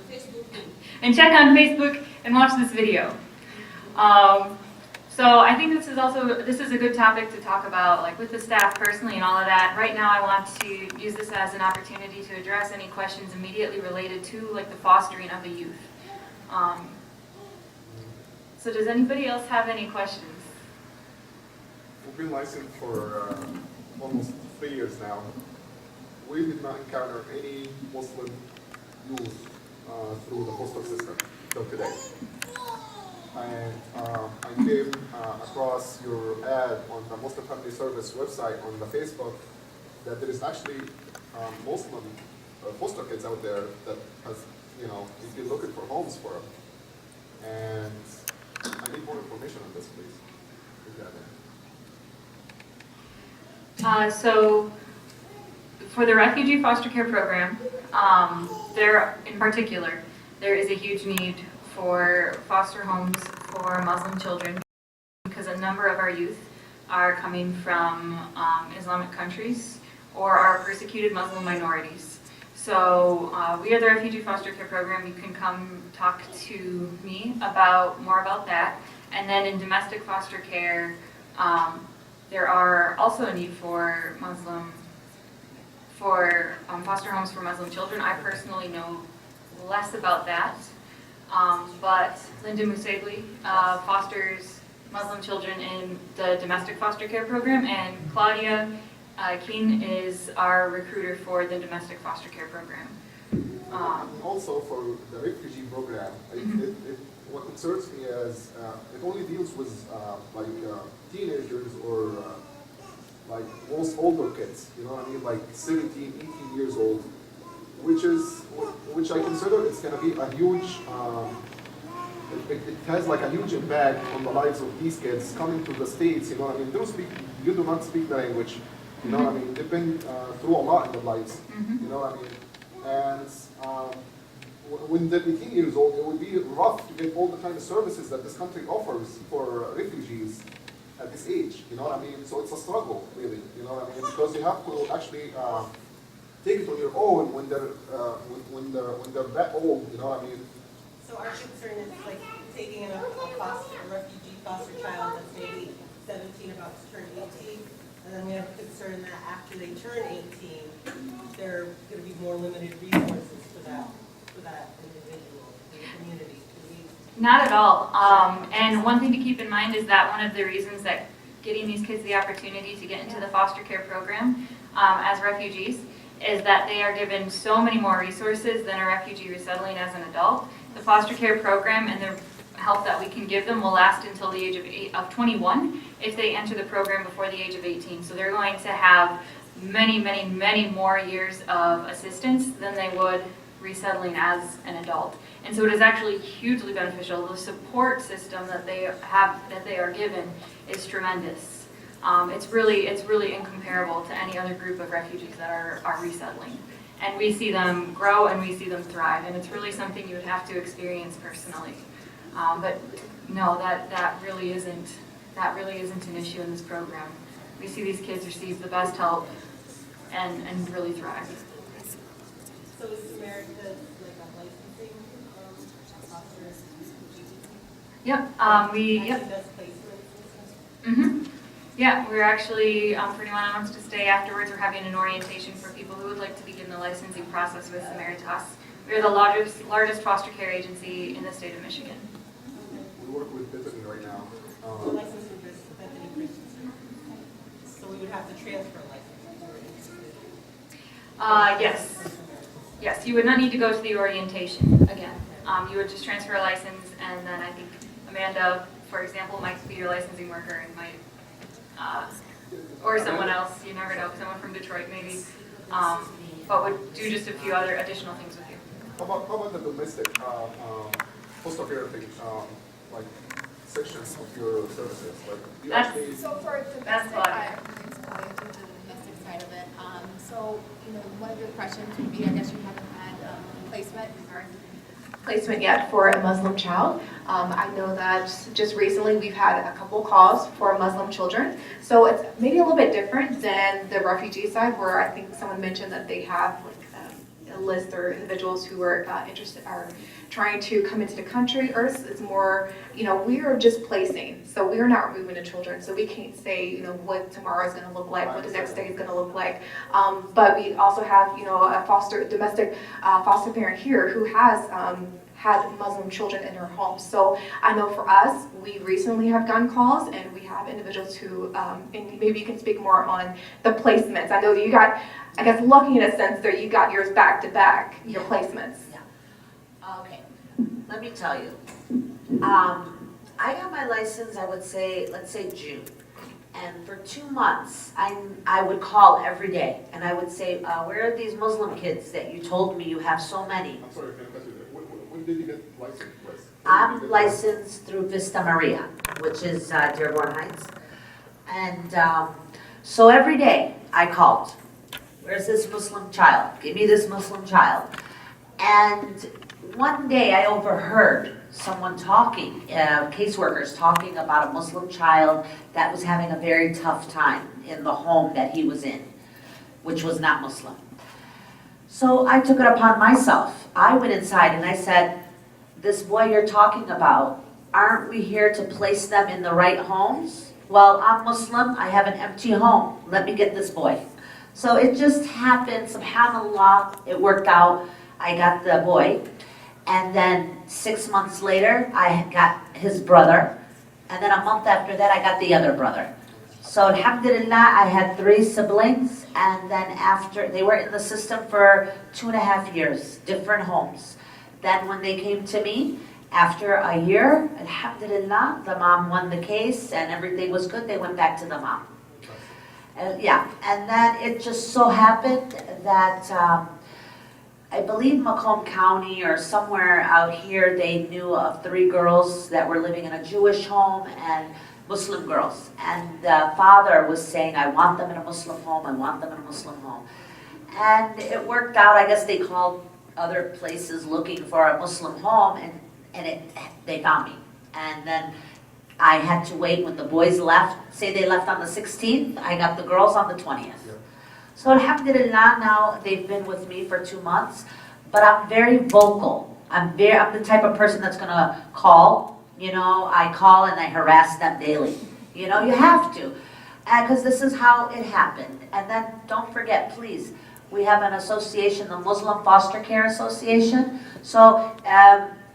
Facebook too. and check on Facebook and watch this video. So I think this is a good topic to talk about, like with the staff personally and all of that. Right now I want to use this as an opportunity to address any questions immediately related to like the fostering of the youth. So does anybody else have any questions? We've been licensed for almost 3 years now. We did not encounter any Muslim youth through the postal system till today. And I came across your ad on the Muslim Family Service website on the Facebook that there is actually Muslim foster kids out there that has, you've been looking for homes for them. And I need more information on this, please. If you have any. So for the refugee foster care program, there in particular, there is a huge need for foster homes for Muslim children because a number of our youth are coming from Islamic countries or are persecuted Muslim minorities. So we are the Refugee Foster Care Program. You can come talk to me more about that. And then in domestic foster care, there are also a need for foster homes for Muslim children. I personally know less about that, but Linda Musabli fosters Muslim children in the domestic foster care program, and Claudia Keen is our recruiter for the domestic foster care program. Also for the refugee program, what concerns me is it only deals with teenagers or like most older kids, you know what I mean, like 17, 18 years old, which I consider it's going to be a huge, it has like a huge impact on the lives of these kids coming to the States, you know what I mean. You do not speak the language, you know what I mean. They've been through a lot in their lives, you know what I mean. And when they're 18 years old, it would be rough to get all the kind of services that this country offers for refugees at this age, you know what I mean? So it's a struggle, really, you know what I mean? Because you have to actually take it on your own when they're that old, you know what I mean? So our concern is like taking a refugee foster child that's maybe 17, about to turn 18, and then we have a concern that after they turn 18, there are going to be more limited resources for that individual in the community. Not at all. And one thing to keep in mind is that one of the reasons that getting these kids the opportunity to get into the foster care program as refugees is that they are given so many more resources than a refugee resettling as an adult. The foster care program and the help that we can give them will last until the age of 21 if they enter the program before the age of 18. So they're going to have many, many, many more years of assistance than they would resettling as an adult. And so it is actually hugely beneficial. The support system that they are given is tremendous. It's really incomparable to any other group of refugees that are resettling. And we see them grow and we see them thrive, and it's really something you would have to experience personally. But no, that really isn't an issue in this program. We see these kids receive the best help and really thrive. So is Samaritas like a licensing foster? Yep. Yep. Does placements? Yeah, we're actually, for anyone who wants to stay afterwards, we're having an orientation for people who would like to begin the licensing process with Samaritas. We're the largest foster care agency in the state of Michigan. We work with Bethany right now. So licensed with Bethany Christian Service. So we would have to transfer license. Yes, you would not need to go to the orientation again. You would just transfer a license, and then I think Amanda, for example, might be your licensing worker and might, or someone else, you never know, someone from Detroit maybe, but would do just a few other additional things with you. How about the domestic foster care thing, like sections of your services? Like, you actually... So for domestic, I do the domestic side of it. So, one of your questions would be, I guess you haven't had placement yet for a Muslim child. I know that just recently we've had a couple calls for Muslim children. So it's maybe a little bit different than the refugee side, where I think someone mentioned that they have a list or individuals who are interested are trying to come into the country. Ours is more, we are just placing. So we are not removing the children. So we can't say, what tomorrow is going to look like, what the next day is going to look like. But we also have, a domestic foster parent here who has had Muslim children in her home. So I know for us, we recently have gotten calls, and we have individuals who, and maybe you can speak more on the placements. I know that you got, I guess, lucky in a sense that you got yours back to back, your placements. Yeah. Okay. Let me tell you. I got my license, I would say, let's say June. And for 2 months, I would call every day, and I would say, where are these Muslim kids that you told me you have so many? I'm sorry, can I cut you there? When did you get licensed with? I'm licensed through Vista Maria, which is Dearborn Heights. And so every day I called, where's this Muslim child? Give me this Muslim child. And one day I overheard someone talking, caseworkers talking about a Muslim child that was having a very tough time in the home that he was in, which was not Muslim. So I took it upon myself. I went inside and I said, this boy you're talking about, aren't we here to place them in the right homes? Well, I'm Muslim, I have an empty home. Let me get this boy. So it just happened, subhanAllah, it worked out. I got the boy. And then 6 months later, I got his brother. And then a month after that, I got the other brother. So alhamdulillah, I had 3 siblings. And then after, they were in the system for 2.5 years, different homes. Then when they came to me, after a year, alhamdulillah, the mom won the case and everything was good. They went back to the mom. Yeah, and then it just so happened that I believe Macomb County or somewhere out here, they knew of 3 girls that were living in a Jewish home and Muslim girls. And the father was saying, I want them in a Muslim home, I want them in a Muslim home. And it worked out. I guess they called other places looking for a Muslim home, and they found me. And then I had to wait when the boys left. Say they left on the 16th, I got the girls on the 20th. Yeah. So alhamdulillah, now they've been with me for 2 months, but I'm very vocal. I'm the type of person that's gonna call, you know, I call and I harass them daily. You know, you have to, because this is how it happened. And then don't forget, please, we have an association, the Muslim Foster Care Association. So,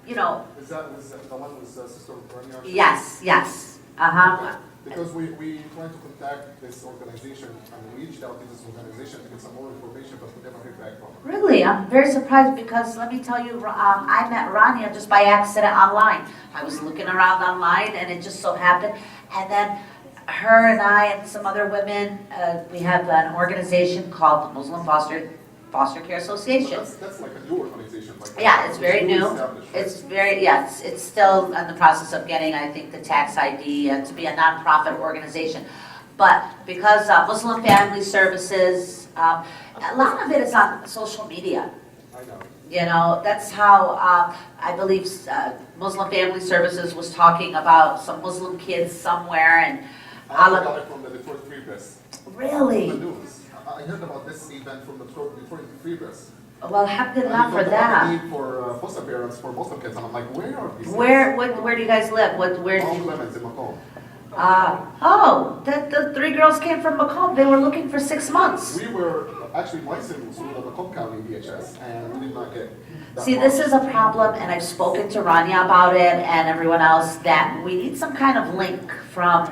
you know. Is that the one with Sister Rania? Yes, yes. Uh-huh. Because we tried to contact this organization and we reached out to this organization to get some more information, but we never heard back from them. Really? I'm very surprised because let me tell you, I met Rania just by accident online. I was looking around online and it just so happened. And then her and I and some other women, we have an organization called the Muslim Foster Care Association. But that's like a new organization. Like yeah, it's very new. Right? It's very, yes, it's still in the process of getting, I think, the tax ID to be a nonprofit organization. But because Muslim Family Services, a lot of it is on social media. I know. You know, that's how I believe Muslim Family Services was talking about some Muslim kids somewhere and I got it from the Detroit Free Press. Really? From the news. I heard about this event from the Detroit Free Press. Well, alhamdulillah for that. Need for foster parents for Muslim kids, and I'm like, where are these? Where do you guys live? Where do you live in Macomb. The 3 girls came from Macomb. They were looking for 6 months. We were actually licensed with the Macomb County DHS, and we did not get. See, this is a problem, and I've spoken to Rania about it and everyone else that we need some kind of link from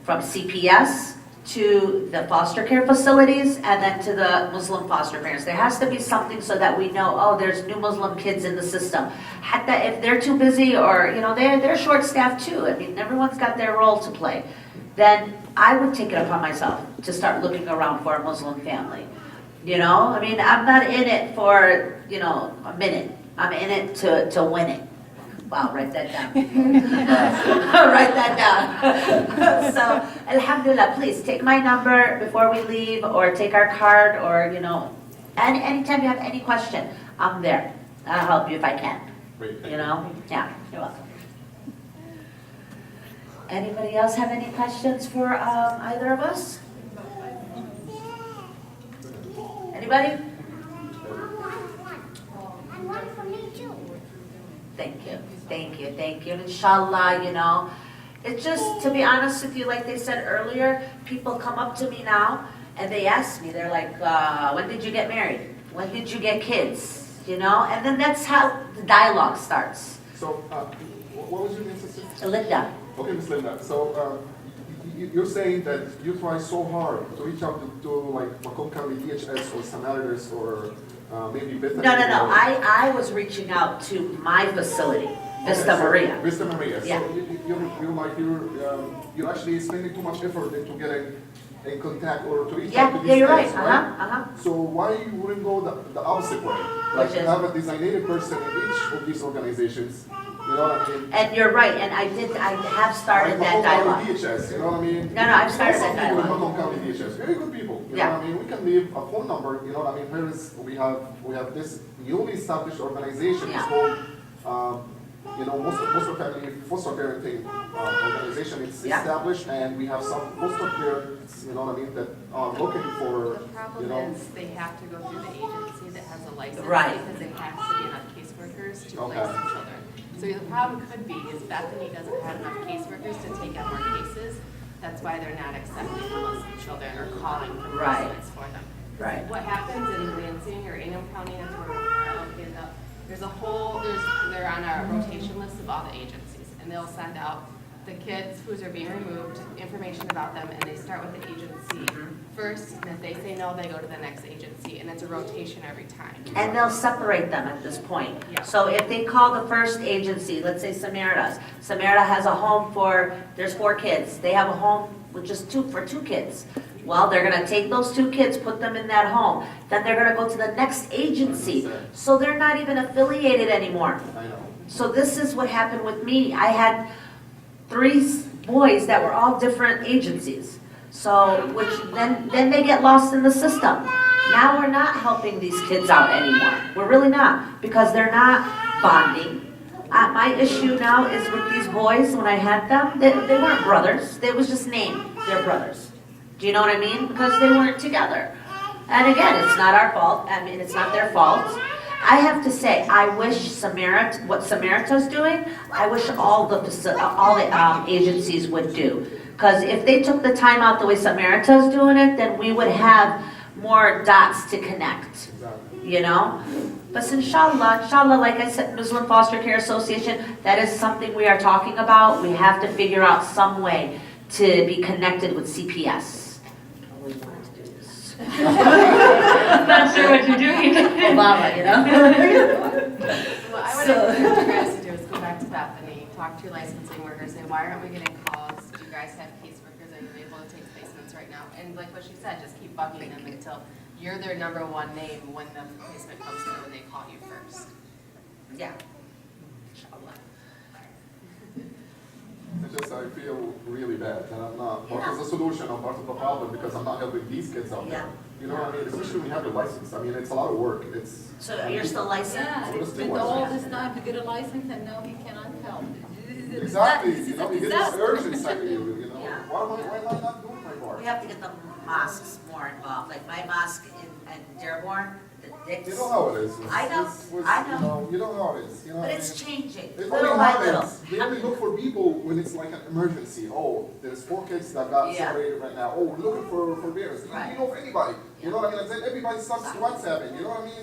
CPS to the foster care facilities and then to the Muslim foster parents. There has to be something so that we know, oh, there's new Muslim kids in the system. Hatta if they're too busy or, you know, they're short-staffed too. I mean, everyone's got their role to play. Then I would take it upon myself to start looking around for a Muslim family. You know, I mean, I'm not in it for, you know, a minute. I'm in it to win it. Wow, write that down. Write that down. So, alhamdulillah, please take my number before we leave or take our card or, you know, anytime you have any question, I'm there. I'll help you if I can. Great. You know? Yeah, you're welcome. Anybody else have any questions for either of us? Anybody? Thank you, thank you, thank you. And inshallah, you know, it's just, to be honest with you, like they said earlier, people come up to me now and they ask me, they're like, when did you get married? When did you get kids? You know, and then that's how the dialogue starts. So, what was your name, sister? Linda. Okay, Ms. Linda. So, you're saying that you try so hard to reach out to like Macomb County DHS or Samaritas or maybe Bethany? No. I was reaching out to my facility, Vista Maria. Vista Maria. Yeah. So you're actually spending too much effort into getting in contact or to reach out to Yeah, these you're right. kids, So why you wouldn't go the opposite way? Like you have a designated person in each of these organizations. You know what I mean? And you're right, and I have started that dialogue. DHS, you know what I mean? No, I've started that dialogue. Macomb County DHS, very good people. You know what I mean? We can leave a phone number. You know what I mean? We have this newly established organization. It's called You know, most of family foster parenting organization is established, and we have some foster parents, you know what I mean, that are looking for, The problem you know. is they have to go through the agency that has a license. Right. Because there has to be enough caseworkers to Okay. place the children. So the problem could be is Bethany doesn't have enough caseworkers to take on more cases. That's why they're not accepting the Muslim children or calling for Right. Muslims for them. Right. What happens in Lansing or Ingham County, that's where we're located up, they're on a rotation list of all the agencies, and they'll send out the kids whose are being removed, information about them, and they start with the agency first, and if they say no, they go to the next agency, and it's a rotation every time. And they'll separate them at this point. Yeah. So if they call the first agency, let's say Samaritas, Samarita has a home there's 4 kids. They have a home with just for 2 kids. Well, they're gonna take those 2 kids, put them in that home. Then they're gonna go to the next agency. So they're not even affiliated anymore. I know. So this is what happened with me. I had 3 boys that were all different agencies. So, which then they get lost in the system. Now we're not helping these kids out anymore. We're really not, because they're not bonding. My issue now is with these boys, when I had them, they weren't brothers. They was just named, they're brothers. Do you know what I mean? Because they weren't together. And again, it's not our fault. I mean, it's not their fault. I have to say, I wish what Samaritas doing, I wish all the agencies would do. Because if they took the time out the way Samaritas doing it, then we would have more dots to connect. You know? But inshallah, like I said, Muslim Foster Care Association, that is something we are talking about. We have to figure out some way to be connected with CPS. Always wanted to do this. Not sure what you're doing. Obama, you know? Well, I would encourage you guys to do is go back to Bethany, talk to your licensing workers, say, why aren't we getting calls? Do you guys have caseworkers? Are you able to take placements right now? And like what she said, just keep bugging them until you're their #1 name when the placement comes through and they call you first. Yeah. Inshallah. I feel really bad that I'm not part of the solution, I'm part of the problem, because I'm not helping these kids out there. You know what I mean? Especially when you have your license. I mean, it's a lot of work. So you're still licensed? Yeah, We're it's still been all licensed. this time to get a license and now he cannot help. Exactly. This You is know, a you get this disaster. urge inside of you, you know? Yeah. Why am I not doing my part? We have to get the mosques more involved. Like my mosque in Dearborn, the Dicks. You know how it is. I know, I know. You know how it is. You know But what I it's mean? changing, It little only by little. happens. They only look for people when it's like an emergency. Oh, there's 4 kids that got Yeah. separated right now. Oh, we're looking for parents. Right. You know, for anybody. You know what I mean? And then everybody starts WhatsApping. You know what I mean?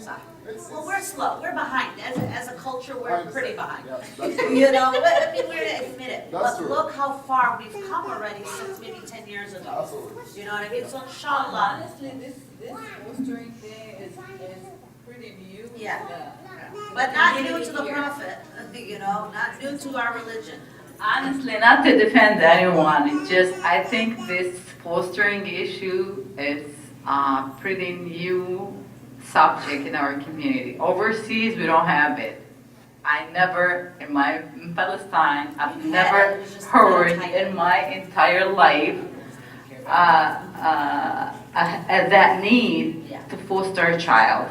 Well, we're slow, we're behind. As a culture, I we're understand. pretty behind. Yeah, that's true. You know, I mean, we're gonna admit it. That's But true. look how far we've come already since maybe 10 years ago. Absolutely. You know what I mean? So inshallah. Honestly, this fostering thing is pretty new. Yeah. The But not new community to the here. prophet, you know, not new to our religion. Honestly, not to defend anyone, it's just I think this fostering issue is a pretty new subject in our community. Overseas, we don't have it. I never, in Palestine, I've never heard in my entire life that need to foster a child.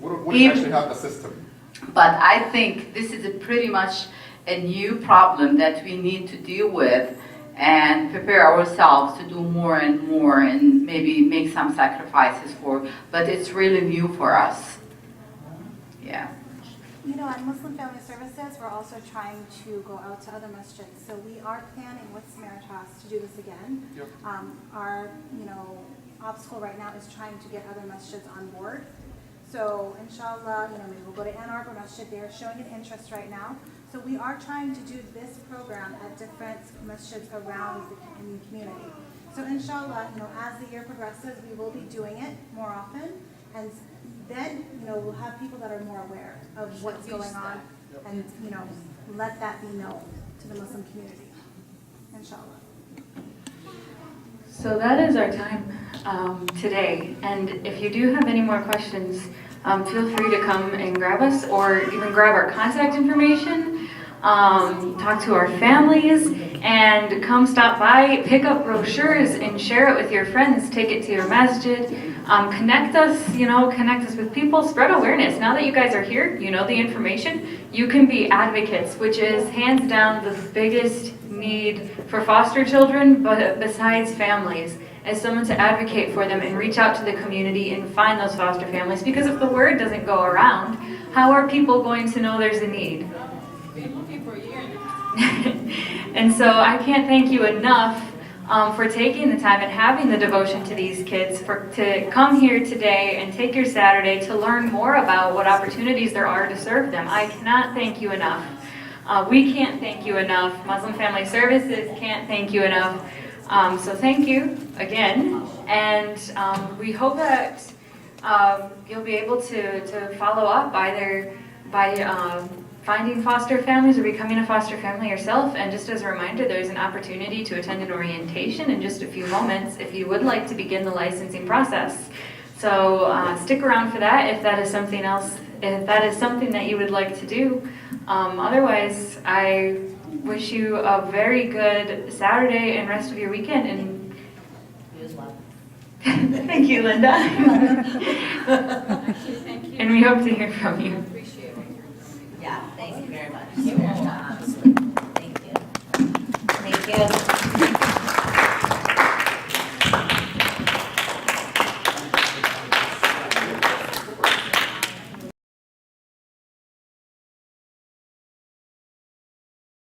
We don't actually have the system. But I think this is pretty much a new problem that we need to deal with and prepare ourselves to do more and more and maybe make some sacrifices for, but it's really new for us. Yeah. You know, at Muslim Family Services, we're also trying to go out to other masjids. So we are planning with Samaritas to do this again. Yep. Our, obstacle right now is trying to get other masjids on board. So inshallah, maybe we'll go to Ann Arbor Masjid. They're showing an interest right now. So we are trying to do this program at different masjids around the community. So inshallah, as the year progresses, we will be doing it more often. And then, we'll have people that are more aware of what's going on and, let that be known to the Muslim community. Inshallah. So that is our time today. And if you do have any more questions, feel free to come and grab us or even grab our contact information. talk to our families, and come stop by, pick up brochures and share it with your friends, take it to your masjid, connect us with people, spread awareness. Now that you guys are here, you know the information, you can be advocates, which is hands down the biggest need for foster children, but besides families, as someone to advocate for them and reach out to the community and find those foster families, because if the word doesn't go around, how are people going to know there's a need? And so I can't thank you enough for taking the time and having the devotion to these kids, to come here today and take your Saturday to learn more about what opportunities there are to serve them. I cannot thank you enough. We can't thank you enough. Muslim Family Services can't thank you enough. So thank you again, and we hope that you'll be able to follow up either by finding foster families or becoming a foster family yourself. And just as a reminder, there's an opportunity to attend an orientation in just a few moments if you would like to begin the licensing process. So stick around for that if that is something that you would like to do. Otherwise, I wish you a very good Saturday and rest of your weekend. And You as well. thank you, Linda. And we hope to hear from you. Yeah, thank you very much. Honestly. Thank you. Thank you.